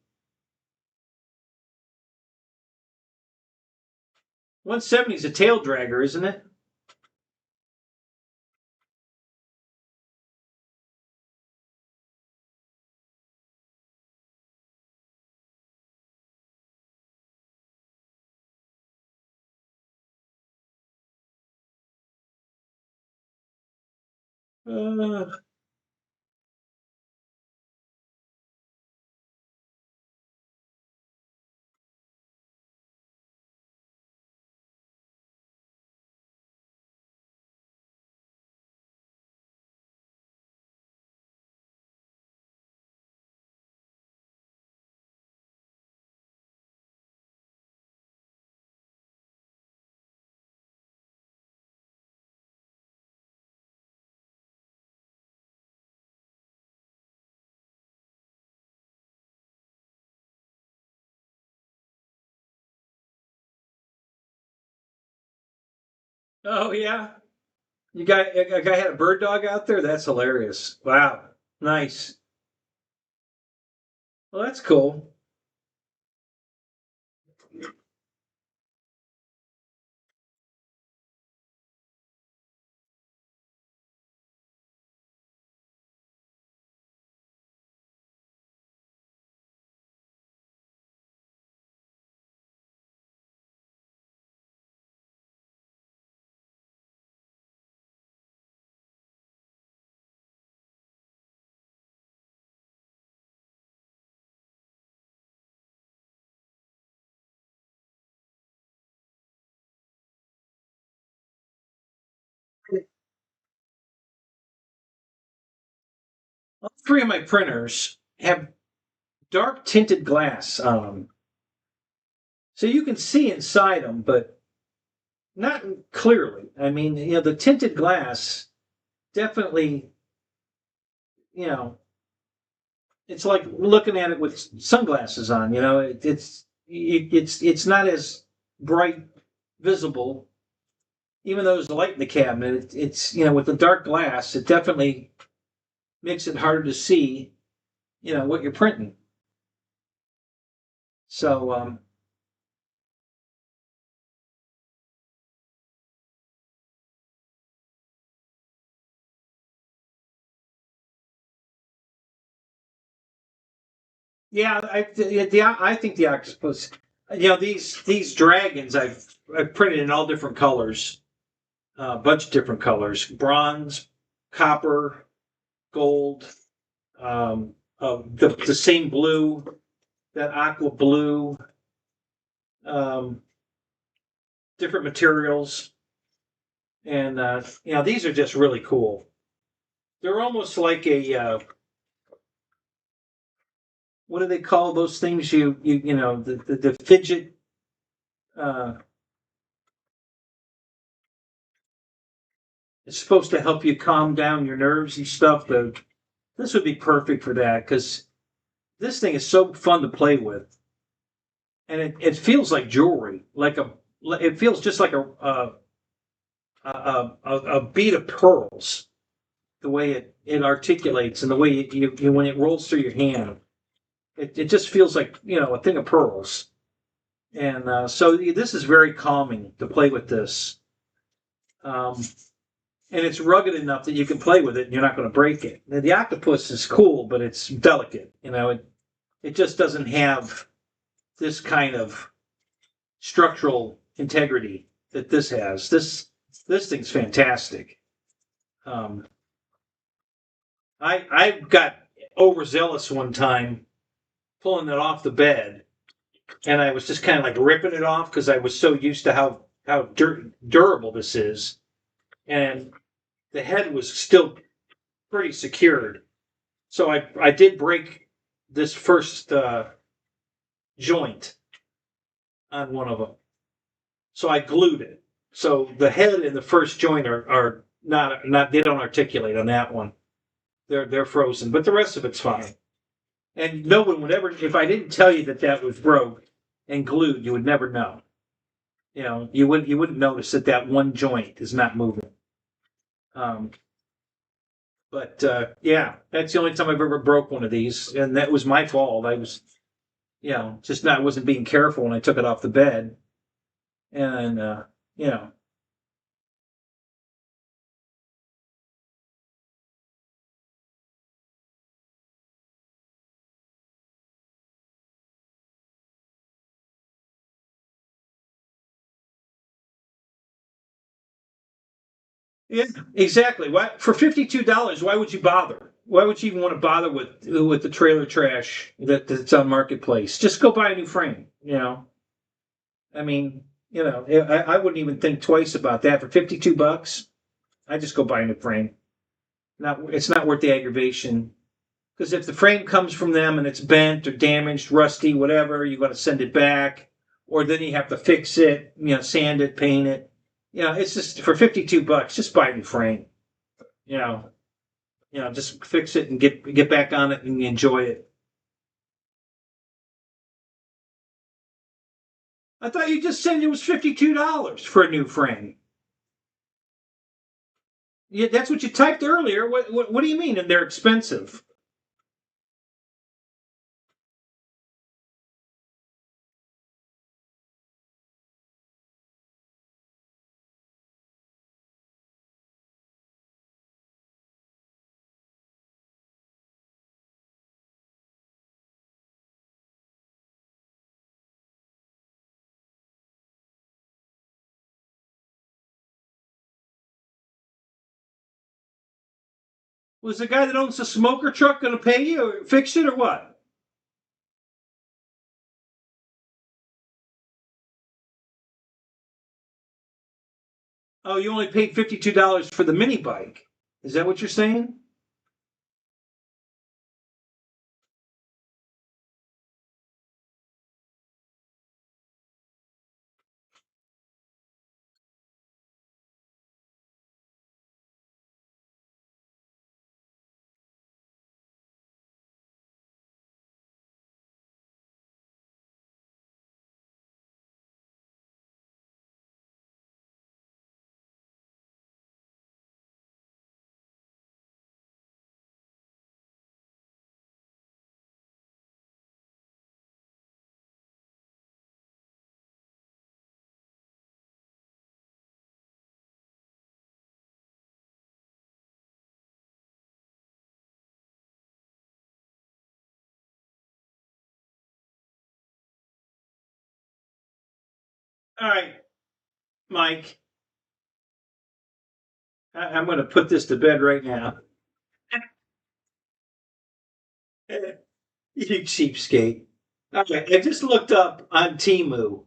170 is a tail dragger, isn't it? Uh, oh yeah, a guy had a bird dog out there. That's hilarious. Wow, nice. Well, that's cool. All three of my printers have dark tinted glass on them, so you can see inside them, but not clearly. I mean, the tinted glass definitely, you know, it's like looking at it with sunglasses on. It's not as bright visible, even though there's a light in the cabinet. It's with the dark glass, it definitely makes it harder to see, what you're printing. So yeah, I think the octopus. These dragons I've printed in all different colors, a bunch of different colors: bronze, copper, gold, the same blue, that aqua blue, um, different materials, and these are just really cool. They're almost like a what do they call those things? The fidget. Uh, it's supposed to help you calm down your nerves and stuff. This would be perfect for that because this thing is so fun to play with, and it feels like jewelry. It feels just like a bead of pearls. The way it articulates and the way when it rolls through your hand, it just feels like a thing of pearls. And so this is very calming to play with this. Um, and it's rugged enough that you can play with it and you're not going to break it. Now, the octopus is cool, but it's delicate. It just doesn't have this kind of structural integrity that this has. This thing's fantastic. Um, I got overzealous one time pulling it off the bed, and I was just kind of like ripping it off because I was so used to how durable this is, and the head was still pretty secured. So I did break this first joint on one of them. So I glued it. So the head and the first joint are not they don't articulate on that one. They're frozen, but the rest of it's fine. And no one would ever, if I didn't tell you that that was broke and glued, you would never know. You wouldn't notice that that one joint is not moving. Um, but yeah, that's the only time I've ever broke one of these, and that was my fault. I was, just not wasn't being careful when I took it off the bed, and you know, Yeah, exactly. Why for $52? Why would you bother? Why would you even want to bother with the trailer trash that's on marketplace? Just go buy a new frame. I mean, I wouldn't even think twice about that for $52. I just go buy a new frame. It's not worth the aggravation. Because if the frame comes from them and it's bent or damaged, rusty, whatever, you got to send it back, or then you have to fix it, sand it, paint it. It's just for $52. Just buy a new frame. You know, just fix it and get back on it and enjoy it. I thought you just said it was $52 for a new frame. Yeah, that's what you typed earlier. What do you mean? And they're expensive? Was the guy that owns the smoker truck going to pay you or fix it or what? Oh, you only paid $52 for the mini bike. Is that what you're saying? All right, Mike. I'm going to put this to bed right now. You cheapskate. Okay, I just looked up on Temu.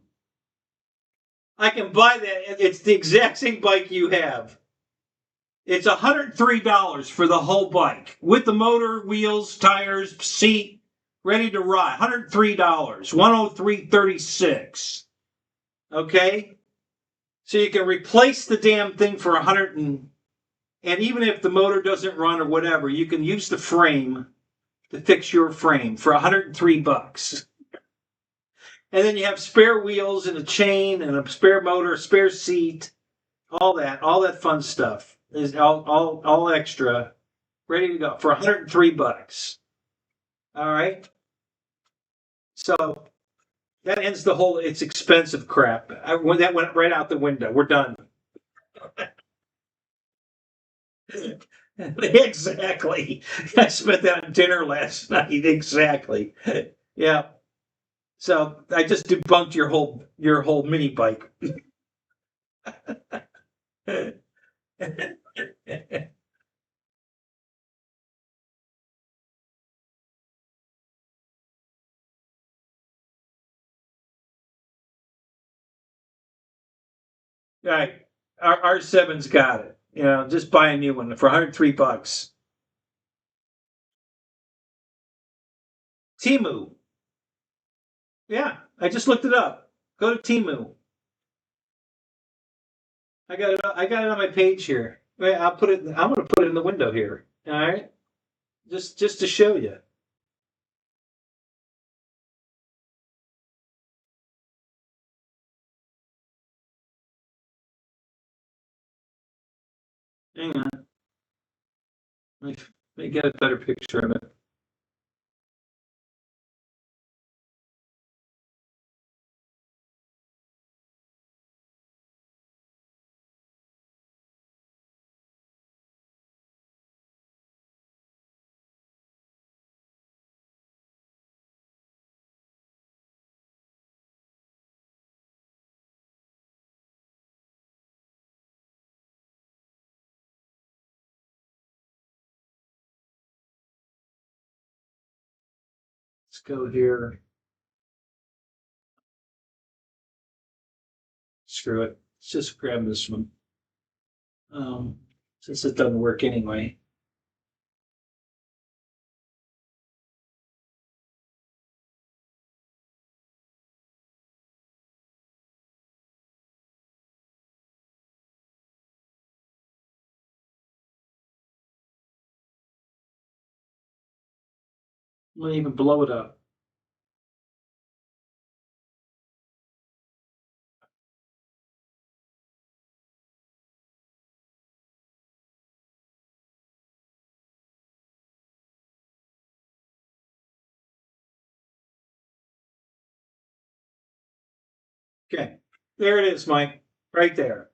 I can buy that. It's the exact same bike you have. It's $103 for the whole bike with the motor, wheels, tires, seat, ready to ride. $103, 103.36. Okay, so you can replace the damn thing for 100 and even if the motor doesn't run or whatever, you can use the frame to fix your frame for $103. And then you have spare wheels and a chain and a spare motor, a spare seat, all that fun stuff is all extra, ready to go for $103. All right. So that ends the whole it's expensive crap. When that went right out the window. We're done. Exactly. I spent that on dinner last night. Exactly. Yeah. So I just debunked your whole mini bike. Right. R7's got it. Just buy a new one for $103. Timu. Yeah, I just looked it up. Go to Timu. I got it on my page here. Wait, I'll put it. I'm going to put it in the window here. All right, just to show you. Hang on. Let me get a better picture of it. Let's go here. Screw it. Let's just grab this one. Since it doesn't work anyway. I'm gonna even blow it up. Okay, there it is, Mike, right there.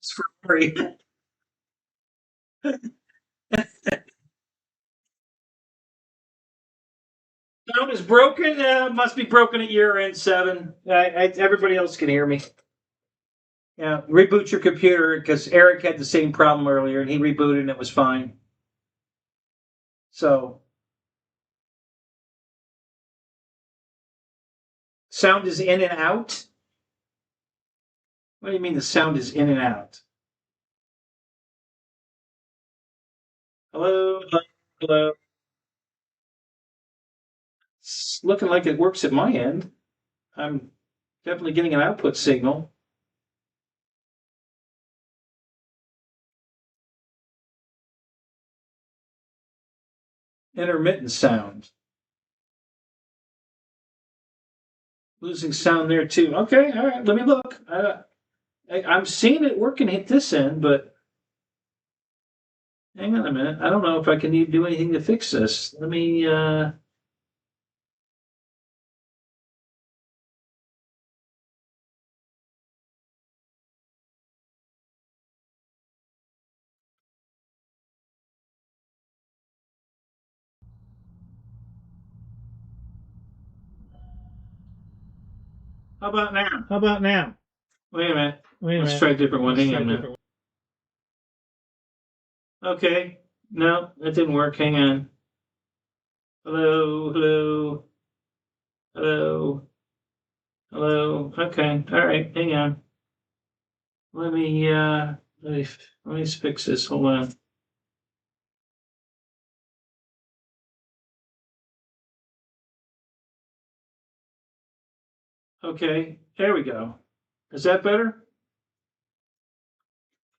It's for free. Sound is broken. Must be broken at year end 7. Everybody else can hear me. Yeah, reboot your computer because Eric had the same problem earlier and he rebooted and it was fine. So, sound is in and out. What do you mean the sound is in and out? Hello, hello, hello. It's looking like it works at my end. I'm definitely getting an output signal. Intermittent sound. Losing sound there too. Okay, all right. Let me look. I'm seeing it working at this end, but hang on a minute. I don't know if I can do anything to fix this. Let me. How about now? How about now? Wait a minute. Wait a Let's minute. try a different one. Let's Hang try on a a different minute. Okay. No, that didn't work. Hang on. Hello, hello, hello, hello. Okay. All right. Hang on. Let me let me fix this. Hold on. Okay. There we go. Is that better?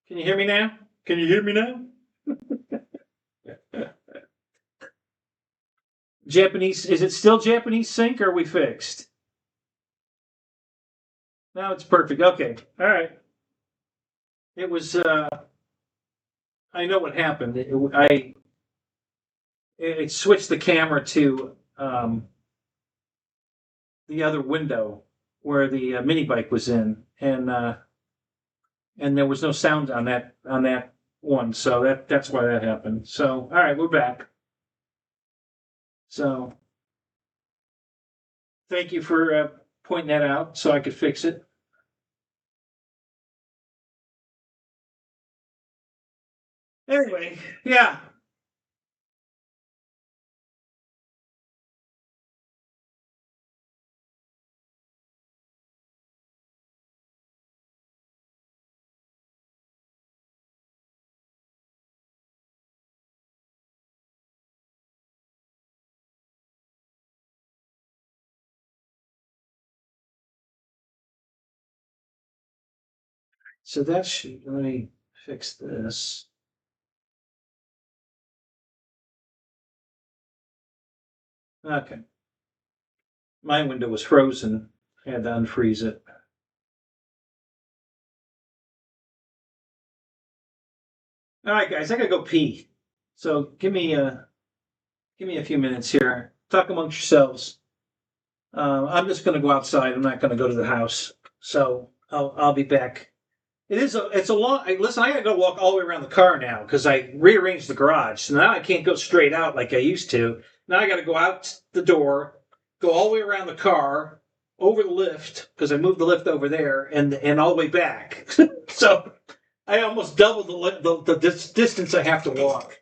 Can you hear me now? Can you hear me now? Japanese, is it still Japanese sync or are we fixed? Now it's perfect. Okay. All right. It was I know what happened. It switched the camera to the other window where the mini bike was in, and there was no sound on that one, so that's why that happened. So all right, we're back. So thank you for pointing that out, so I could fix it. Anyway, yeah. So that should let me fix this. Okay. My window was frozen. I had to unfreeze it. All right, guys, I gotta go pee. So give me a few minutes here. Talk amongst yourselves. I'm just gonna go outside. I'm not gonna go to the house. So I'll be back. It's a long. Listen, I gotta go walk all the way around the car now because I rearranged the garage. So now I can't go straight out like I used to. Now I gotta go out the door, go all the way around the car, over the lift because I moved the lift over there, and all the way back. So I almost doubled the distance I have to walk.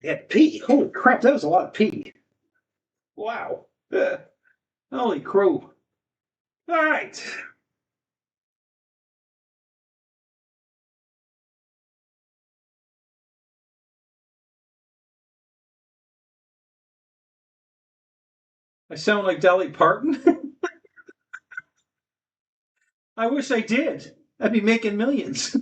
Yeah, pee. Holy crap, that was a lot of pee. Wow. Holy crow. All right. I sound like Dolly Parton. I wish I did. I'd be making millions.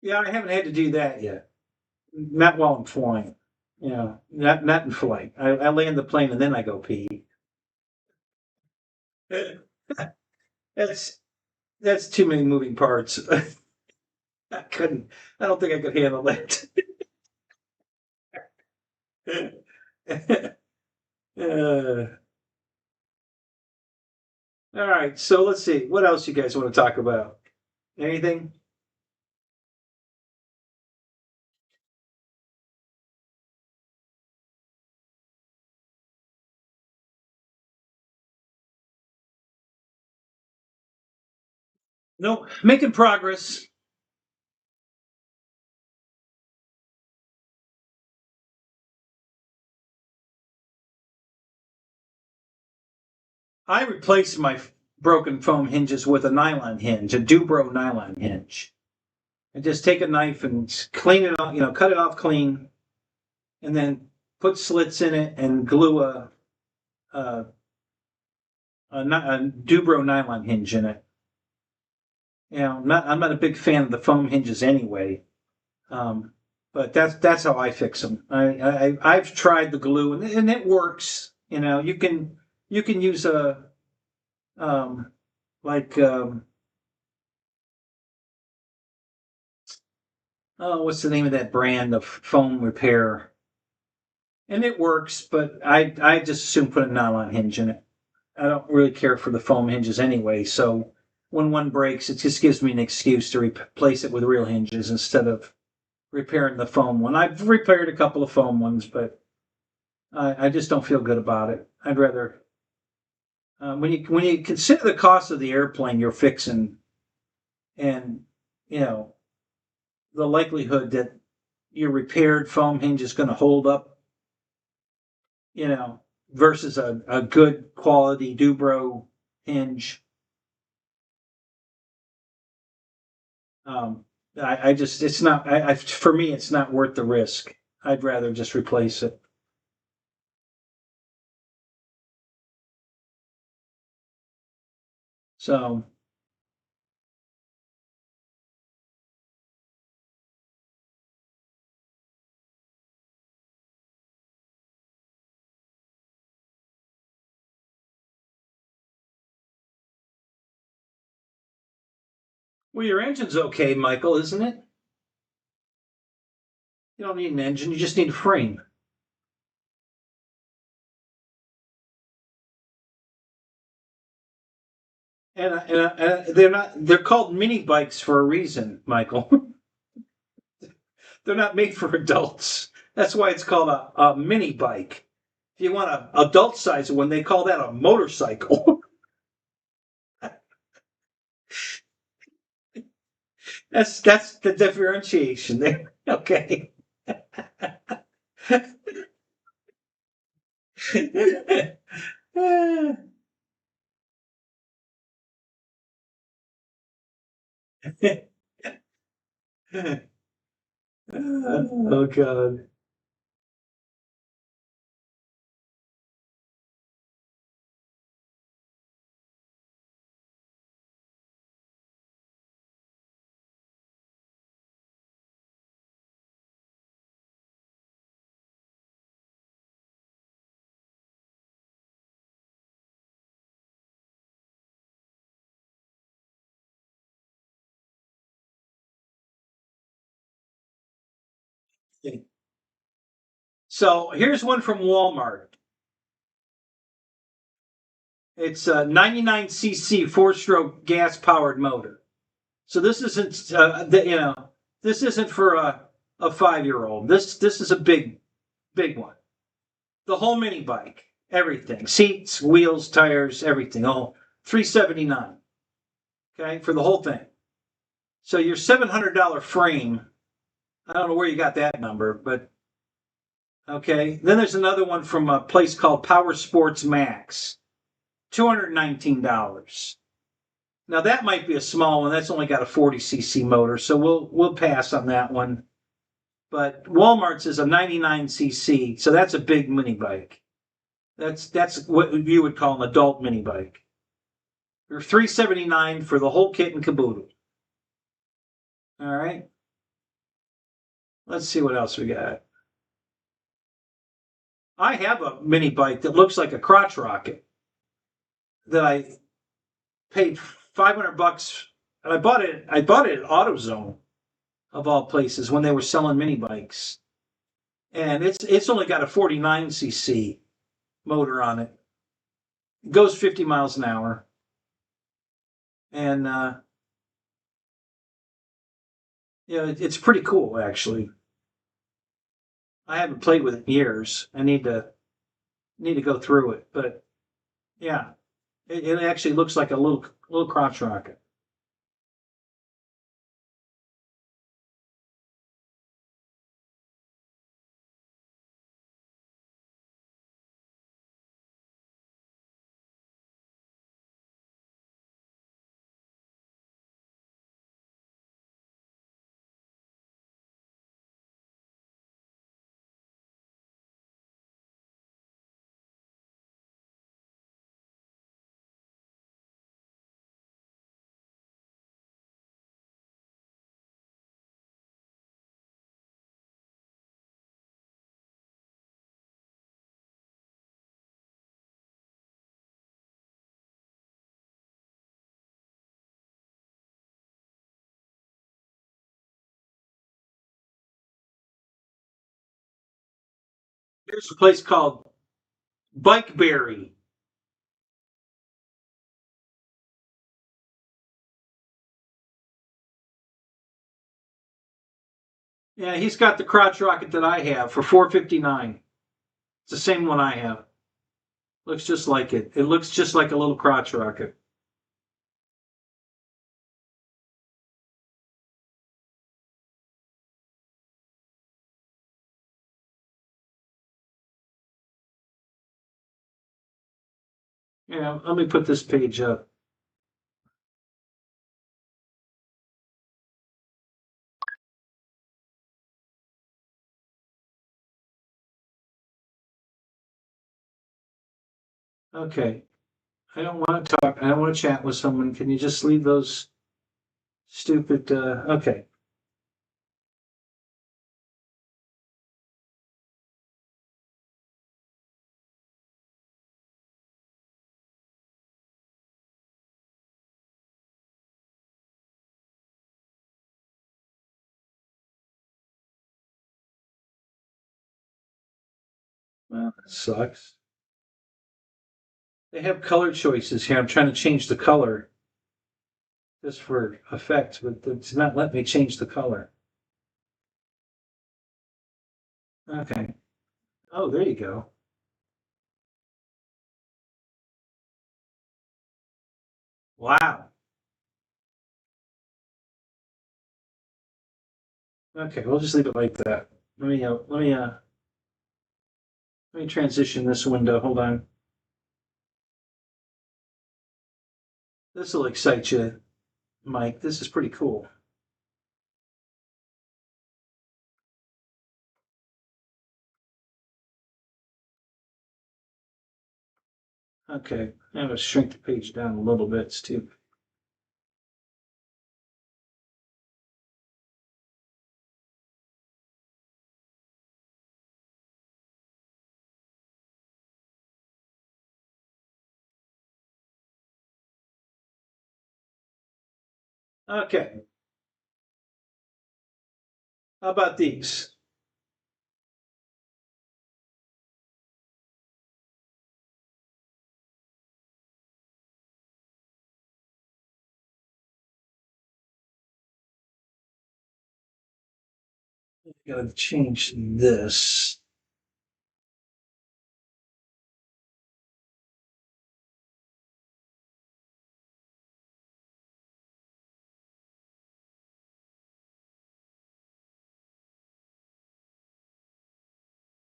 Yeah, I haven't had to do that yet. Not while I'm flying. Yeah, not in flight. I land the plane and then I go pee. That's that's too many moving parts. I couldn't. I don't think I could handle that. uh, all right, so let's see. What else you guys want to talk about? Anything? No, making progress. I replaced my broken foam hinges with a nylon hinge, a Dubro nylon hinge. I just take a knife and clean it off, cut it off clean, and then put slits in it and glue a, a Dubro nylon hinge in it. I'm not a big fan of the foam hinges anyway, um, but that's how I fix them. I've tried the glue and it works. You can use a um, like oh, what's the name of that brand of foam repair? And it works, but I just assume put a nylon hinge in it. I don't really care for the foam hinges anyway, so when one breaks, it just gives me an excuse to replace it with real hinges instead of repairing the foam one. I've repaired a couple of foam ones, but I just don't feel good about it. I'd rather when you consider the cost of the airplane you're fixing, and you know the likelihood that your repaired foam hinge is going to hold up, you know, versus a good quality Dubro hinge. Um, I just it's not for me it's not worth the risk. I'd rather just replace it. So well, your engine's okay, Michael, isn't it? You don't need an engine. You just need a frame. And they're called mini bikes for a reason, Michael. They're not made for adults. That's why it's called a mini bike. If you want an adult size one, they call that a motorcycle. That's the differentiation there. Okay. Oh God. So here's one from Walmart. It's a 99cc four-stroke gas-powered motor. So this isn't, this isn't for a 5-year-old. This is a big one. The whole mini bike, everything, seats, wheels, tires, everything. Oh, 379. Okay, for the whole thing. So your $700 frame. I don't know where you got that number, but okay. Then there's another one from a place called Power Sports Max, $219. Now that might be a small one. That's only got a 40cc motor, so we'll pass on that one. But Walmart's is a 99cc, so that's a big mini bike. That's what you would call an adult mini bike. They're $379 for the whole kit and caboodle. All right. Let's see what else we got. I have a mini bike that looks like a crotch rocket that I paid $500, and I bought it at AutoZone of all places when they were selling mini bikes. And it's only got a 49cc motor on it. It goes 50 miles an hour. And it's pretty cool actually. I haven't played with it in years. I need to go through it, but yeah, it actually looks like a little crotch rocket. There's a place called Bikeberry. Yeah, he's got the crotch rocket that I have for $459. It's the same one I have. Looks just like it. It looks just like a little crotch rocket. Yeah, let me put this page up. Okay. I don't want to talk. I don't want to chat with someone. Can you just leave those stupid? Okay. Well, that sucks. They have color choices here. I'm trying to change the color just for effect, but it's not letting me change the color. Okay. Oh, there you go. Wow. Okay, we'll just leave it like that. Let me transition this window. Hold on. This will excite you, Mike. This is pretty cool. Okay, I'm gonna shrink the page down a little bit too. Okay, how about these? Gotta change this.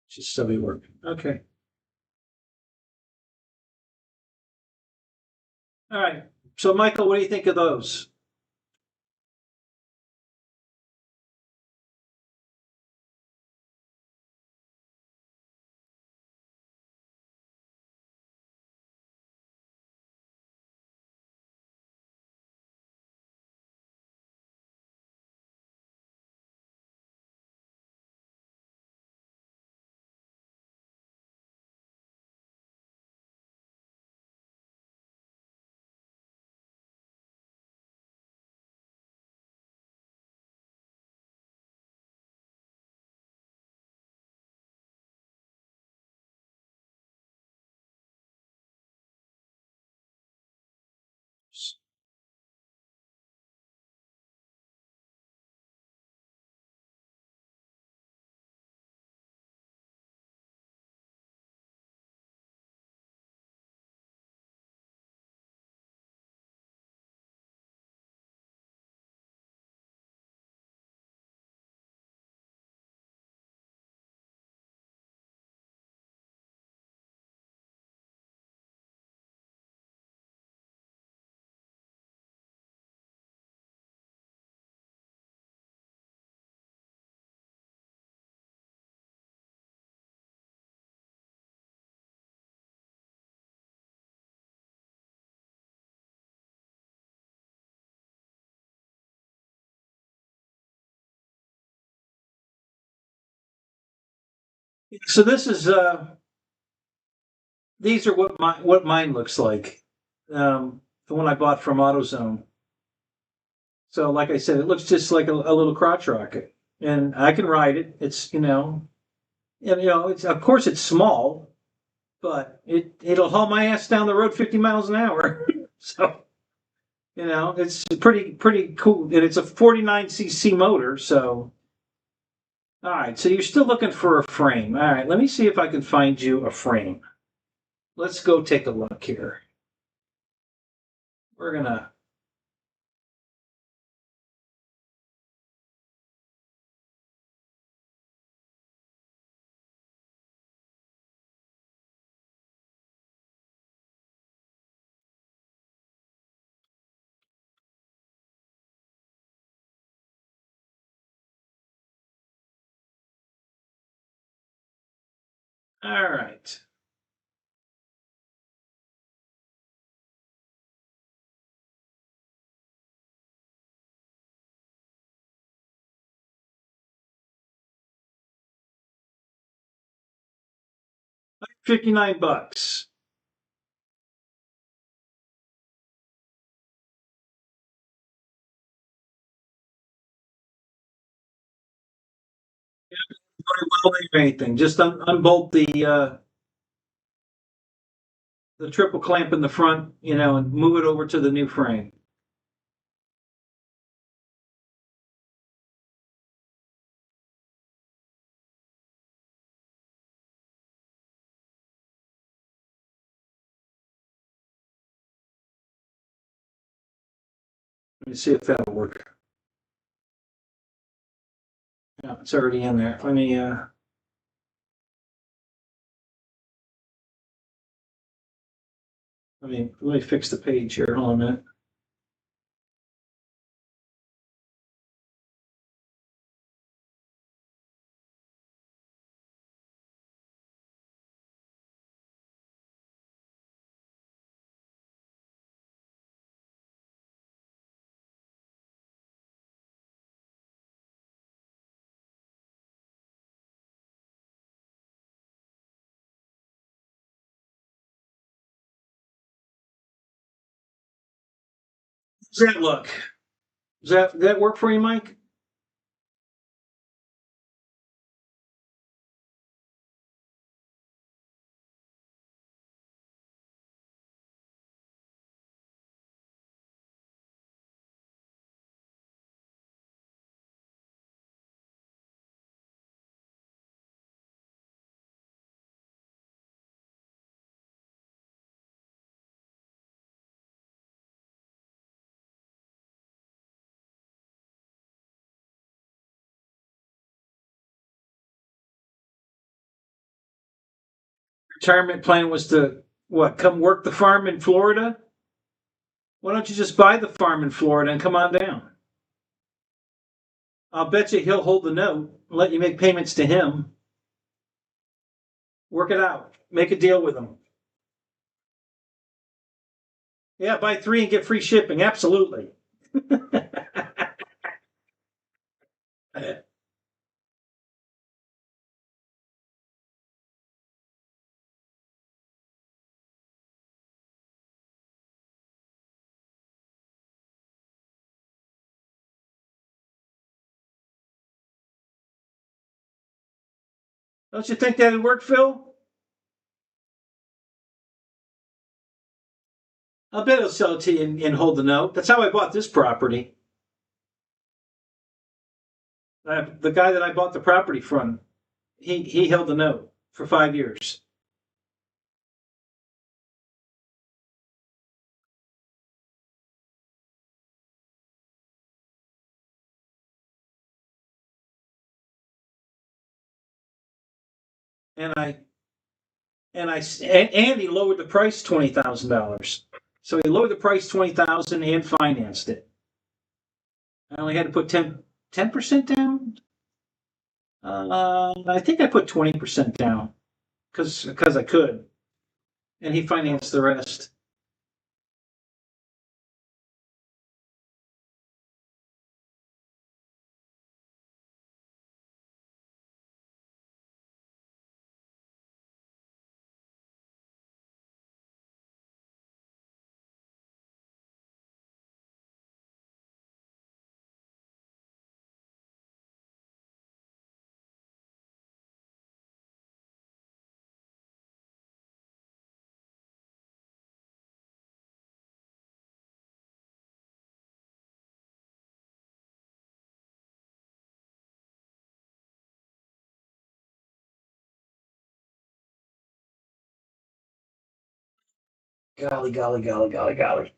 Should still be working. Okay. All right. So, Michael, what do you think of those? So this is these are what mine looks like. The one I bought from AutoZone. So, like I said, it looks just like a little crotch rocket, and I can ride it. It's it's of course it's small, but it'll haul my ass down the road 50 miles an hour. So it's pretty cool, and it's a 49cc motor. So, all right. So you're still looking for a frame. All right. Let me see if I can find you a frame. Let's go take a look here. We're gonna. All right. $59. Well, anything. Just unbolt the triple clamp in the front, and move it over to the new frame. Let me see if that'll work. Yeah, it's already in there. Let me fix the page here. Hold on a minute. Does that look? Does that work for you, Mike? Retirement plan was to what? Come work the farm in Florida? Why don't you just buy the farm in Florida and come on down? I'll bet you he'll hold the note, let you make payments to him. Work it out. Make a deal with him. Yeah, buy 3 and get free shipping. Absolutely. Don't you think that'd work, Phil? I'll bet he'll sell it to you and hold the note. That's how I bought this property. The guy that I bought the property from, he held the note for 5 years. And I and he lowered the price $20,000. So he lowered the price 20,000 and financed it. I only had to put 10% down. I think I put 20% down because I could, and he financed the rest. Golly, golly, golly, golly, golly.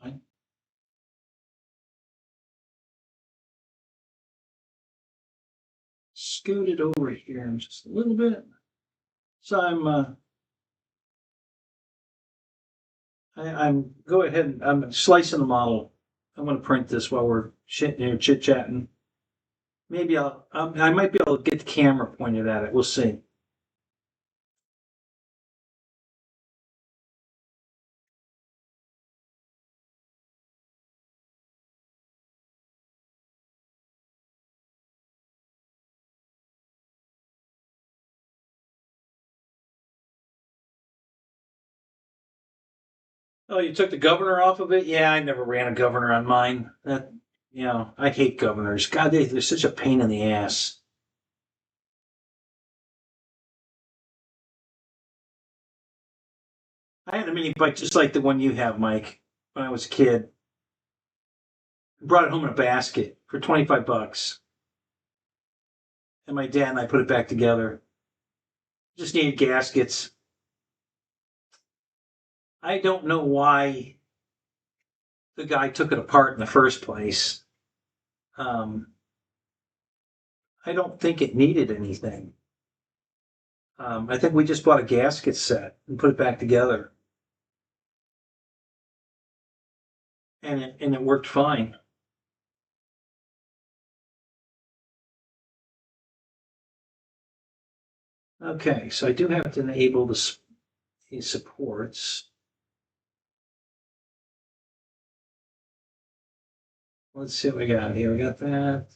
Fine. Scoot it over here just a little bit. So I'm go ahead and I'm slicing the model. I'm going to print this while we're chit chatting. Maybe I might be able to get the camera pointed at it. We'll see. Oh, you took the governor off of it? Yeah, I never ran a governor on mine. That, you know, I hate governors. God, they're such a pain in the ass. I had a mini bike just like the one you have, Mike, when I was a kid. I brought it home in a basket for 25 bucks. And my dad and I put it back together. Just needed gaskets. I don't know why the guy took it apart in the first place. Um, I don't think it needed anything. I think we just bought a gasket set and put it back together, and it worked fine. Okay, so I do have to enable these supports. Let's see what we got here. We got that.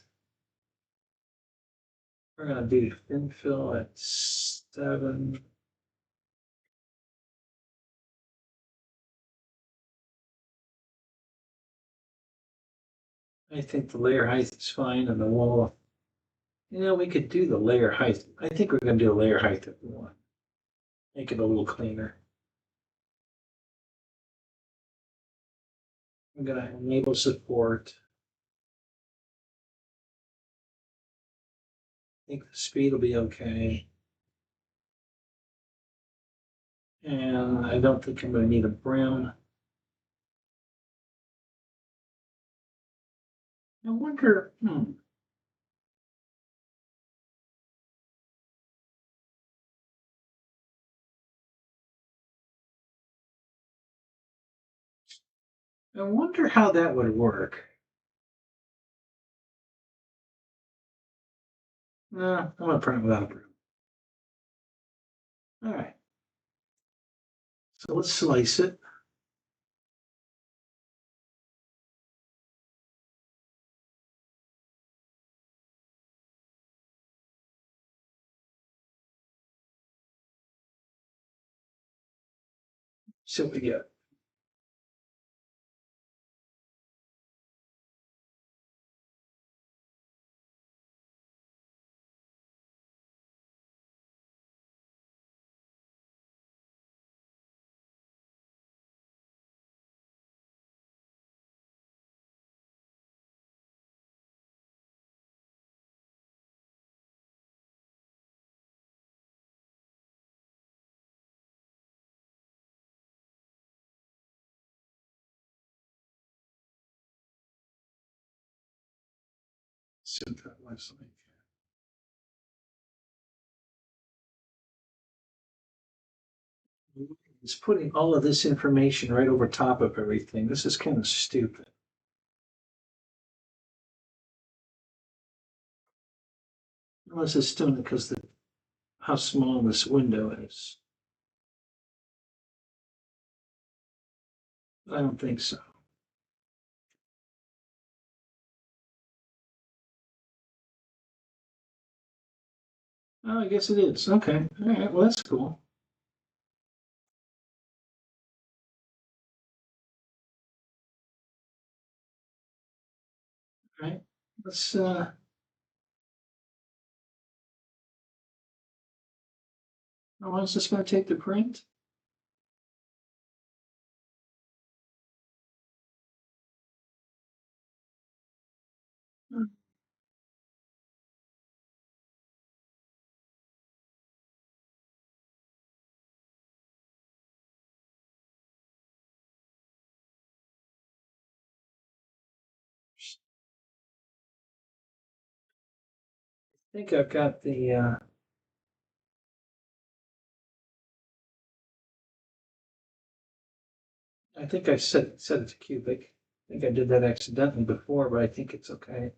We're gonna do thin fill at 7. I think the layer height is fine and the wall. You know, we could do the layer height. I think we're gonna do a layer height of 1. Make it a little cleaner. I'm gonna enable support. I think the speed will be okay. And I don't think I'm gonna need a brim. I wonder, I wonder how that would work. I'm gonna print it without a brim. All right. So let's slice it. See what we get. See what that looks like. It's putting all of this information right over top of everything. This is kind of stupid. Unless it's doing it because how small this window is. I don't think so. Oh, I guess it is. Okay. All right. Well, that's cool. All right. Let's. How long is this going to take to print? think I've got the. I think I set it to cubic. I think I did that accidentally before, but I think it's okay.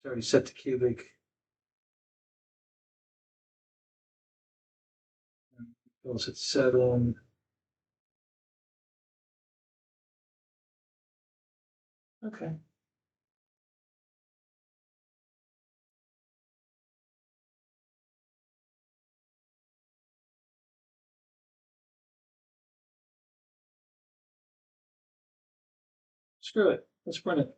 It's already set to cubic. Goes at 7. Okay. Screw it. Let's print it.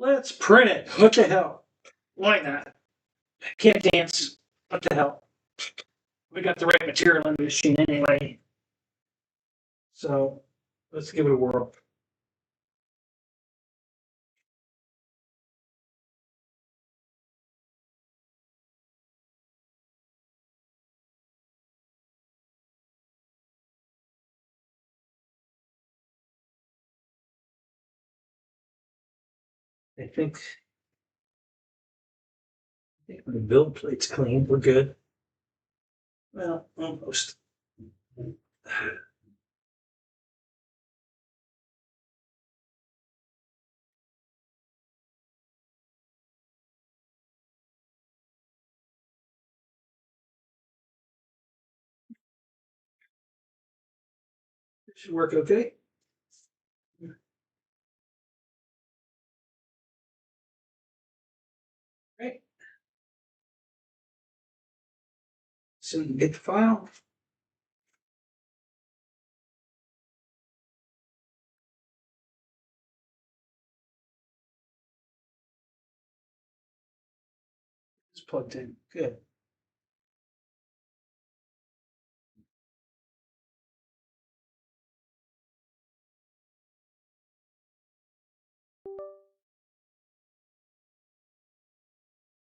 Let's print it. What the hell? Why not? Can't dance. What the hell? We got the right material in the machine anyway. So let's give it a whirl. I think the build plate's clean. We're good. Well, almost. Should work okay. Right. So you can get the file. It's plugged in. Good.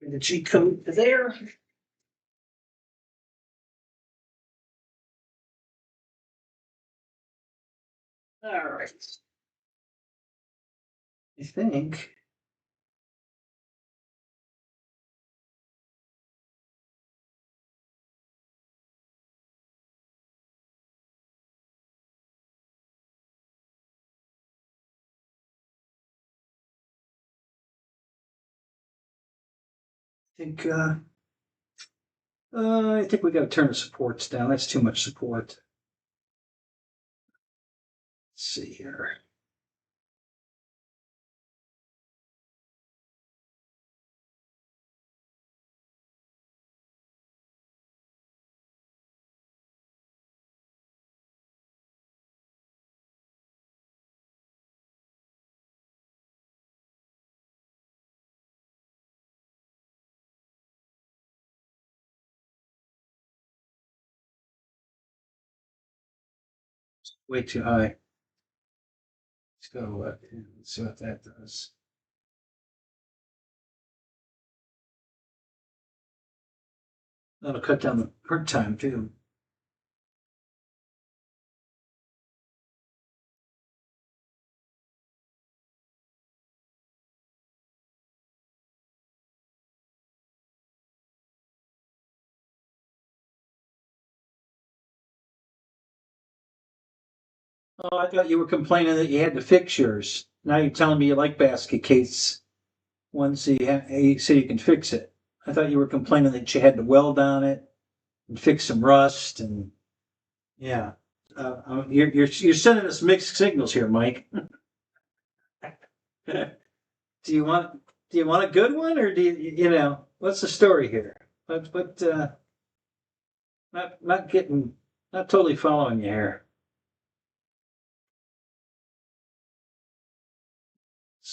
And the G code there. All right. I think I think we got to turn the supports down. That's too much support. Let's see here. Way too high. Let's go. Let's see what that does. That'll cut down the print time too. Oh, I thought you were complaining that you had to fix yours. Now you're telling me you like basket case ones so so you can fix it. I thought you were complaining that you had to weld on it and fix some rust and yeah. You're sending us mixed signals here, Mike. do you want a good one or do you what's the story here? Not totally following you here.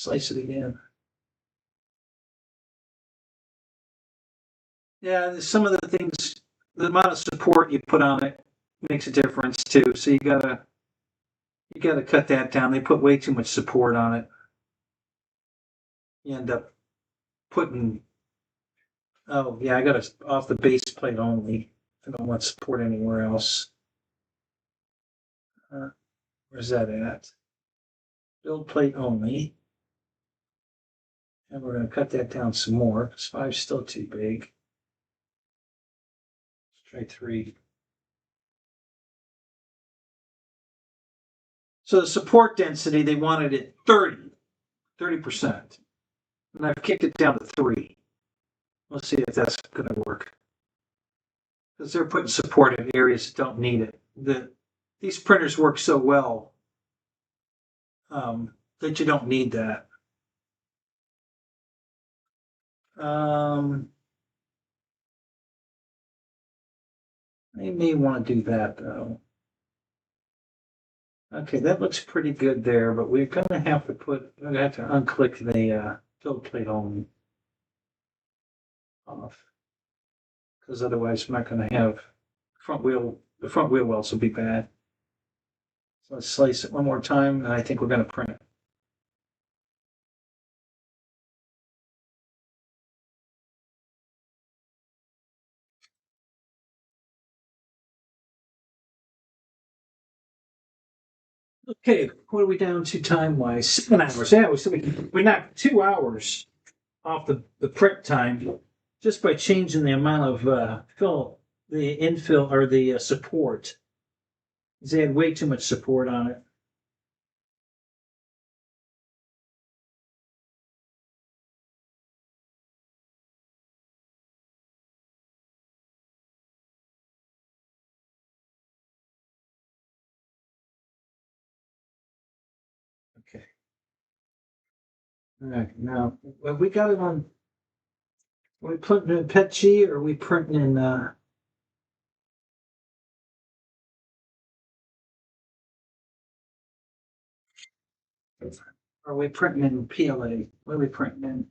Slice it again. Yeah, some of the things, the amount of support you put on it makes a difference too. So you gotta cut that down. They put way too much support on it. You end up putting, oh yeah, I got it off the base plate only. I don't want support anywhere else. Where's that at? Build plate only. And we're going to cut that down some more because 5's still too big. Let's try 3. So the support density, they wanted it 30%. And I've kicked it down to 3. Let's see if that's going to work. Because they're putting support in areas that don't need it. These printers work so well that you don't need that. I may want to do that though. Okay, that looks pretty good there, but we're going to have to unclick the build plate only off. Because otherwise I'm not going to have the front wheel wells will be bad. So let's slice it one more time, and I think we're going to print it. Okay, what are we down to time-wise? 7 hours. Yeah, so we knocked 2 hours off the print time just by changing the amount of the infill or the support. They had way too much support on it. Okay. All right, now we got it on. Are we putting in PETG or are we printing in? Are we printing in PLA? What are we printing in?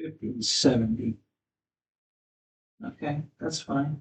$1570. Okay, that's fine.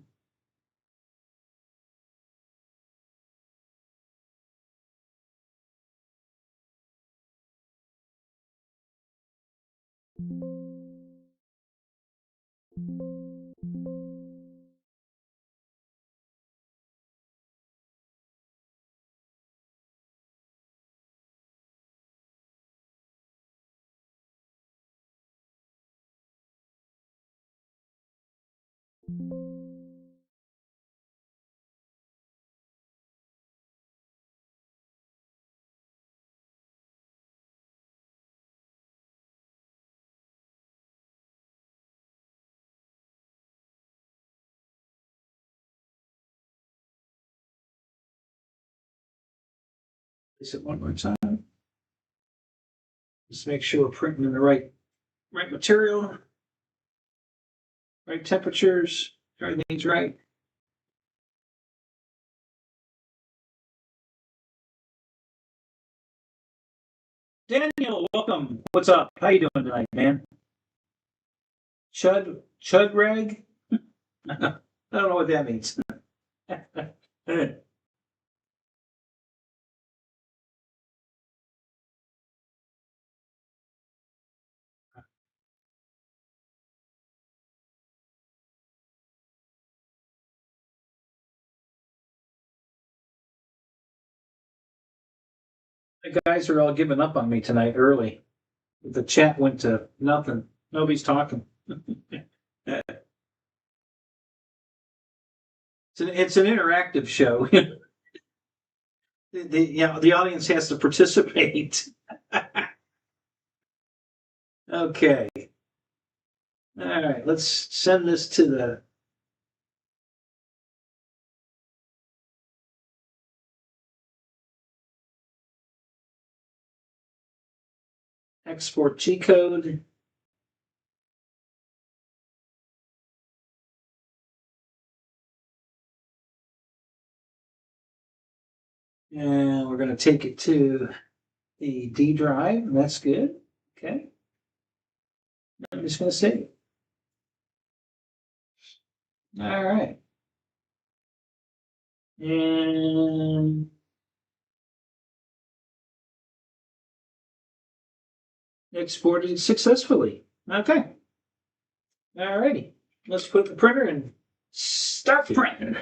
Place it one more time. Just make sure we're printing in the right material, right temperatures, everything's right. Daniel, welcome. What's up? How you doing tonight, man? Chud rag? I don't know what that means. The guys are all giving up on me tonight early. The chat went to nothing. Nobody's talking. It's an interactive show. The audience has to participate. Okay. All right, let's send this to the Export G code. And we're going to take it to the D drive, and that's good. Okay. I'm just going to save it. All right. And exported successfully. Okay. All righty. Let's put the printer and start printing.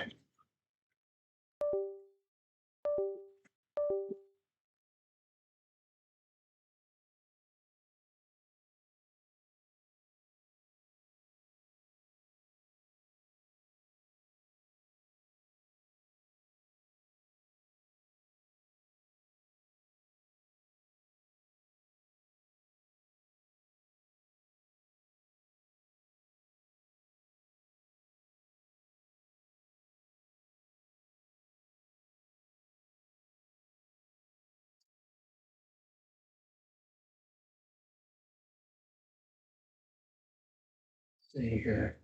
See here.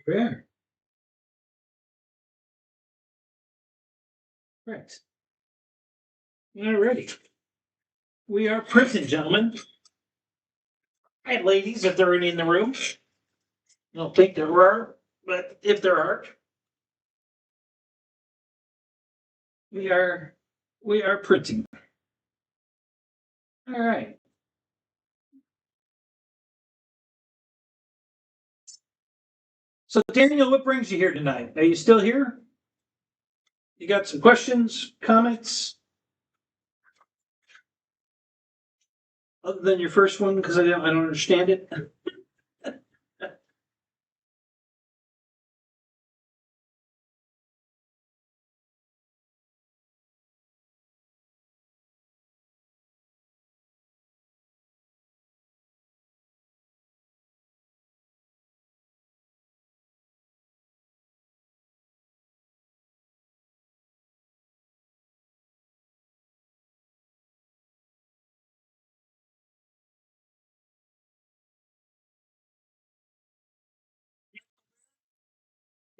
There. Right. All righty. We are printing, gentlemen. And ladies, if there are any in the room. I don't think there were, but if there are, we are printing. All right. So Daniel, what brings you here tonight? Are you still here? You got some questions, comments? Other than your first one, because I don't understand it.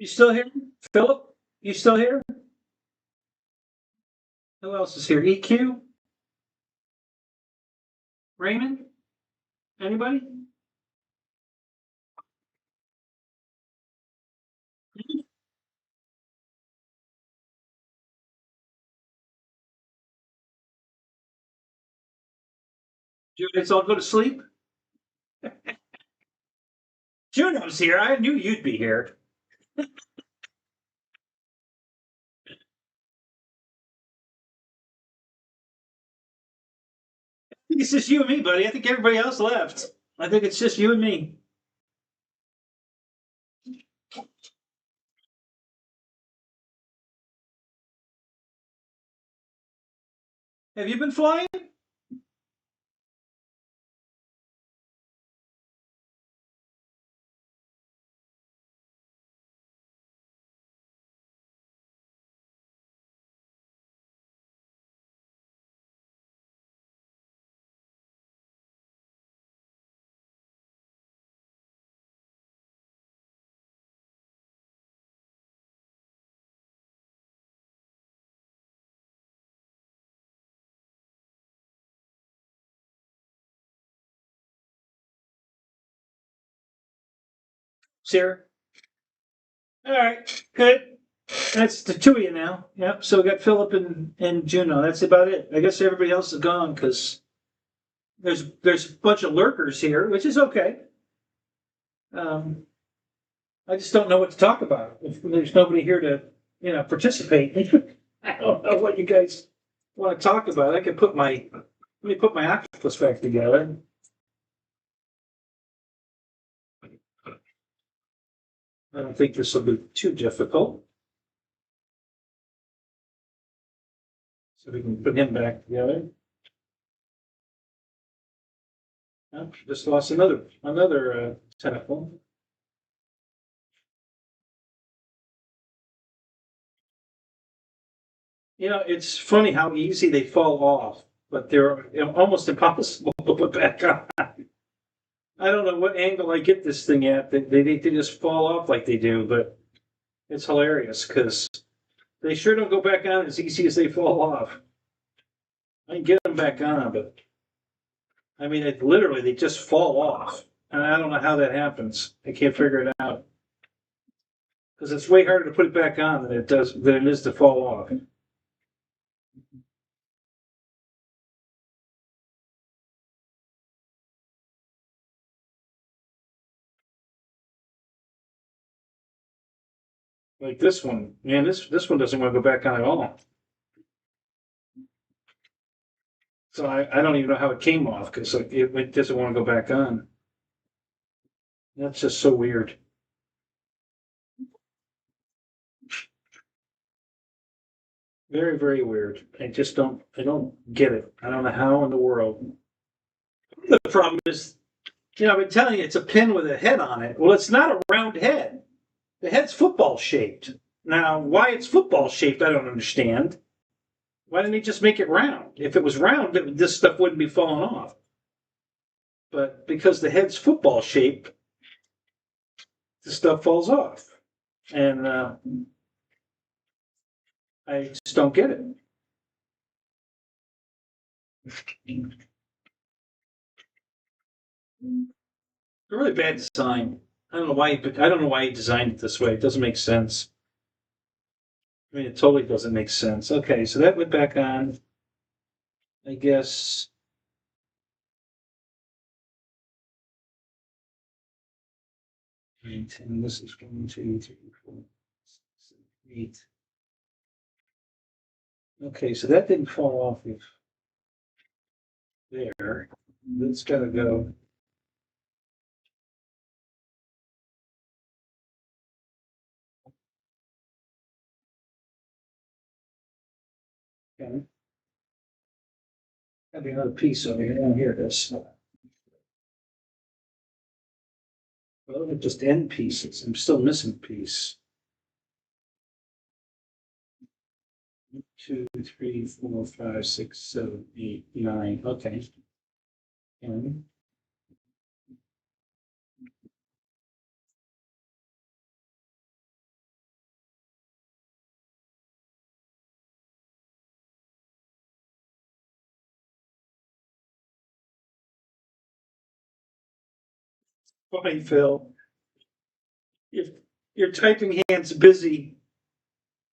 You still here? Philip? You still here? Who else is here? EQ? Raymond? Anybody? Did you guys all go to sleep? Juno's here. I knew you'd be here. I think it's just you and me, buddy. I think everybody else left. I think it's just you and me. Have you been flying? Sarah? All right, good. That's the two of you now. Yep. So we got Philip and Juno. That's about it. I guess everybody else is gone because there's a bunch of lurkers here, which is okay. Um, I just don't know what to talk about. If there's nobody here to participate, I don't know what you guys want to talk about. I could let me put my octopus back together. I don't think this will be too difficult. So we can put him back together. Oh, just lost another tentacle. You know, it's funny how easy they fall off, but they're almost impossible to put back on. I don't know what angle I get this thing at. They just fall off like they do, but it's hilarious because they sure don't go back on as easy as they fall off. I can get them back on, but I mean, literally, they just fall off. And I don't know how that happens. I can't figure it out. Because it's way harder to put it back on than it is to fall off. Like this one, man, this one doesn't want to go back on at all. So I don't even know how it came off because like, it doesn't want to go back on. That's just so weird. Very, very weird. I don't get it. I don't know how in the world. The problem is, you know, I've been telling you it's a pin with a head on it. Well, it's not a round head. The head's football shaped. Now, why it's football shaped, I don't understand. Why didn't he just make it round? If it was round, this stuff wouldn't be falling off. But because the head's football shaped, the stuff falls off. And I just don't get it. A really bad design. I don't know why. I don't know why he designed it this way. It doesn't make sense. I mean, it totally doesn't make sense. Okay, so that went back on. I guess. Right, and this is 1, 2, 3, 4, 6, 7, 8. Okay, so that didn't fall off of there. That's got to go. Okay. Got to be another piece over here. Oh, here it is. Well, they're just end pieces. I'm still missing a piece. 2, 3, 4, 5, 6, 7, 8, 9. Okay. And funny, Phil. If your typing hand's busy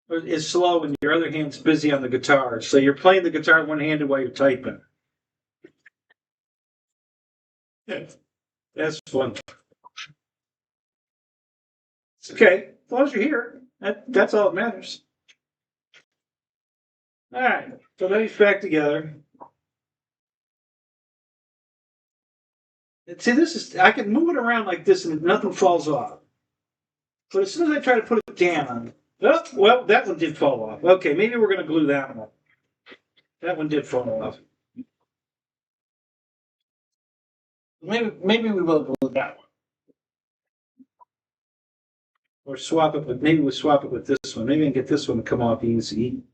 or is slow and your other hand's busy on the guitar, so you're playing the guitar one-handed while you're typing. Yeah, that's fun. It's okay, as long as you're here. That's all that matters. All right, so then he's back together. And see, this is I can move it around like this and nothing falls off. But as soon as I try to put it down, oh, well, that one did fall off. Okay, maybe we're going to glue that one. That one did fall off. Maybe we will glue that one. Or swap it with, maybe we'll swap it with this one. Maybe I can get this one to come off easy.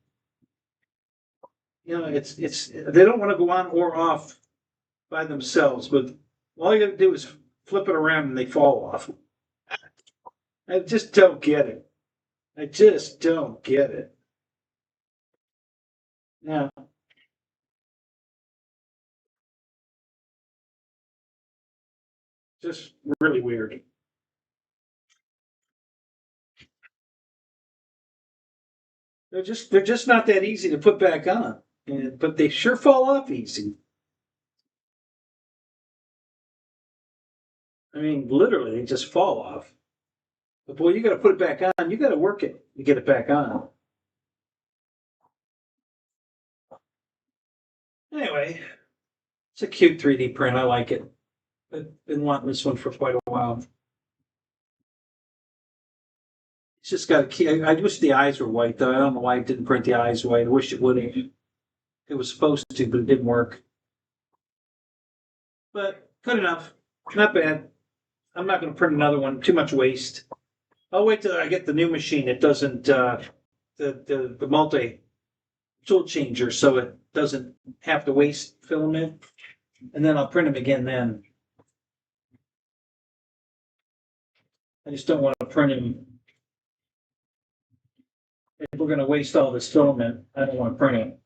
You know, they don't want to go on or off by themselves, but all you got to do is flip it around and they fall off. I just don't get it. I just don't get it. Yeah. Just really weird. They're just not that easy to put back on. But they sure fall off easy. I mean, literally, they just fall off. But boy, you got to put it back on. You got to work it to get it back on. Anyway, it's a cute 3D print. I like it. I've been wanting this one for quite a while. It's just got a key. I wish the eyes were white, though. I don't know why it didn't print the eyes white. I wish it would have. It was supposed to, but it didn't work. But good enough. Not bad. I'm not going to print another one. Too much waste. I'll wait till I get the new machine. It doesn't the multi tool changer so it doesn't have to waste filament. And then I'll print them again then. I just don't want to print them. If we're going to waste all this filament, I don't want to print it.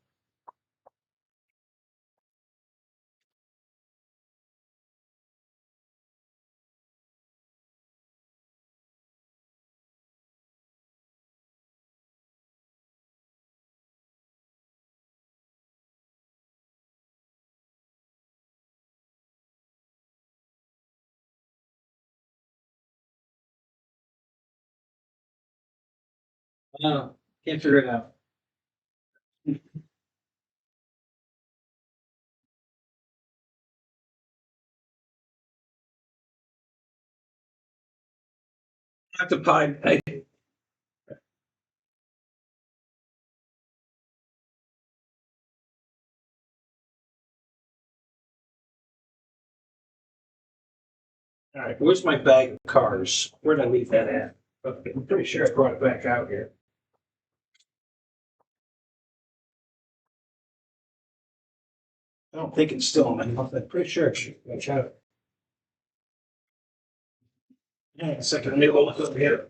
No, can't figure it out. Octopi. All right, where's my bag of cars? Where did I leave that at? Okay, I'm pretty sure I brought it back out here. I don't think it's still in my mouth. I'm pretty sure it should. I try to. Hang on a second. Let me look over here.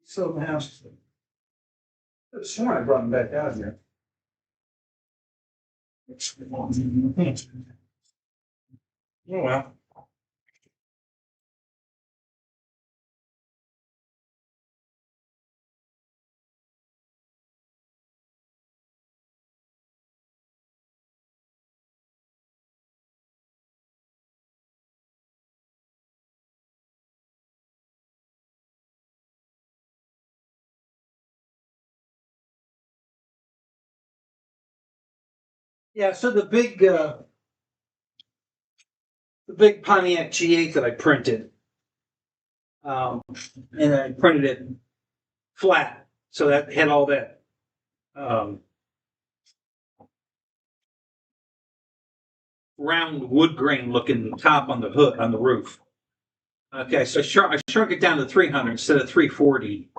So the house. I sworn I brought them back out here. Oh well. Yeah, so the big Pontiac G8 that I printed, and I printed it flat, so that had all that round wood grain looking top on the hood on the roof. Okay, so I shrunk it down to 300 instead of 340,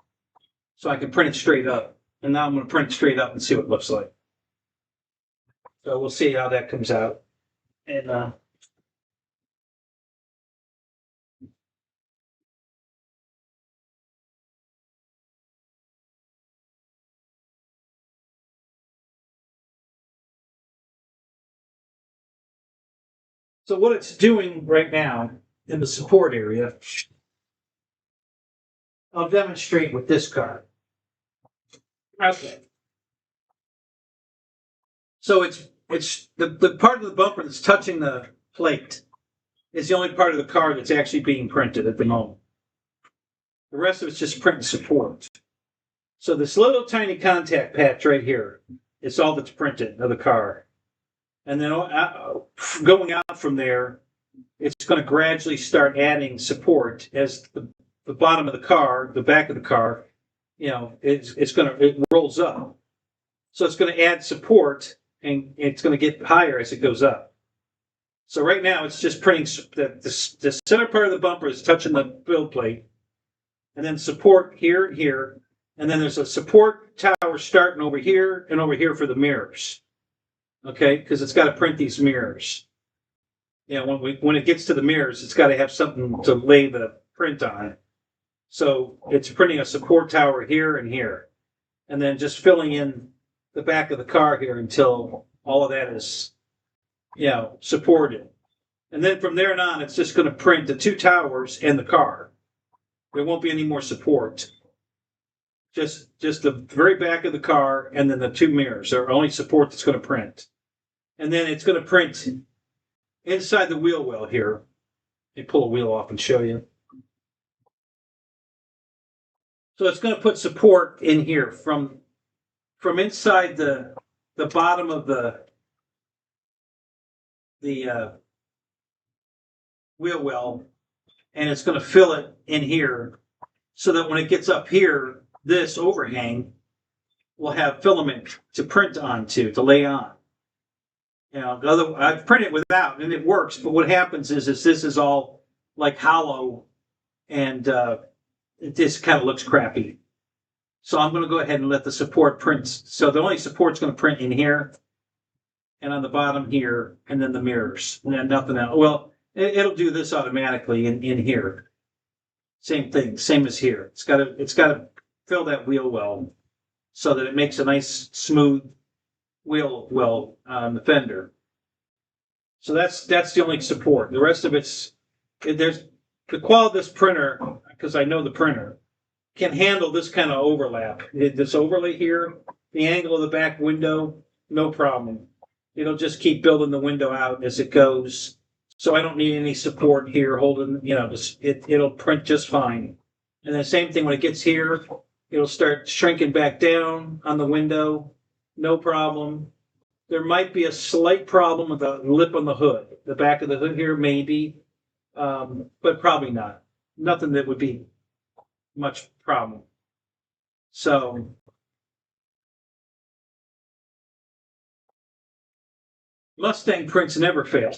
so I can print it straight up. And now I'm going to print it straight up and see what it looks like. So we'll see how that comes out. And so what it's doing right now in the support area, I'll demonstrate with this card. Okay. So it's the part of the bumper that's touching the plate is the only part of the car that's actually being printed at the moment. The rest of it's just print and support. So this little tiny contact patch right here is all that's printed of the car. And then going out from there, it's going to gradually start adding support as the bottom of the car, the back of the car, it rolls up. So it's going to add support and it's going to get higher as it goes up. So right now it's just printing the center part of the bumper is touching the build plate, and then support here, and then there's a support tower starting over here and over here for the mirrors. Okay, because it's got to print these mirrors. When it gets to the mirrors, it's got to have something to lay the print on. So it's printing a support tower here and here, and then just filling in the back of the car here until all of that is, supported. And then from there on, it's just going to print the two towers and the car. There won't be any more support. Just the very back of the car and then the two mirrors are only support that's going to print. And then it's going to print inside the wheel well here. Let me pull a wheel off and show you. So it's going to put support in here from inside the bottom of the wheel well, and it's going to fill it in here so that when it gets up here, this overhang will have filament to print onto, to lay on. You know, I've printed without, and it works. But what happens is this is all like hollow, and it just kind of looks crappy. So I'm going to go ahead and let the support print. So the only support's going to print in here, and on the bottom here, and then the mirrors, and then nothing else. Well, it'll do this automatically in here. Same thing, same as here. It's got to fill that wheel well so that it makes a nice smooth wheel well on the fender. So that's the only support. The rest of there's the quality of this printer, because I know the printer can handle this kind of overlap. This overlay here, the angle of the back window, no problem. It'll just keep building the window out as it goes. So I don't need any support here holding, you know, it'll print just fine. And the same thing when it gets here, it'll start shrinking back down on the window, no problem. There might be a slight problem with the lip on the hood. The back of the hood here, maybe, but probably not. Nothing that would be much problem. So Mustang prints never fail.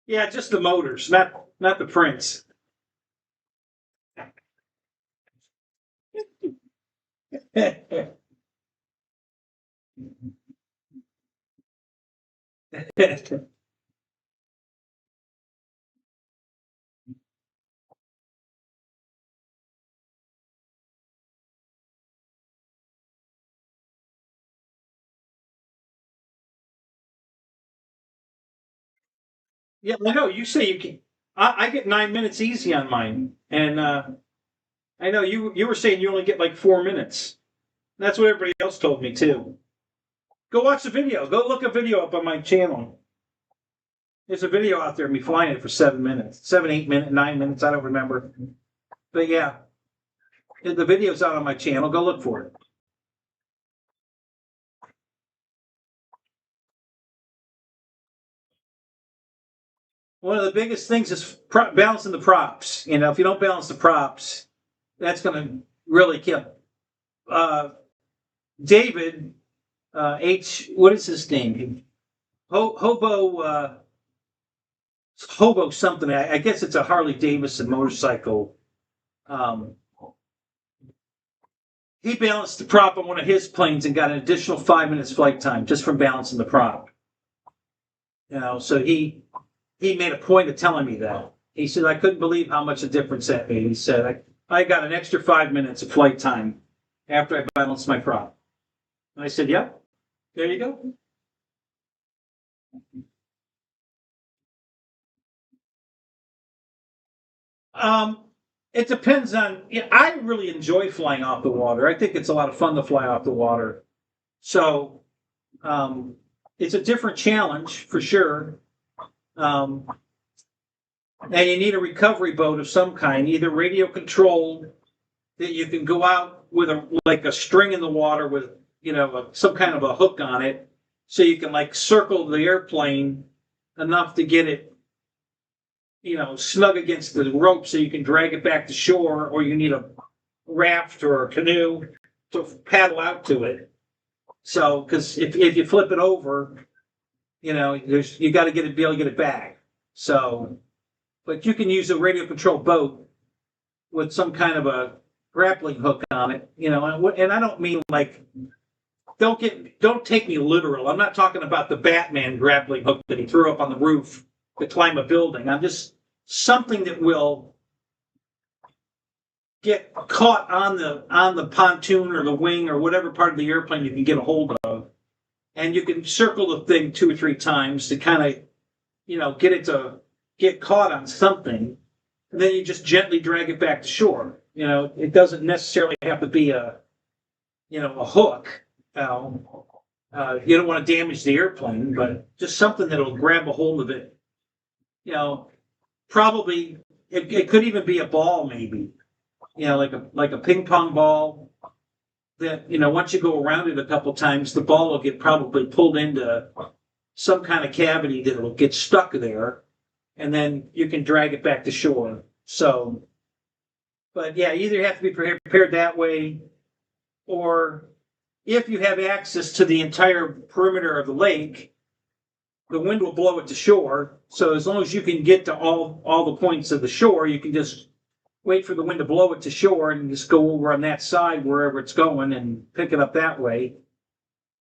Yeah, just the motors, not the prints. Yeah, I know. You say you can. I get 9 minutes easy on mine, and I know you were saying you only get like 4 minutes. That's what everybody else told me too. Go watch the video. Go look a video up on my channel. There's a video out there of me flying it for 7 minutes, 7, 8 minutes, 9 minutes. I don't remember, but yeah, the video's out on my channel. Go look for it. One of the biggest things is balancing the props. You know, if you don't balance the props, that's going to really kill. David what is his name? Hobo something. I guess it's a Harley Davidson motorcycle. He balanced the prop on one of his planes and got an additional 5 minutes flight time just from balancing the prop. You know, so he made a point of telling me that. He said, I couldn't believe how much a difference that made. He said, I got an extra 5 minutes of flight time after I balanced my prop. And I said, yep, there you go. It depends on, I really enjoy flying off the water. I think it's a lot of fun to fly off the water. So it's a different challenge for sure. And you need a recovery boat of some kind, either radio controlled, that you can go out with like a string in the water with, some kind of a hook on it, so you can like circle the airplane enough to get it, snug against the rope so you can drag it back to shore, or you need a raft or a canoe to paddle out to it. So, because if you flip it over, you got to be able to get it back. So, but you can use a radio controlled boat with some kind of a grappling hook on it, and I don't mean like, don't take me literal. I'm not talking about the Batman grappling hook that he threw up on the roof to climb a building. I'm just something that will get caught on the pontoon or the wing or whatever part of the airplane you can get a hold of, and you can circle the thing 2 or 3 times to kind of, get it to get caught on something, and then you just gently drag it back to shore. It doesn't necessarily have to be a hook. You don't want to damage the airplane, but just something that'll grab a hold of it. Probably it could even be a ball, maybe. Like a ping pong ball. That once you go around it a couple times, the ball will get probably pulled into some kind of cavity that will get stuck there, and then you can drag it back to shore. So, but yeah, either you have to be prepared that way, or if you have access to the entire perimeter of the lake, the wind will blow it to shore. So as long as you can get to all the points of the shore, you can just wait for the wind to blow it to shore and just go over on that side wherever it's going and pick it up that way.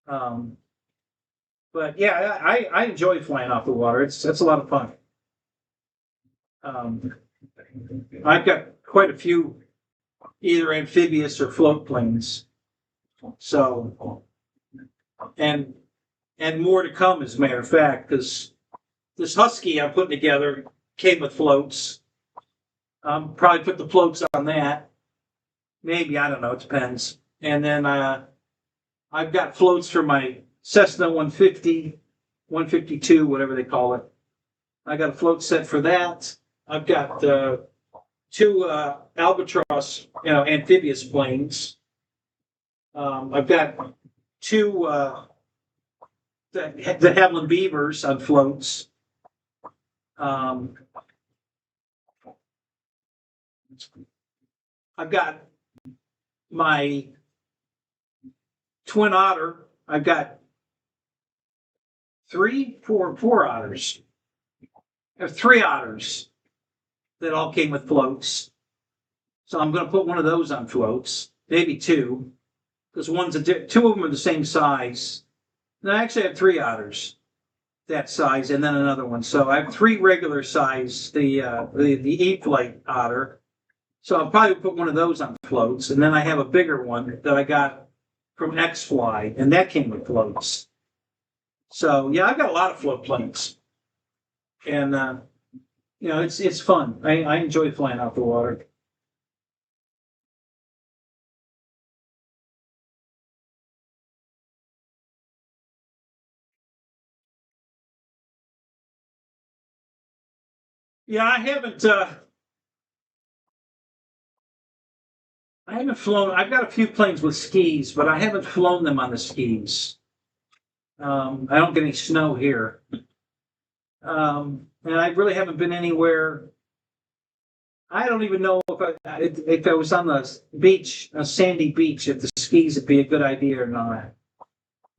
But yeah, I enjoy flying off the water. It's a lot of fun. I've got quite a few either amphibious or float planes. So, and more to come, as a matter of fact, because this Husky I'm putting together came with floats. Probably put the floats on that. Maybe, I don't know, it depends. And then I've got floats for my Cessna 150, 152, whatever they call it. I got a float set for that. I've got two Albatross, amphibious planes. I've got two the Havilland Beavers on floats. I've got my Twin Otter. I've got four otters. I have 3 otters that all came with floats. So I'm going to put one of those on floats, maybe 2, because 2 of them are the same size. And I actually have 3 otters that size, and then another one. So I have 3 regular size, the E-Flght otter. So I'll probably put one of those on floats, and then I have a bigger one that I got from X-Fly, and that came with floats. So yeah, I've got a lot of float planes, and it's fun. I enjoy flying off the water. Yeah, I haven't flown. I've got a few planes with skis, but I haven't flown them on the skis. I don't get any snow here. And I really haven't been anywhere. I don't even know if I was on the beach, a sandy beach, if the skis would be a good idea or not.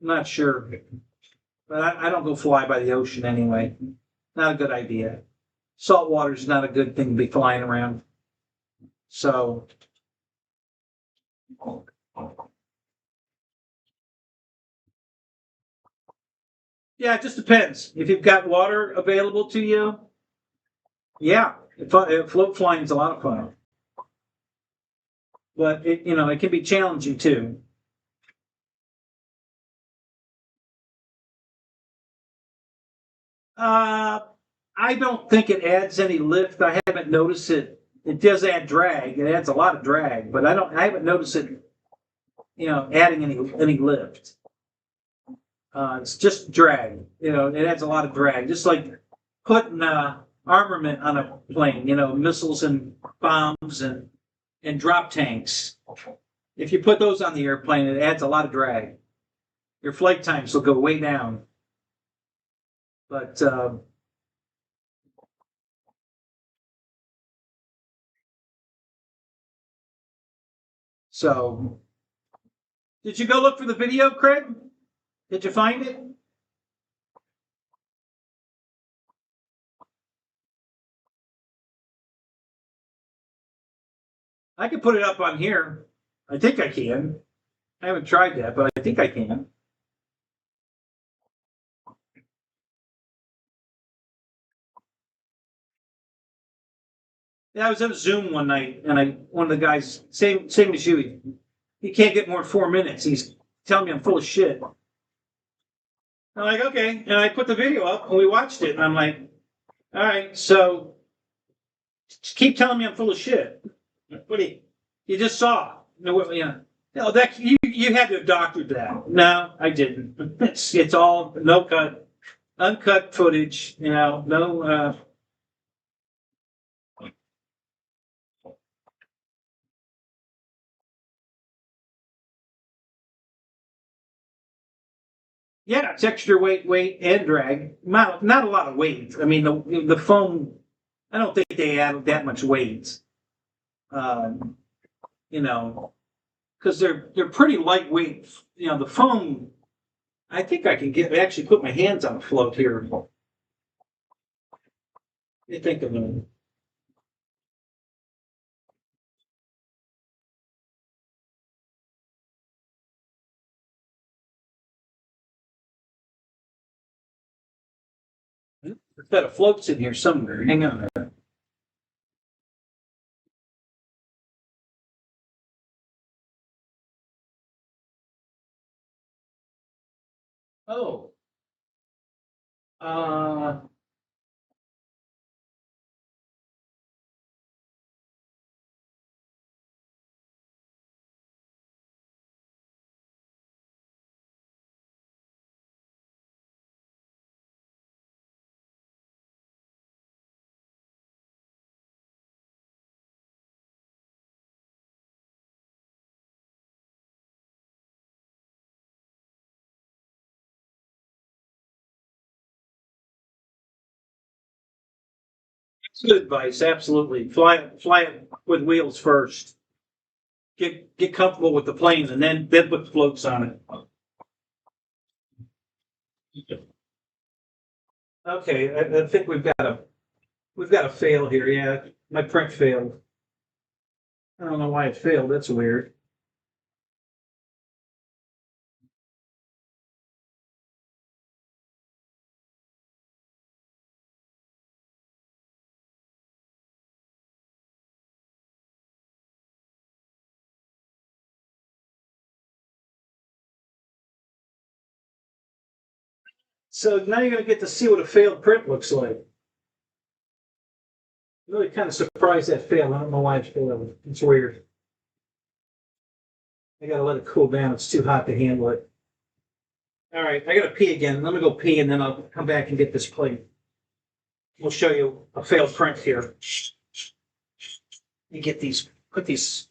I'm not sure. But I don't go fly by the ocean anyway. Not a good idea. Salt water is not a good thing to be flying around. So, yeah, it just depends. If you've got water available to you, yeah, float flying is a lot of fun. But it can be challenging too. I don't think it adds any lift. I haven't noticed it. It does add drag. It adds a lot of drag, but I haven't noticed it, adding any lift. It's just drag. It adds a lot of drag. Just like putting armament on a plane. Missiles and bombs and drop tanks. If you put those on the airplane, it adds a lot of drag. Your flight times will go way down. But so, did you go look for the video, Craig? Did you find it? I can put it up on here. I think I can. I haven't tried that, but I think I can. Yeah, I was at a Zoom one night, and one of the guys, same as you, he can't get more than 4 minutes. He's telling me I'm full of shit. I'm like, okay, and I put the video up, and we watched it, and I'm like, All right, so just keep telling me I'm full of shit. What do you just saw? No, yeah. No, that you had to have doctored that. No, I didn't. It's all no cut, uncut footage. You know, no. Yeah, it's extra weight, and drag. Not a lot of weight. I mean, the foam. I don't think they add that much weight. Um, you know, because they're pretty lightweight. You know, the foam. I think I can actually put my hands on a float here. What do you think of them? There's got a floats in here somewhere. Hang on. Oh, uh, it's good advice. Absolutely. Fly it with wheels first. Get comfortable with the plane, and then put floats on it. Okay, I think we've got a fail here. Yeah, my print failed. I don't know why it failed. That's weird. So now you're gonna get to see what a failed print looks like. Really kind of surprised that failed. I don't know why it failed. It's weird. I gotta let it cool down. It's too hot to handle it. All right, I gotta pee again. Let me go pee, and then I'll come back and get this plate. We'll show you a failed print here. You get these, put these.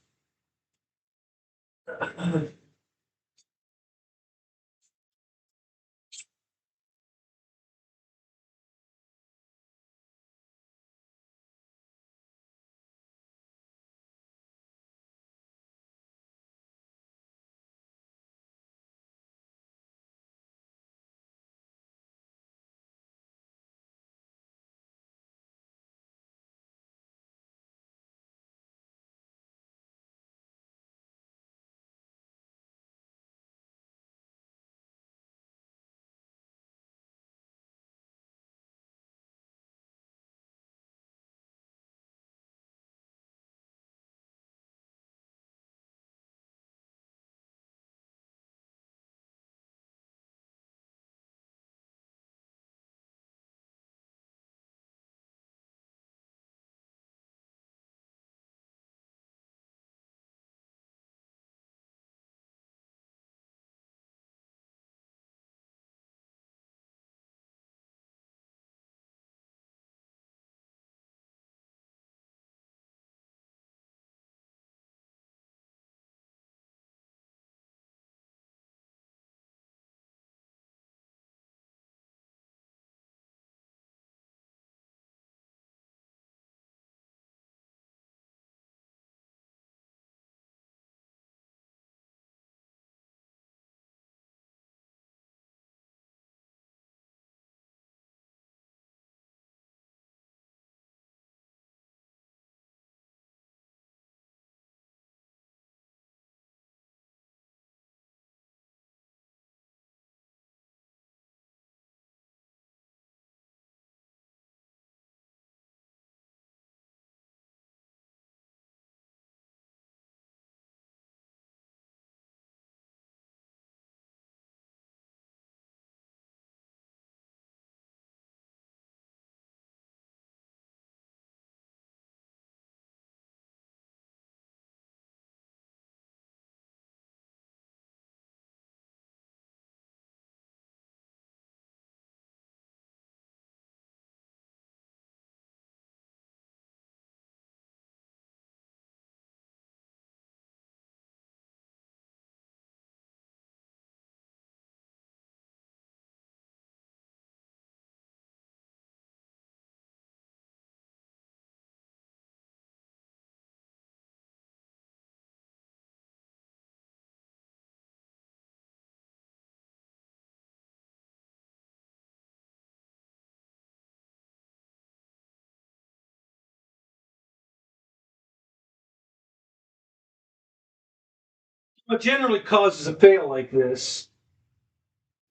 What generally causes a fail like this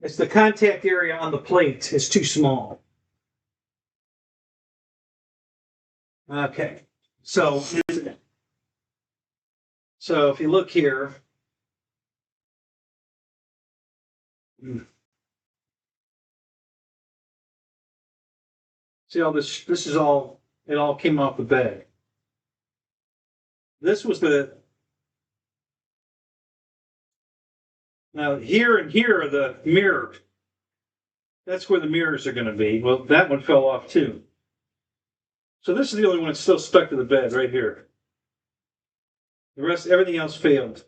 is the contact area on the plate is too small. Okay, so if you look here, see all this? This is all, it all came off the bed. This was now here and here are the mirror. That's where the mirrors are going to be. Well, that one fell off too. So this is the only one that's still stuck to the bed right here. The rest, everything else failed.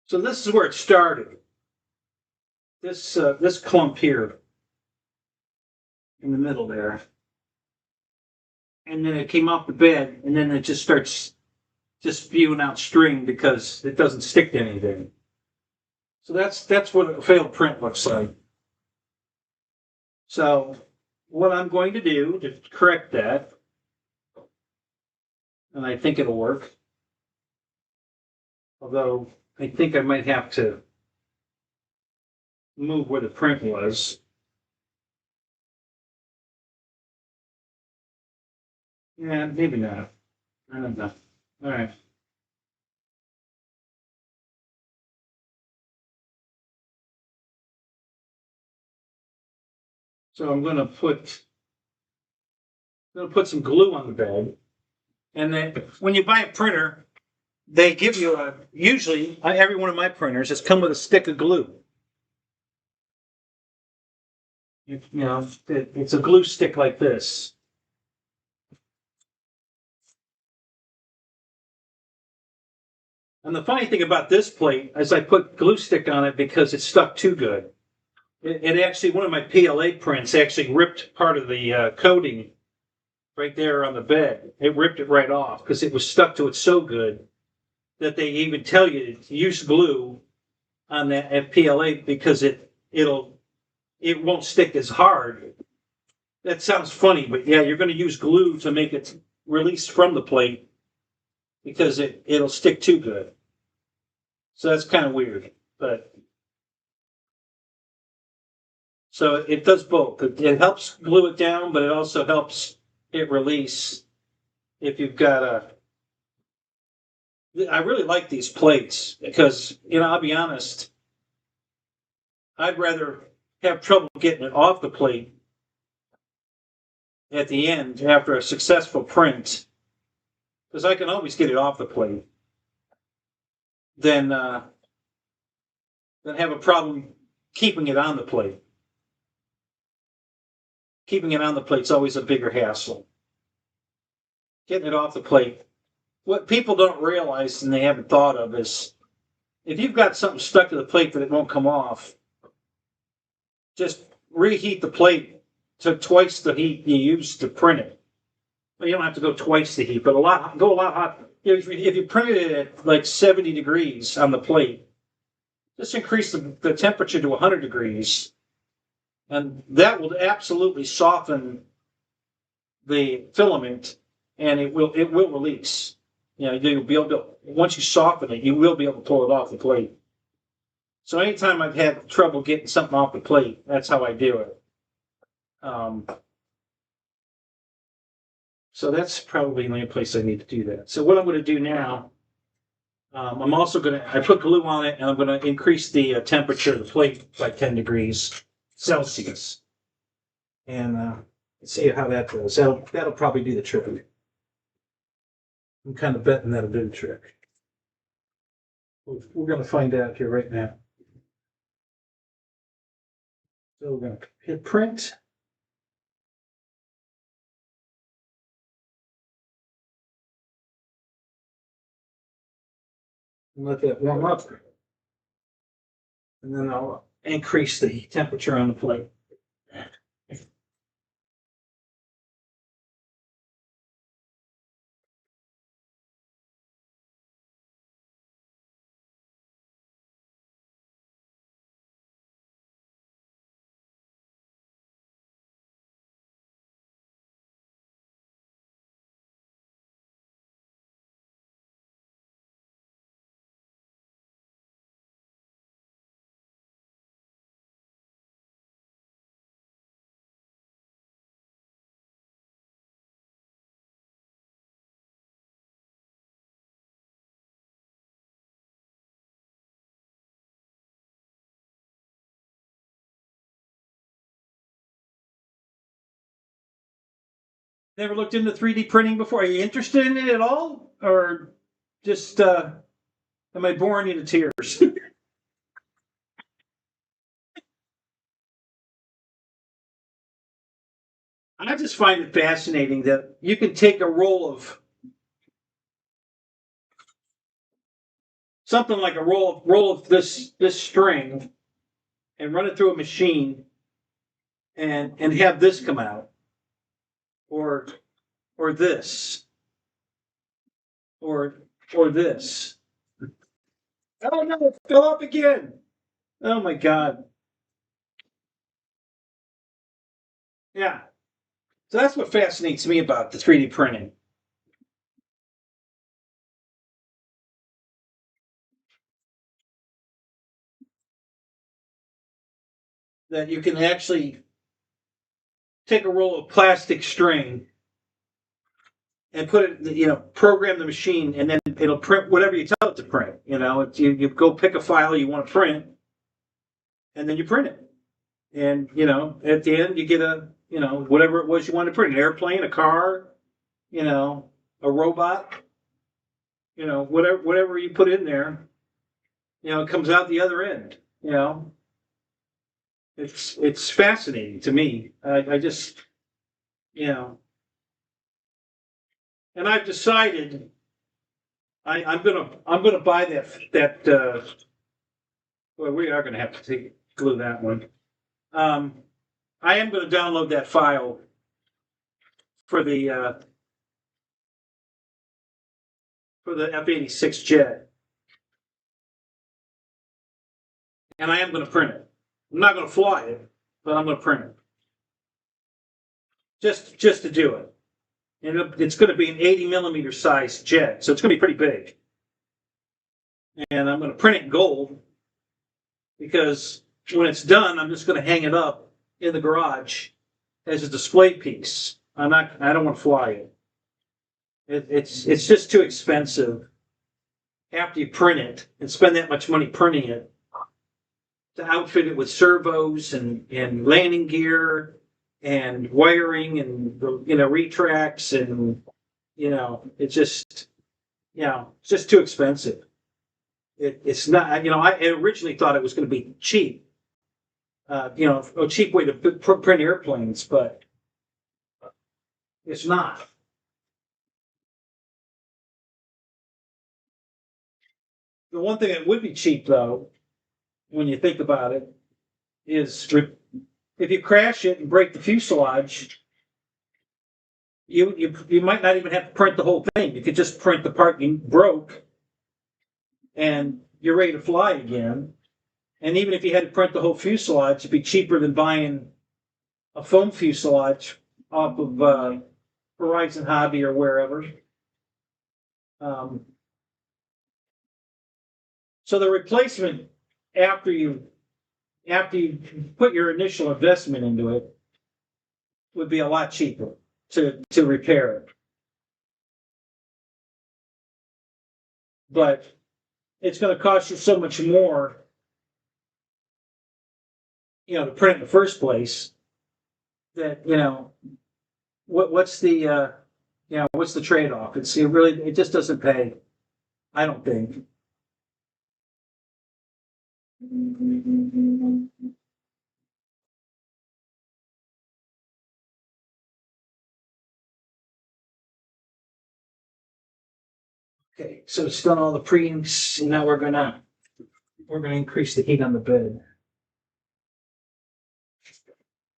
So this is where it started. This clump here in the middle there, and then it came off the bed, and then it just starts just spewing out string because it doesn't stick to anything. So that's what a failed print looks like. So what I'm going to do to correct that, and I think it'll work, although I think I might have to move where the print was. Yeah, maybe not. I don't know. All right. So I'm going to put some glue on the bed, and then when you buy a printer, they give you a, usually every one of my printers has come with a stick of glue. It's a glue stick like this. And the funny thing about this plate is I put glue stick on it because it stuck too good. It actually, one of my PLA prints actually ripped part of the coating right there on the bed. It ripped it right off because it was stuck to it so good that they even tell you to use glue on that at PLA because it won't stick as hard. That sounds funny, but yeah, you're going to use glue to make it release from the plate because it'll stick too good. So that's kind of weird, but so it does both. It helps glue it down, but it also helps it release if you've got a. I really like these plates because, I'll be honest, I'd rather have trouble getting it off the plate at the end after a successful print, because I can always get it off the plate, than have a problem keeping it on the plate. Keeping it on the plate is always a bigger hassle. Getting it off the plate. What people don't realize and they haven't thought of is if you've got something stuck to the plate that it won't come off, just reheat the plate to twice the heat you used to print it. Well, you don't have to go twice the heat, but go a lot hot. If you printed it at like 70 degrees on the plate, just increase the temperature to 100 degrees, and that will absolutely soften the filament, and it will release. You'll be able to, once you soften it, you will be able to pull it off the plate. So anytime I've had trouble getting something off the plate, that's how I do it. So that's probably the only place I need to do that. So what I'm going to do now, I'm also going to, I put glue on it, and I'm going to increase the temperature of the plate by 10 degrees Celsius. And see how that goes. That'll probably do the trick. I'm kind of betting that'll do the trick. We're going to find out here right now. So we're going to hit print. And let that warm up. And then I'll increase the temperature on the plate. Never looked into 3D printing before. Are you interested in it at all, or just am I boring you to tears? I just find it fascinating that you can take a roll of something like a roll of this string and run it through a machine and have this come out, or this, or this. Oh no, it fell up again. Oh my god. Yeah. So that's what fascinates me about the 3D printing. That you can actually take a roll of plastic string and put it, program the machine, and then it'll print whatever you tell it to print. You go pick a file you want to print, and then you print it. And, at the end, you get whatever it was you want to print: an airplane, a car, a robot, whatever you put in there, it comes out the other end. It's fascinating to me. I just, and I've decided I'm gonna buy that. Well, we are gonna have to glue that one. Um, I am gonna download that file for the F-86 jet, and I am gonna print it. I'm not gonna fly it, but I'm gonna print it just to do it. And it's going to be an 80 millimeter size jet, so it's going to be pretty big. And I'm going to print it in gold because when it's done, I'm just going to hang it up in the garage as a display piece. I don't want to fly it. It's just too expensive after you print it and spend that much money printing it to outfit it with servos and landing gear and wiring and retracts, and it's just too expensive. It's not. I originally thought it was going to be cheap. A cheap way to print airplanes, but it's not. The one thing that would be cheap, though, when you think about it, is if you crash it and break the fuselage, you might not even have to print the whole thing. You could just print the part you broke, and you're ready to fly again. And even if you had to print the whole fuselage, it'd be cheaper than buying a foam fuselage off of Horizon Hobby or wherever. So the replacement after you put your initial investment into it would be a lot cheaper to repair it. But it's going to cost you so much more, to print in the first place, that what's the what's the trade-off? It just doesn't pay, I don't think. Okay, so it's done all the pre-inks, and now we're gonna increase the heat on the bed.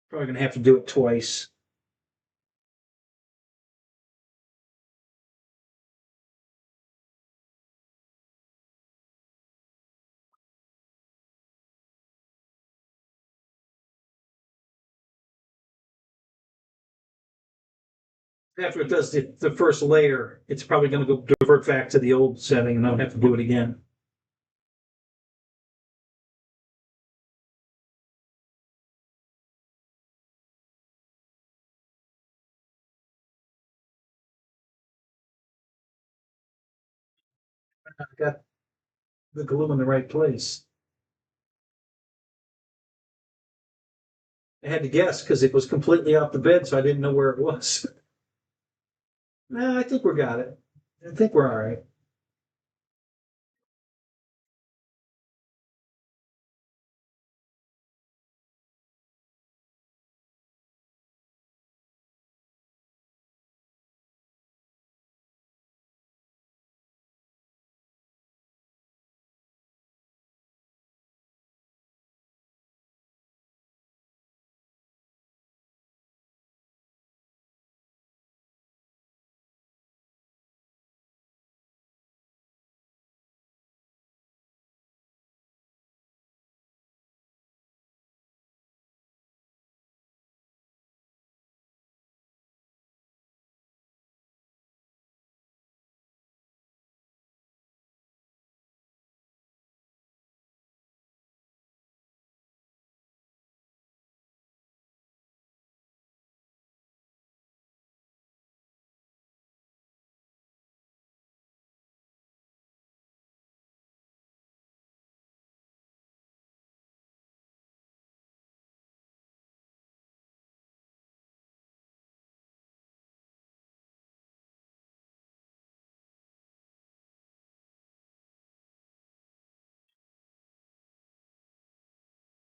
Probably gonna have to do it twice. After it does the first layer, it's probably going to go divert back to the old setting, and I'll have to do it again. I got the glue in the right place. I had to guess because it was completely off the bed, so I didn't know where it was. I think we got it. I think we're all right.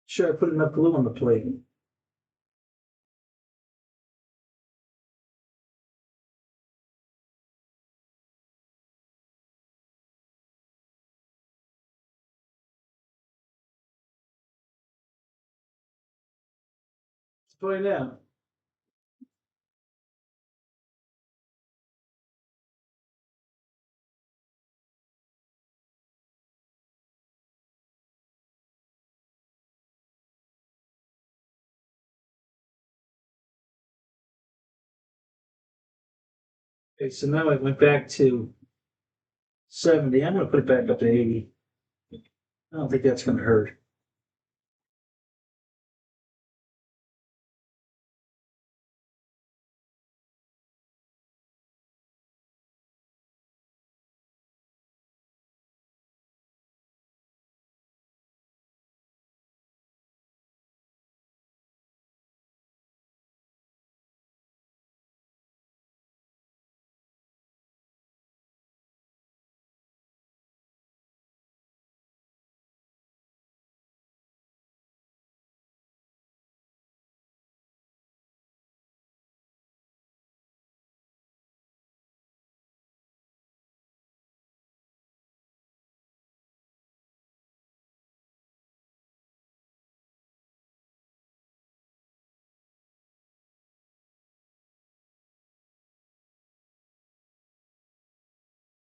Sure, I put enough glue on the plate. Let's put it down. Okay, so now I went back to 70. I'm going to put it back up to 80. I don't think that's going to hurt.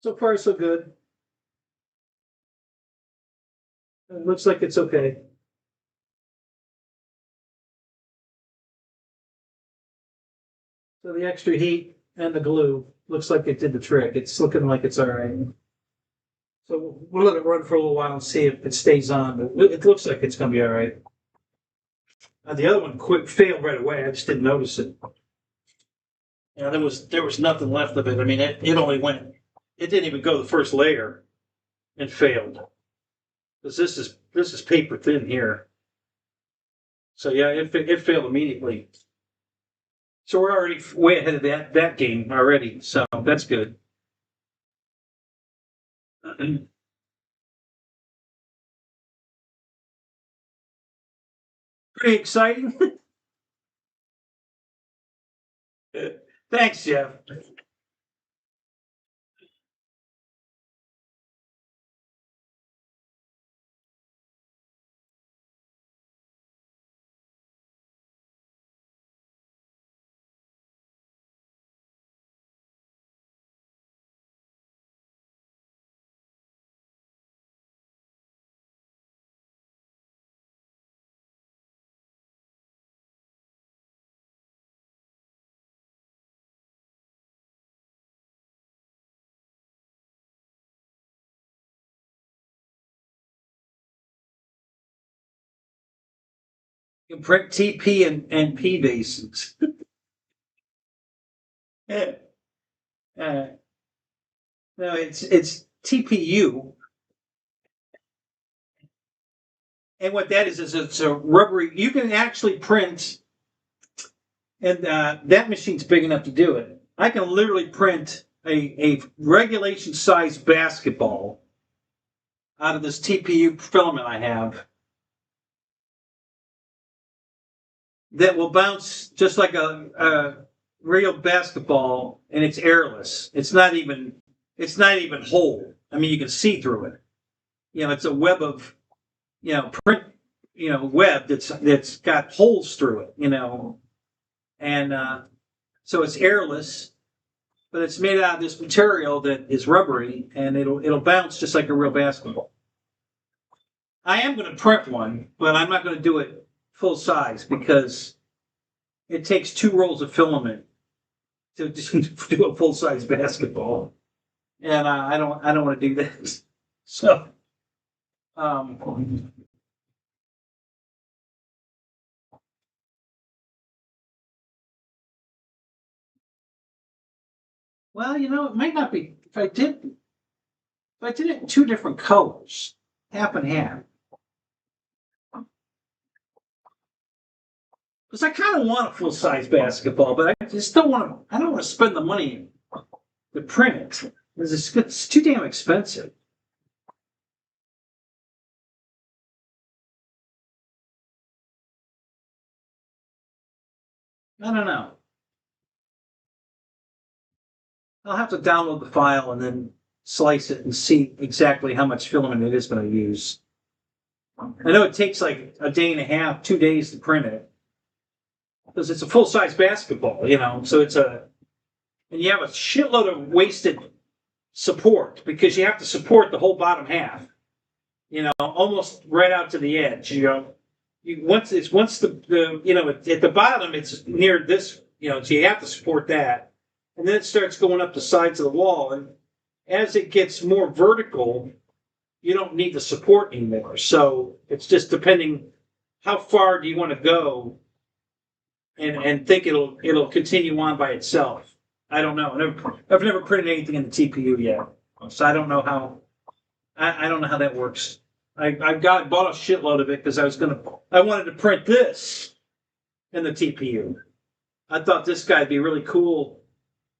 So far, so good. It looks like it's okay. So the extra heat and the glue looks like it did the trick. It's looking like it's all right. So we'll let it run for a little while and see if it stays on. But it looks like it's going to be all right. The other one failed right away. I just didn't notice it. Yeah, there was nothing left of it. I mean, it only went. It didn't even go the first layer and failed. Because this is paper thin here. So yeah, it failed immediately. So we're already way ahead of that game already. So that's good. Pretty exciting. Thanks, Jeff. You can print TP and P bases. Yeah. Uh, no, it's TPU, and what that is it's a rubbery. You can actually print, and that machine's big enough to do it. I can literally print a regulation size basketball out of this TPU filament I have that will bounce just like a real basketball, and it's airless. It's not even whole. I mean, you can see through it. It's a web of print web that's got holes through it. And so it's airless, but it's made out of this material that is rubbery, and it'll bounce just like a real basketball. I am going to print one, but I'm not going to do it full size because it takes 2 rolls of filament to do a full size basketball, and I don't want to do that. So, well, it might not be if I did it in 2 different colors, half and half. Because I kind of want a full size basketball, but I just don't want to. I don't want to spend the money to print it because it's too damn expensive. I don't know. I'll have to download the file and then slice it and see exactly how much filament it is going to use. I know it takes like a day and a half, 2 days to print it because it's a full size basketball, So and you have a shitload of wasted support because you have to support the whole bottom half, almost right out to the edge. Once the at the bottom, it's near this, so you have to support that, and then it starts going up the sides of the wall, and as it gets more vertical, you don't need the support anymore. So it's just depending how far do you want to go, and think it'll continue on by itself. I don't know. I've never printed anything in the TPU yet, so I don't know how. I don't know how that works. I bought a shitload of it because I wanted to print this in the TPU. I thought this guy'd be really cool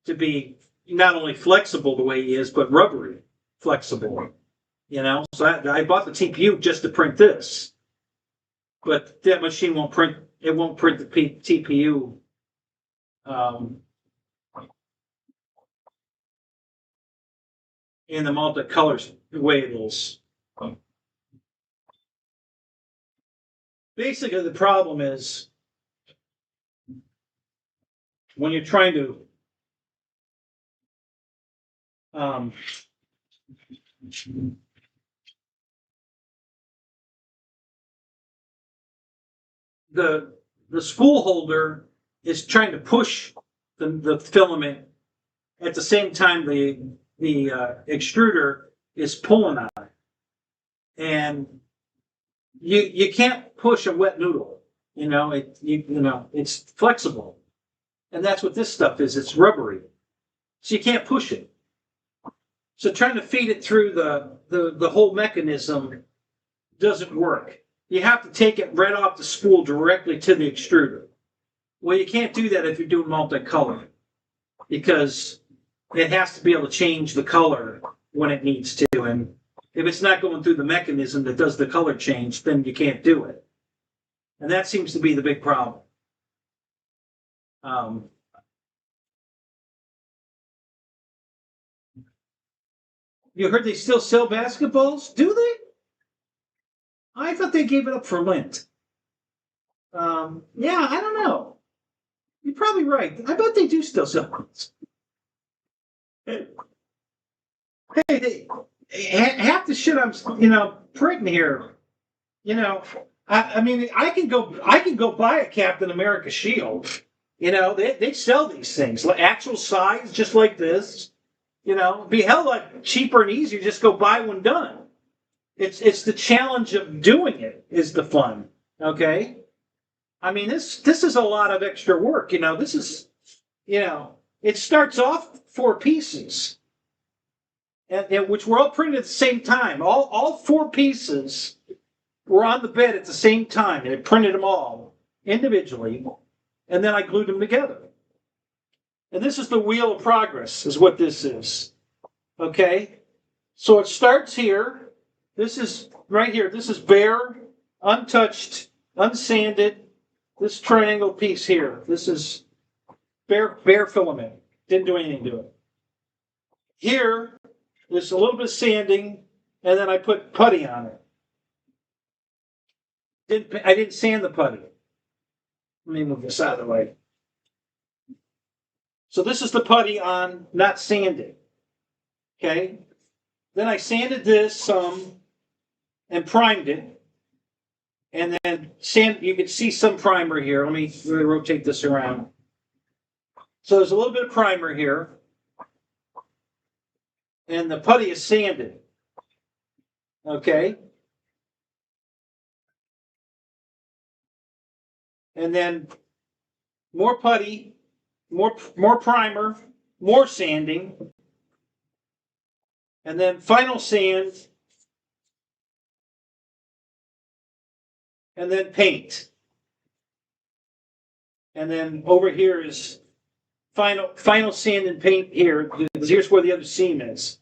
to be not only flexible the way he is, but rubbery flexible. So I bought the TPU just to print this, but that machine won't print. It won't print the TPU. In the multicolors the way it is. Basically, the problem is when you're trying to the spool holder is trying to push the filament at the same time the extruder is pulling on it, and you can't push a wet noodle. It's flexible, and that's what this stuff is. It's rubbery, so you can't push it. So trying to feed it through the whole mechanism doesn't work. You have to take it right off the spool directly to the extruder. Well, you can't do that if you're doing multicolor because it has to be able to change the color when it needs to. And if it's not going through the mechanism that does the color change, then you can't do it. And that seems to be the big problem. You heard they still sell basketballs? Do they? I thought they gave it up for Lint. Yeah, I don't know. You're probably right. I bet they do still sell it. Hey, half the shit I'm, printing here, I mean, I can go buy a Captain America shield. They sell these things, actual size, just like this. It'd be hell lot cheaper and easier just go buy one done. It's the challenge of doing it is the fun. Okay, I mean this is a lot of extra work. This is, it starts off 4 pieces, and which were all printed at the same time. All 4 pieces were on the bed at the same time, and I printed them all individually, and then I glued them together. And this is the wheel of progress, is what this is. Okay? So it starts here. This is right here. This is bare, untouched, unsanded. This triangle piece here. This is bare filament. Didn't do anything to it. Here, there's a little bit of sanding, and then I put putty on it. I didn't sand the putty. Let me move this out of the way. So this is the putty on, not sanded. Okay? Then I sanded this some and primed it. And then you can see some primer here. Let me rotate this around. So there's a little bit of primer here. And the putty is sanded. Okay? And then more putty, more primer, more sanding, and then final sand, and then paint. And then over here is final sand and paint here, because here's where the other seam is.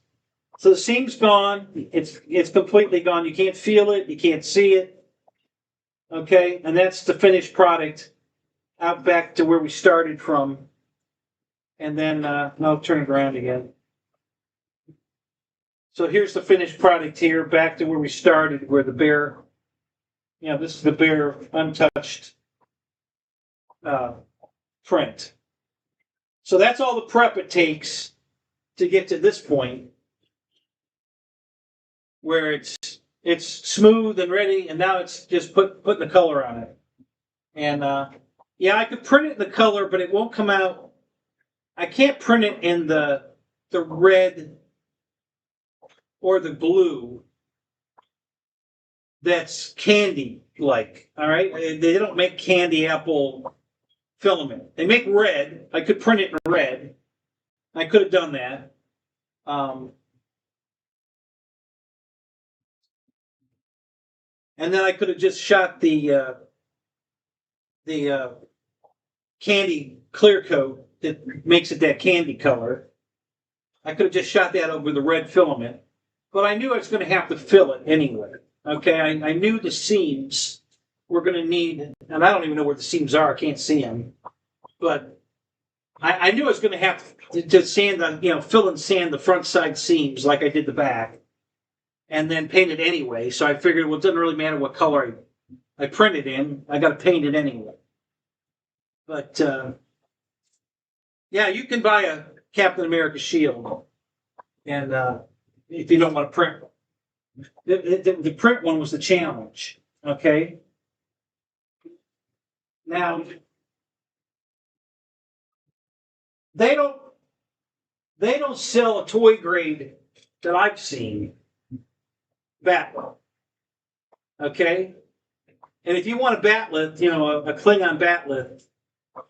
So the seam's gone. It's completely gone. You can't feel it. You can't see it. Okay, and that's the finished product out back to where we started from. And then I'll turn it around again. So here's the finished product here, back to where we started, where the bare, this is the bare, untouched print. So that's all the prep it takes to get to this point, where it's smooth and ready, and now it's just putting the color on it. And yeah, I could print it in the color, but it won't come out. I can't print it in the red or the blue that's candy-like, all right? They don't make candy apple filament. They make red. I could print it in red. I could have done that. And then I could have just shot the candy clear coat that makes it that candy color. I could have just shot that over the red filament, but I knew I was going to have to fill it anyway. Okay, I knew the seams were going to need, and I don't even know where the seams are. I can't see them, but I knew I was going to have to sand the, fill and sand the front side seams like I did the back, and then paint it anyway. So I figured, well, it doesn't really matter what color I print it in. I got to paint it anyway. But yeah, you can buy a Captain America shield, and if you don't want to print, the print one was the challenge. Okay. Now they don't sell a toy grade that I've seen batleth. Okay, and if you want a batleth, a Klingon batleth,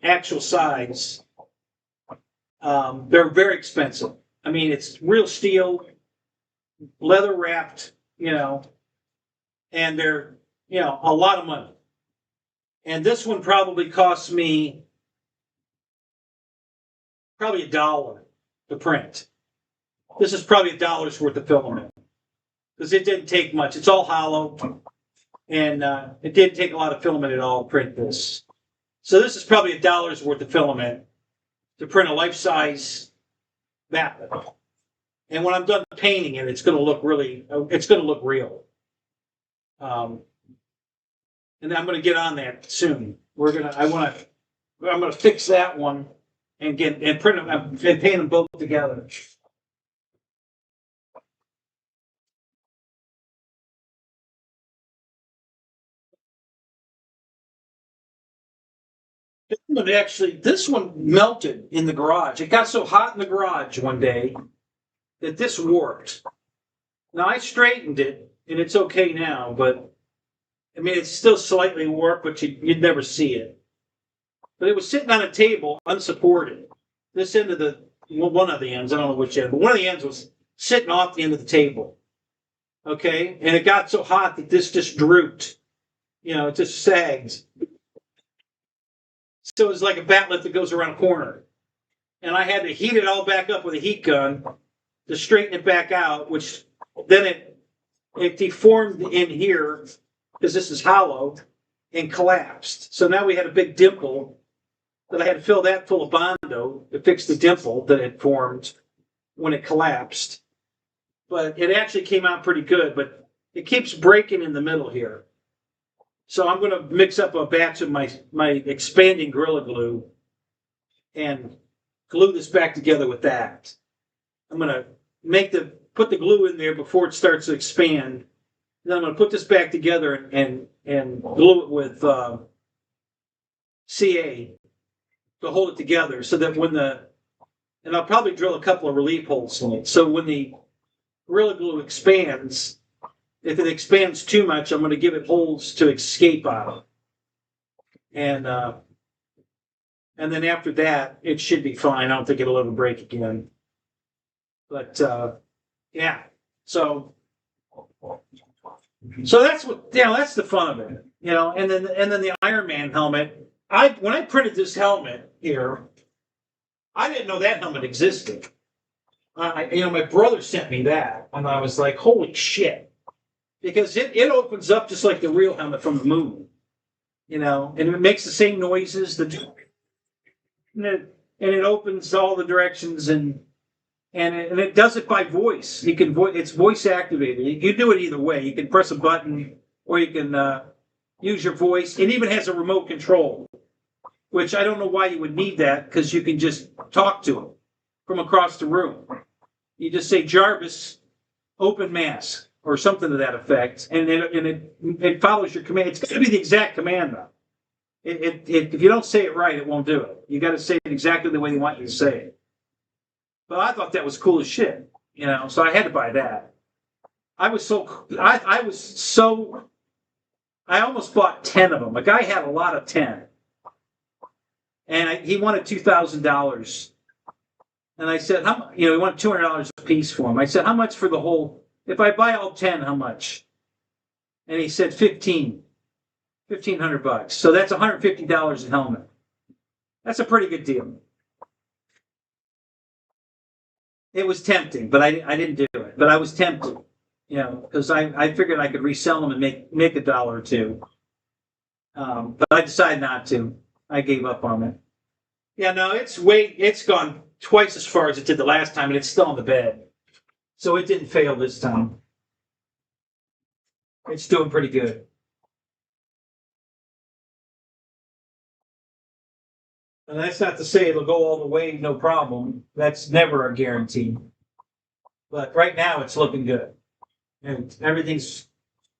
actual size, they're very expensive. I mean, it's real steel, leather wrapped, and they're, a lot of money. And this one probably cost me probably $1 to print. This is probably $1's worth of filament, because it didn't take much. It's all hollow, and it didn't take a lot of filament at all to print this. So this is probably $1's worth of filament to print a life-size batleth. And when I'm done painting it, it's going to look real. And I'm going to get on that soon. I'm going to fix that one and print them and paint them both together. This one melted in the garage. It got so hot in the garage one day that this warped. Now I straightened it, and it's okay now, but I mean, it's still slightly warped, but you'd never see it. But it was sitting on a table, unsupported. This end of one of the ends, I don't know which end, but one of the ends was sitting off the end of the table. Okay? And it got so hot that this just drooped. It just sagged. So it's like a batleth that goes around a corner. and I had to heat it all back up with a heat gun to straighten it back out, which then it deformed in here because this is hollow and collapsed. So now we had a big dimple that I had to fill that full of Bondo to fix the dimple that had formed when it collapsed. But it actually came out pretty good, but it keeps breaking in the middle here. So I'm going to mix up a batch of my expanding Gorilla Glue and glue this back together with that. I'm going to put the glue in there before it starts to expand. Then I'm going to put this back together and glue it with CA to hold it together so that and I'll probably drill a couple of relief holes in it. So when the Gorilla Glue expands, if it expands too much, I'm going to give it holes to escape out of. And then after that, it should be fine. I don't think it'll ever break again. But yeah, so that's that's the fun of it, And then the Iron Man helmet. When I printed this helmet here, I didn't know that helmet existed. My brother sent me that, and I was like, holy shit. Because it opens up just like the real helmet from the moon, and it makes the same noises, and it opens all the directions, and it does it by voice. You can it's voice activated. You can do it either way. You can press a button, or you can use your voice. It even has a remote control, which I don't know why you would need that, because you can just talk to it from across the room. You just say, Jarvis, open mask, or something to that effect, and it follows your command. It's got to be the exact command, though. If you don't say it right, it won't do it. You got to say it exactly the way they want you to say it. But I thought that was cool as shit, So I had to buy that. I almost bought 10 of them. A guy had a lot of 10, and he wanted $2,000. And I said, he wanted $200 a piece for him. I said, how much for the whole? If I buy all 10, how much? And he said $1,500. So that's $150 a helmet. That's a pretty good deal. It was tempting, but I didn't do it. But I was tempted, because I figured I could resell them and make $1 or $2. But I decided not to. I gave up on it. Yeah, no, it's gone twice as far as it did the last time, and it's still on the bed. So it didn't fail this time. It's doing pretty good. And that's not to say it'll go all the way, no problem. That's never a guarantee. But right now, it's looking good. And everything's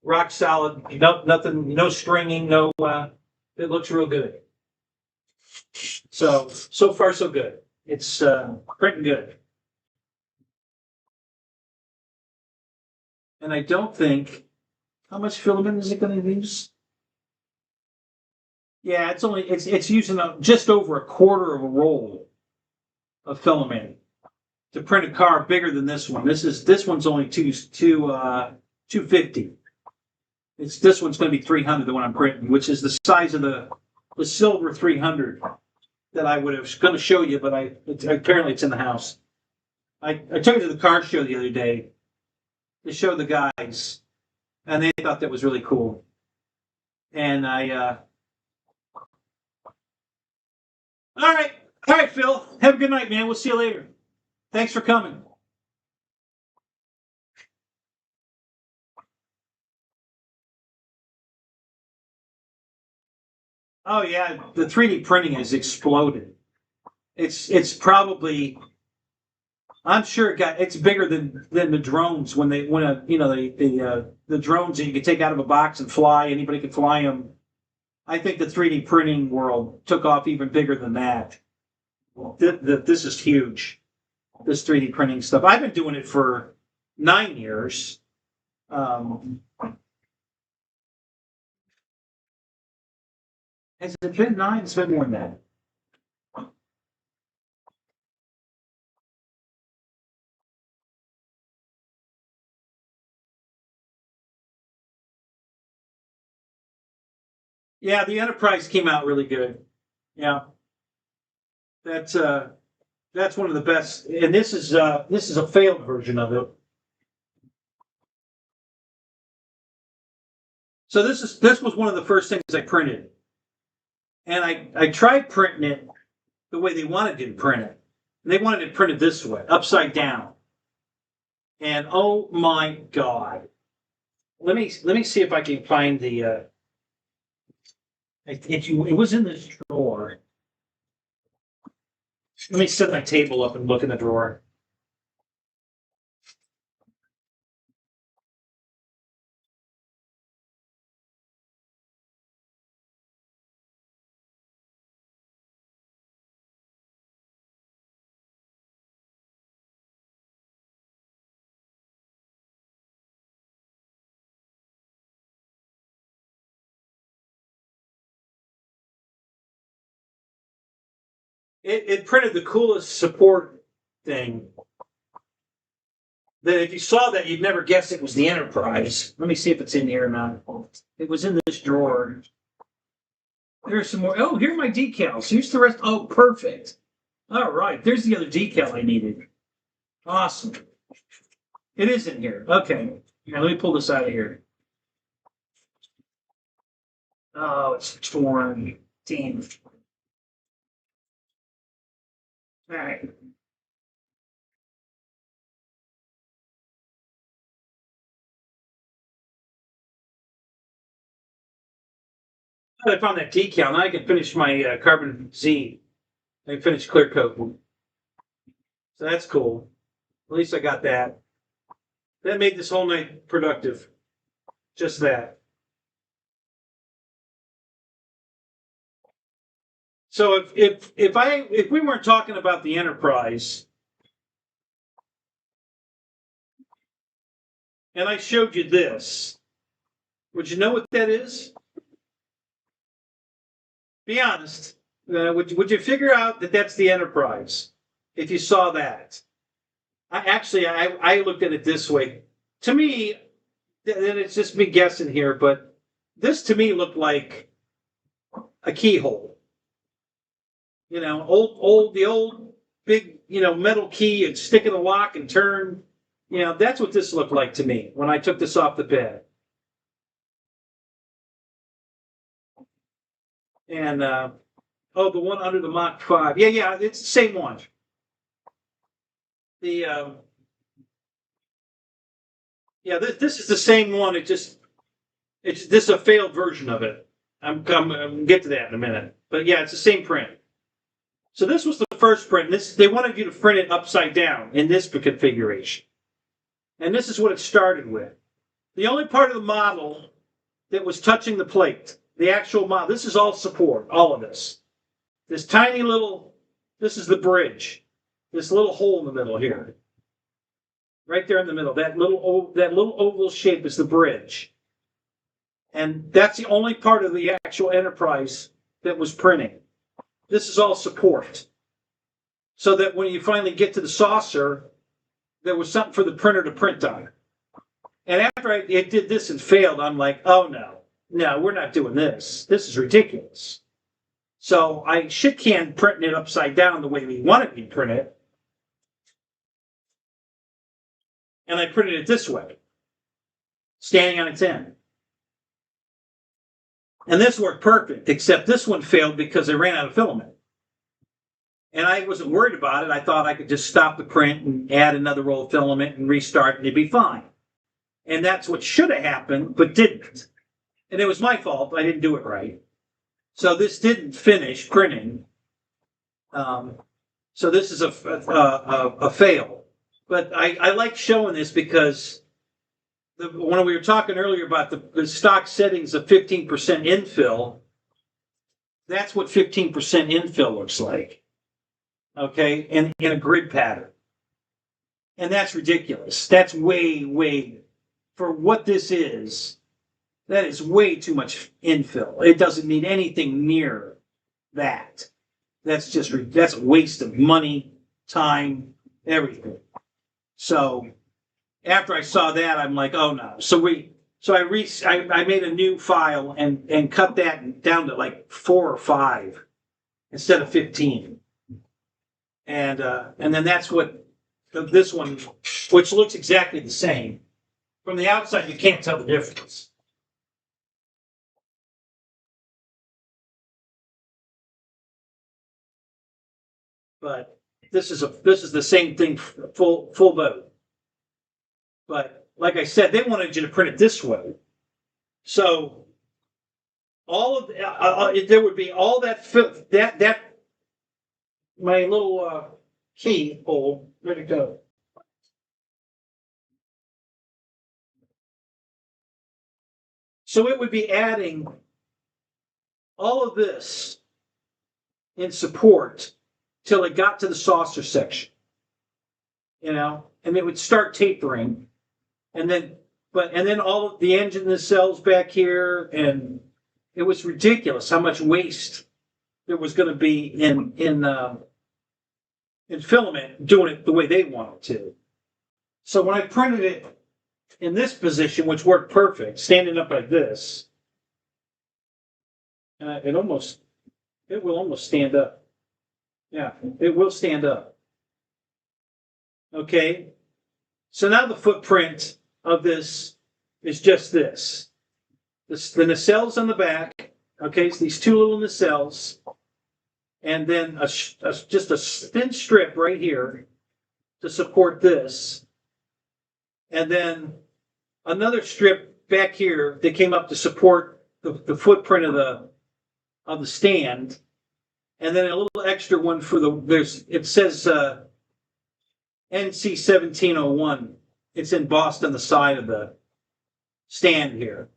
rock solid. Nothing, no stringing, it looks real good. So far, so good. It's printing good. And I don't think, how much filament is it going to use? Yeah, it's using just over a quarter of a roll of filament to print a car bigger than this one. This one's only 250. This one's going to be 300, the one I'm printing, which is the size of the silver 300 that I would have going to show you, but apparently it's in the house. I took it to the car show the other day to show the guys, and they thought that was really cool. And all right, Phil. Have a good night, man. We'll see you later. Thanks for coming. Oh yeah, the 3D printing has exploded. It's probably, I'm sure it's bigger than the drones when the drones that you can take out of a box and fly. Anybody can fly them. I think the 3D printing world took off even bigger than that. This is huge. This 3D printing stuff. I've been doing it for 9 years. Has it been 9? It's been more than that. Yeah, the Enterprise came out really good. Yeah. That's That's one of the best, and this is a failed version of it. So this was one of the first things I printed, and I tried printing it the way they wanted to print it. They wanted it printed this way, upside down, and oh my god! Let me see if I can find the. It was in this drawer. Let me set my table up and look in the drawer. It printed the coolest support thing. That if you saw that, you'd never guess it was the Enterprise. Let me see if it's in here or not. It was in this drawer. There's some more. Oh, here are my decals. Here's the rest. Oh, perfect. All right. There's the other decal I needed. Awesome. It is in here. Okay. Now let me pull this out of here. Oh, it's torn. Damn. All right. I found that decal. Now I can finish my carbon Z. I can finish clear coat. So that's cool. At least I got that. That made this whole night productive. Just that. So if we weren't talking about the Enterprise, and I showed you this, would you know what that is? Be honest. Would you figure out that that's the Enterprise if you saw that? I looked at it this way. To me, and it's just me guessing here, but this to me looked like a keyhole. You know, the old big, metal key and stick in the lock and turn. That's what this looked like to me when I took this off the bed. And the one under the Mach 5. Yeah, it's the same one. This is the same one. This is a failed version of it. I'm gonna get to that in a minute. But yeah, it's the same print. So this was the first print. They wanted you to print it upside down in this configuration. And this is what it started with. The only part of the model that was touching the plate, the actual model, this is all support, all of this. This tiny little, this is the bridge. This little hole in the middle here. Right there in the middle. That little oval shape is the bridge. And that's the only part of the actual Enterprise that was printing. This is all support. So that when you finally get to the saucer, there was something for the printer to print on. And after it did this and failed, I'm like, oh no, we're not doing this. This is ridiculous. So I shit canned printing it upside down the way we wanted me to print it. And I printed it this way, standing on its end. And this worked perfect, except this one failed because I ran out of filament. And I wasn't worried about it. I thought I could just stop the print and add another roll of filament and restart and it'd be fine. And that's what should have happened, but didn't. And it was my fault. I didn't do it right. So this didn't finish printing. So this is a fail. But I like showing this because when we were talking earlier about the stock settings of 15% infill, that's what 15% infill looks like. Okay, in a grid pattern. And that's ridiculous. That's way, for what this is, that is way too much infill. It doesn't need anything near that. That's a waste of money, time, everything. So after I saw that, I'm like, oh no. So I made a new file and cut that down to like 4 or 5 instead of 15. and then that's what this one, which looks exactly the same. From the outside, you can't tell the difference. But this is the same thing, full boat. But like I said, they wanted you to print it this way. So all of there would be all that my little keyhole. Where'd it go? So it would be adding all of this in support till it got to the saucer section, and it would start tapering, and then all of the engine nacelles back here, and it was ridiculous how much waste there was going to be in filament doing it the way they wanted to. So when I printed it in this position, which worked perfect, standing up like this, it will almost stand up. Yeah, it will stand up. Okay, so now the footprint of this is just this. The nacelles on the back. Okay, so these two little nacelles, and then just a thin strip right here to support this, and then another strip back here that came up to support the footprint of the stand, and then a little extra one for it says NC 1701. It's embossed on the side of the stand here,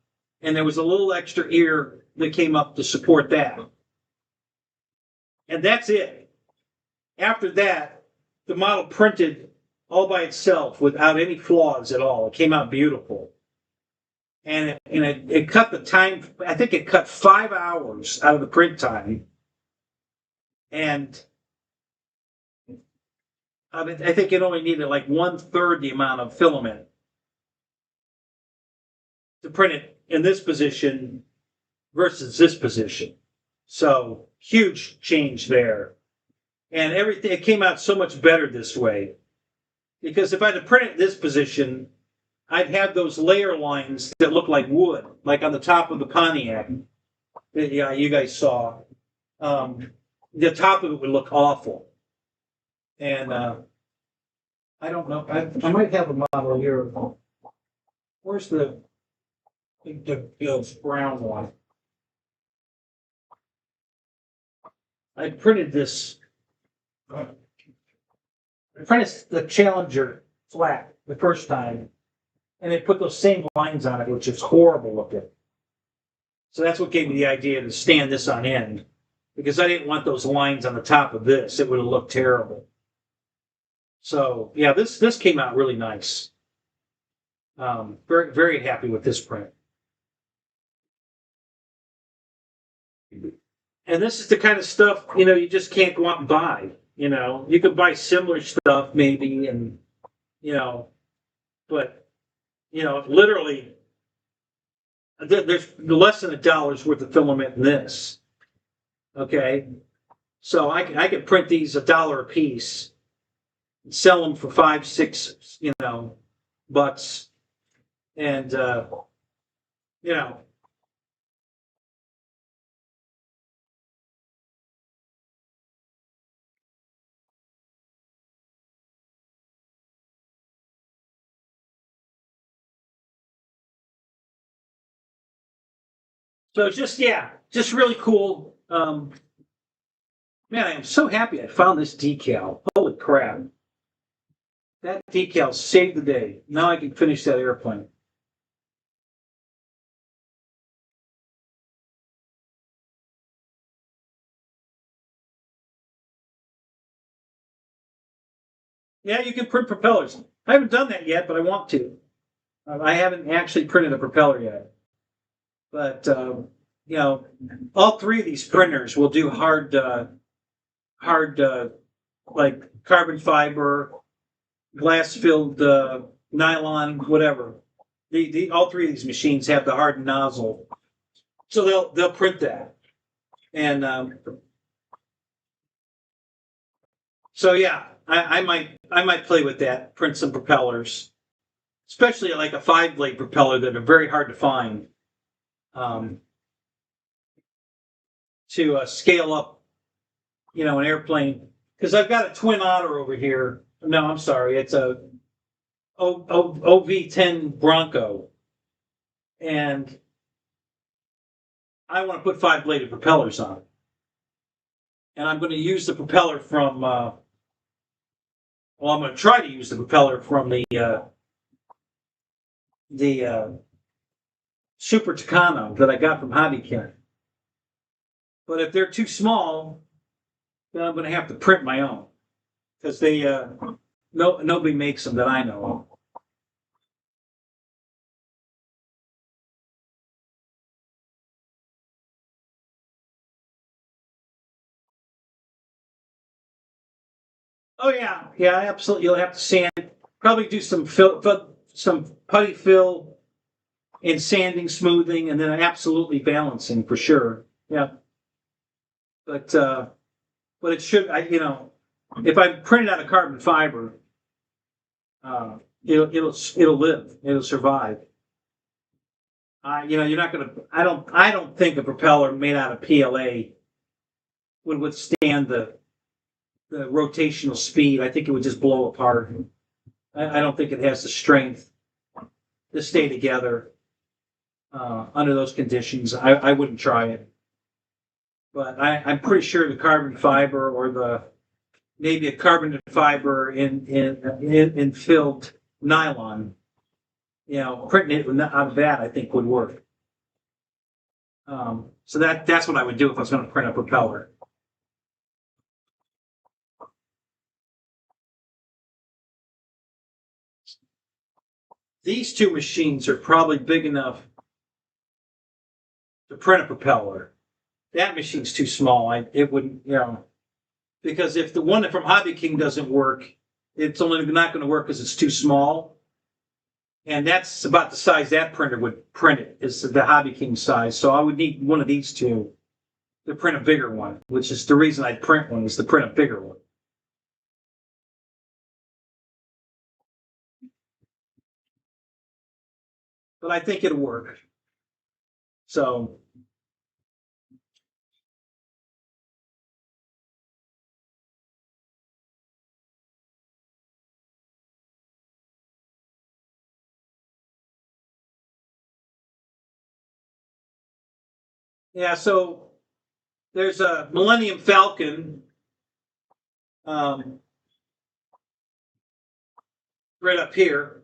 and there was a little extra ear that came up to support that, and that's it. After that, the model printed all by itself without any flaws at all. It came out beautiful. And it cut the time. I think it cut 5 hours out of the print time. And I think it only needed like 1/3 the amount of filament to print it in this position versus this position. So huge change there. And everything, it came out so much better this way. Because if I had to print it in this position, I'd have those layer lines that look like wood, like on the top of the Pontiac that you guys saw. The top of it would look awful. And I don't know. I might have a model here. Where's the brown one? I printed this. I printed the Challenger flat the first time, and they put those same lines on it, which is horrible looking. So that's what gave me the idea to stand this on end, because I didn't want those lines on the top of this. It would have looked terrible. So yeah, this came out really nice. Very, very happy with this print. And this is the kind of stuff, you just can't go out and buy. You could buy similar stuff maybe, and, but, literally, there's less than $1 worth of filament in this. Okay. So I could print these $1 a piece, and sell them for $5, $6, bucks. And, so just really cool. Man, I am so happy I found this decal. Holy crap. That decal saved the day. Now I can finish that airplane. Yeah, you can print propellers. I haven't done that yet, but I want to. I haven't actually printed a propeller yet. But, all three of these printers will do hard, like carbon fiber, glass-filled nylon, whatever. All three of these machines have the hardened nozzle, so they'll print that. And So yeah, I might play with that, print some propellers, especially like a 5-blade propeller that are very hard to find, um, to scale up, an airplane. Because I've got a Twin Otter over here. No, I'm sorry, it's a OV-10 Bronco, and I want to put 5-bladed propellers on it. And I'm going to use the propeller from, I'm going to try to use the propeller from the Super Tucano that I got from Hobbykin. But if they're too small, then I'm going to have to print my own, because nobody makes them that I know of. Oh yeah, yeah, absolutely. You'll have to sand, probably do some some putty fill and sanding, smoothing, and then absolutely balancing for sure. Yeah, but it should, if I print it out of carbon fiber, it'll live, it'll survive. You're not gonna. I don't think a propeller made out of PLA would withstand the rotational speed. I think it would just blow apart. I don't think it has the strength to stay together under those conditions. I wouldn't try it, but I'm pretty sure the carbon fiber, or maybe a carbon fiber in filled nylon, printing it out of that, I think would work. So that's what I would do if I was going to print a propeller. These two machines are probably big enough to print a propeller. That machine's too small. It wouldn't, because if the one from Hobby King doesn't work, it's only not going to work because it's too small. And that's about the size that printer would print it, is the Hobby King size. So I would need one of these two to print a bigger one, which is the reason I'd print one, is to print a bigger one. But I think it'll work. So yeah, so there's a Millennium Falcon, right up here.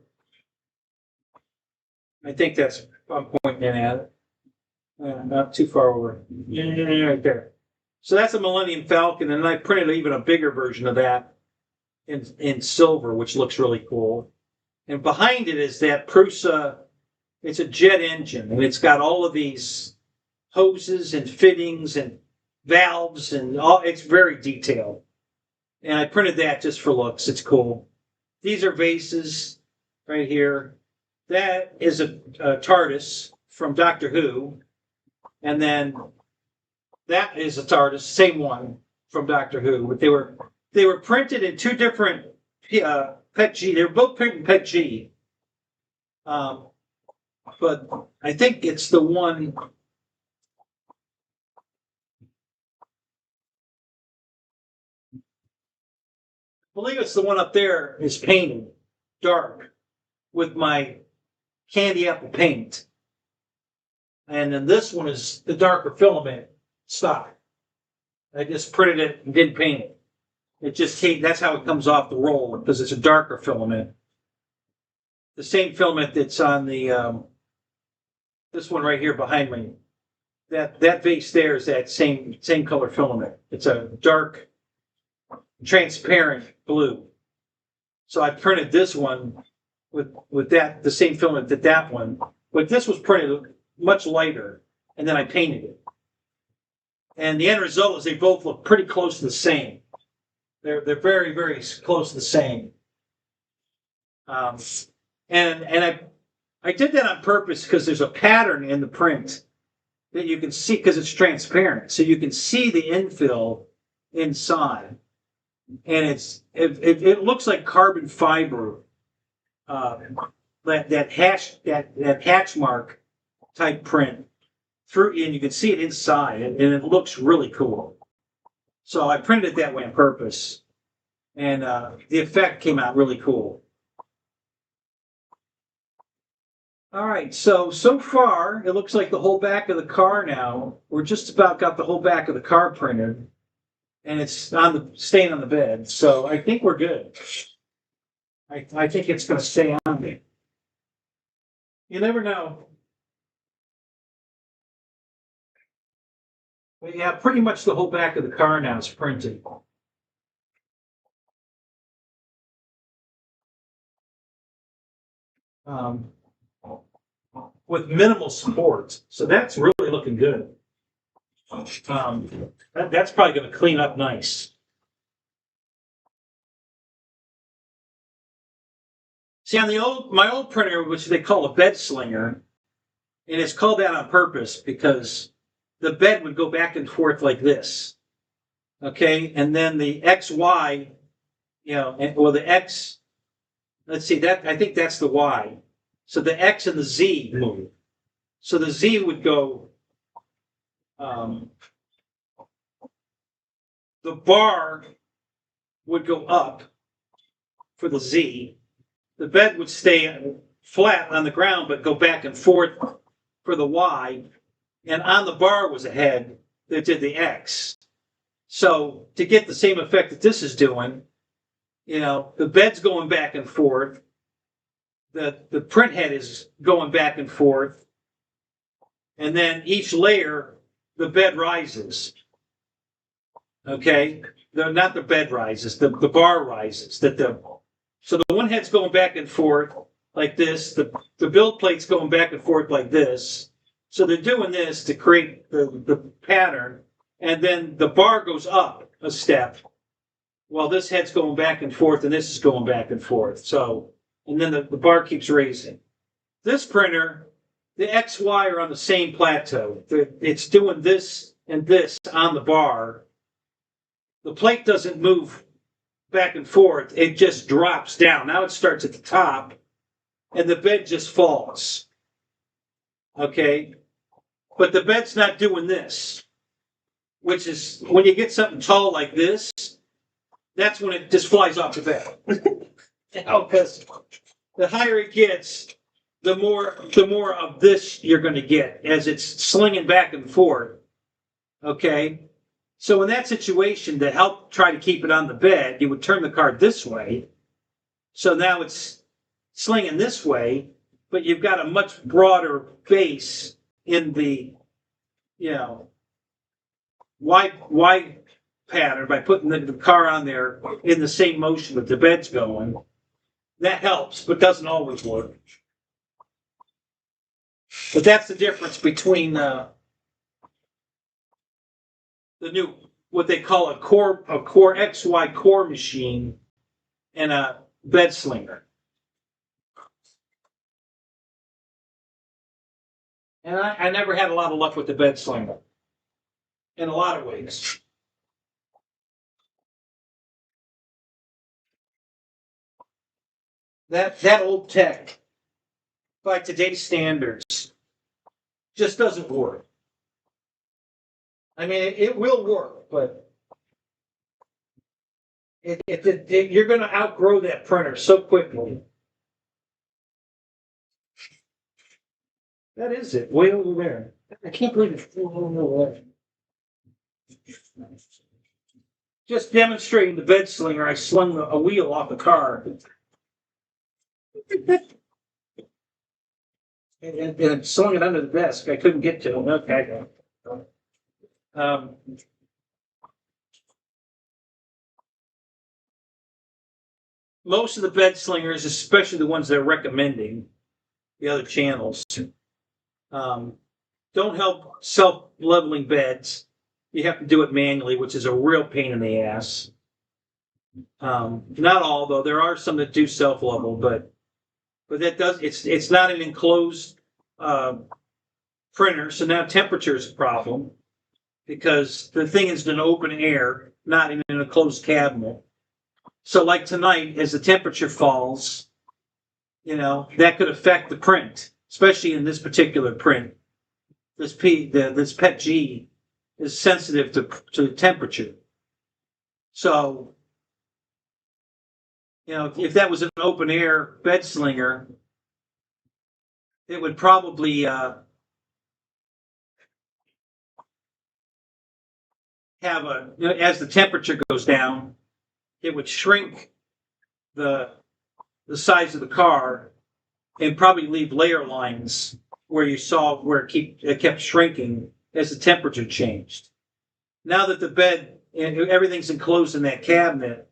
I think that's, I'm pointing at it. Not too far over. Yeah, right there. So that's a Millennium Falcon, and I printed even a bigger version of that in silver, which looks really cool. And behind it is that Prusa. It's a jet engine, and it's got all of these hoses and fittings and valves and all. It's very detailed. And I printed that just for looks. It's cool. These are vases right here. That is a TARDIS from Doctor Who. And then that is a TARDIS, same one from Doctor Who. But they were printed in two different PET G. They were both printed in PET G. But I think it's the one. I believe it's the one up there is painted dark with my candy apple paint. And then this one is the darker filament stock. I just printed it and didn't paint it. It just came, that's how it comes off the roll, because it's a darker filament. The same filament that's on the this one right here behind me. That vase there is that same color filament. It's a dark, transparent blue. So I printed this one with that, the same filament that one, but this was printed much lighter, and then I painted it. And the end result is they both look pretty close to the same. They're very, very close to the same. And I did that on purpose because there's a pattern in the print that you can see, because it's transparent, so you can see the infill inside. and it looks like carbon fiber. That hatch mark type print through, and you can see it inside, and it looks really cool. So I printed it that way on purpose, and the effect came out really cool. All right, so far it looks like the whole back of the car now. We're just about got the whole back of the car printed, and it's staying on the bed. So I think we're good. I think it's going to stay on me. You never know. But yeah, pretty much the whole back of the car now is printed. With minimal support, so that's really looking good. That's probably going to clean up nice. See, on my old printer, which they call a bed slinger, and it's called that on purpose because the bed would go back and forth like this. Okay, and then the XY, the X. Let's see that. I think that's the Y. So the X and the Z move. So the Z would go. The bar would go up for the Z. The bed would stay flat on the ground, but go back and forth for the Y. And on the bar was a head that did the X. So to get the same effect that this is doing, the bed's going back and forth. The print head is going back and forth. And then each layer, the bed rises. Okay? Not the bed rises, the bar rises. So the one head's going back and forth like this. The build plate's going back and forth like this. So they're doing this to create the pattern. And then the bar goes up a step while this head's going back and forth and this is going back and forth. So, and then the bar keeps raising. This printer, the XY are on the same plateau. It's doing this and this on the bar. The plate doesn't move back and forth. It just drops down. Now it starts at the top and the bed just falls. Okay? But the bed's not doing this, which is when you get something tall like this, that's when it just flies off the bed. Because the higher it gets, the more of this you're going to get as it's slinging back and forth. Okay? So in that situation, to help try to keep it on the bed, you would turn the card this way. So now it's slinging this way, but you've got a much broader base in the, Y pattern by putting the car on there in the same motion that the bed's going. That helps, but doesn't always work. But that's the difference between the new, what they call a core XY core machine and a bed slinger. And I never had a lot of luck with the bed slinger in a lot of ways. That old tech, by today's standards, just doesn't work. I mean, it will work, but you're going to outgrow that printer so quickly. That is it, way over there. I can't believe it's still over there. Just demonstrating the bed slinger, I slung a wheel off the car. and slung it under the desk. I couldn't get to it. Okay. Most of the bed slingers, especially the ones they're recommending, the other channels, don't help self-leveling beds. You have to do it manually, which is a real pain in the ass. Not all, though. There are some that do self-level, but that does it's not an enclosed printer, so now temperature is a problem because the thing is in open air, not in an enclosed cabinet. So like tonight, as the temperature falls, that could affect the print, especially in this particular print. This this PET G is sensitive to temperature. So, if that was an open air bed slinger, it would probably have as the temperature goes down, it would shrink the size of the car and probably leave layer lines where you saw where it kept shrinking as the temperature changed. Now that the bed and everything's enclosed in that cabinet,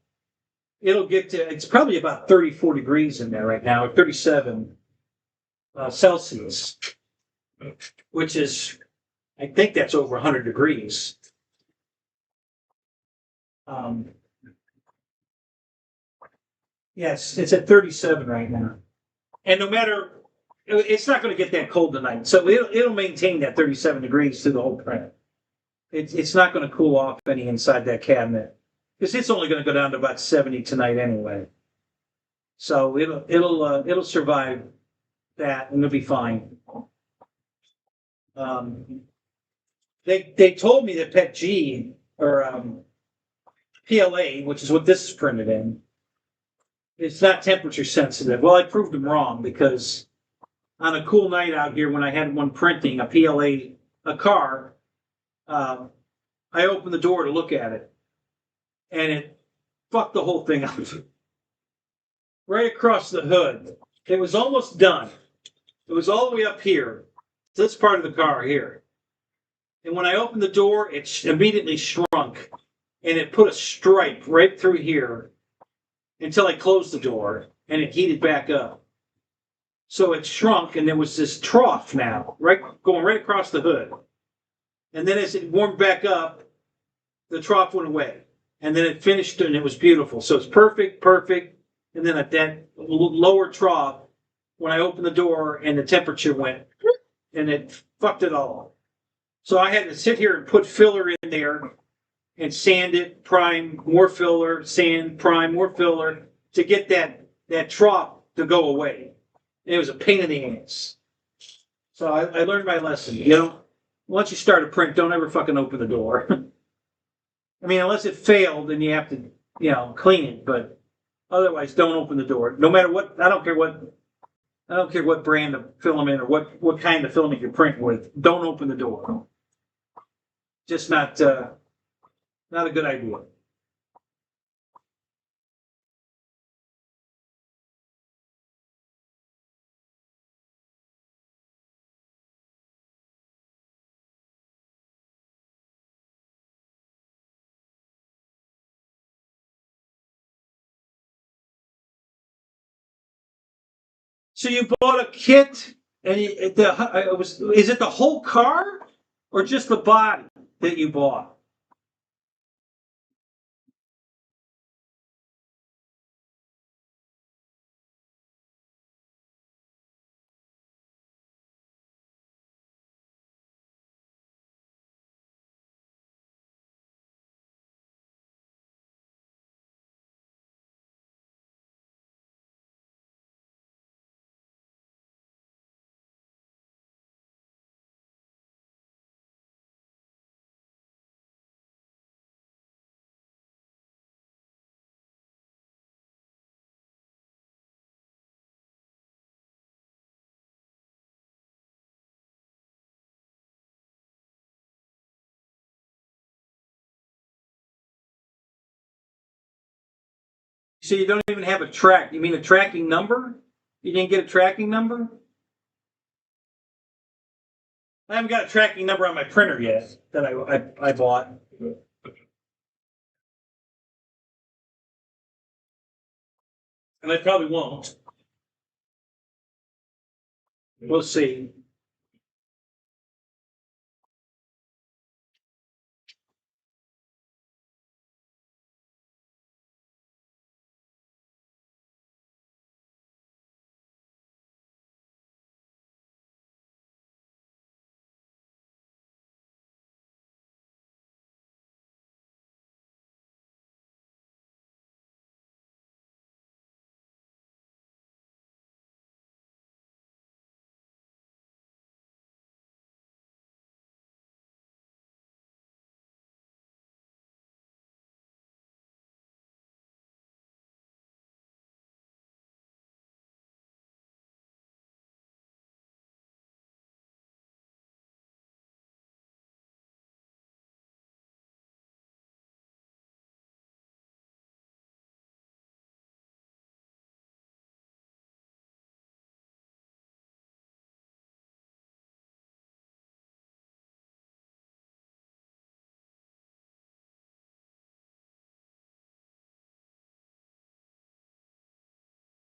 it's probably about 34 degrees in there right now, or 37 Celsius, which is, I think that's over 100 degrees. Yes, it's at 37 right now. And no matter, it's not going to get that cold tonight. So it'll maintain that 37 degrees through the whole print. It's not going to cool off any inside that cabinet, because it's only going to go down to about 70 tonight anyway. So it'll survive that, and it'll be fine. They told me that PET G, or PLA, which is what this is printed in, it's not temperature sensitive. Well, I proved them wrong, because on a cool night out here when I had one printing a car, I opened the door to look at it, and it fucked the whole thing up. Right across the hood. It was almost done. It was all the way up here, this part of the car here. And when I opened the door, it immediately shrunk, and it put a stripe right through here until I closed the door, and it heated back up. So it shrunk, and there was this trough now, going right across the hood. And then as it warmed back up, the trough went away. And then it finished, and it was beautiful. So it's perfect. And then at that lower trough, when I opened the door and the temperature went, and it fucked it all. So I had to sit here and put filler in there and sand it, prime, more filler, sand, prime, more filler, to get that trough to go away. And it was a pain in the ass. So I learned my lesson. Once you start a print, don't ever fucking open the door. I mean, unless it failed, then you have to, clean it. But otherwise, don't open the door. No matter what, I don't care what brand of filament or what kind of filament you're printing with. Don't open the door. Just not a good idea. So you bought a kit, and is it the whole car or just the body that you bought? So you don't even have a track. You mean a tracking number? You didn't get a tracking number? I haven't got a tracking number on my printer yet that I bought. And I probably won't. We'll see.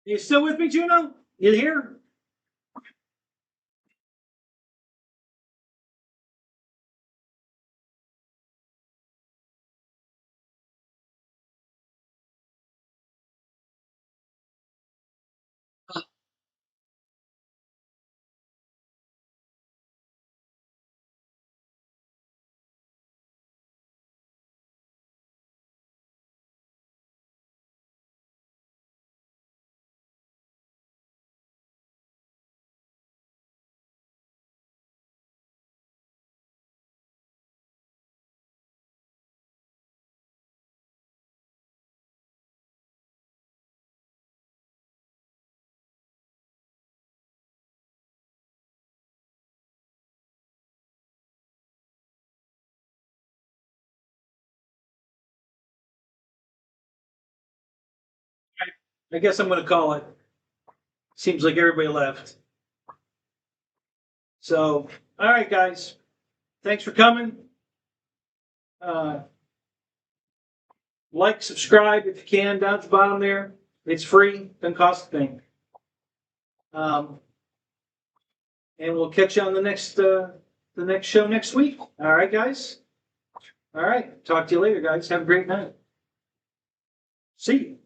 You still with me, Juno? You here? I guess I'm going to call it. Seems like everybody left. So, all right, guys. Thanks for coming. Like, subscribe if you can down at the bottom there. It's free, doesn't cost a thing. And we'll catch you on the next show next week. All right, guys. All right. Talk to you later, guys. Have a great night. See you.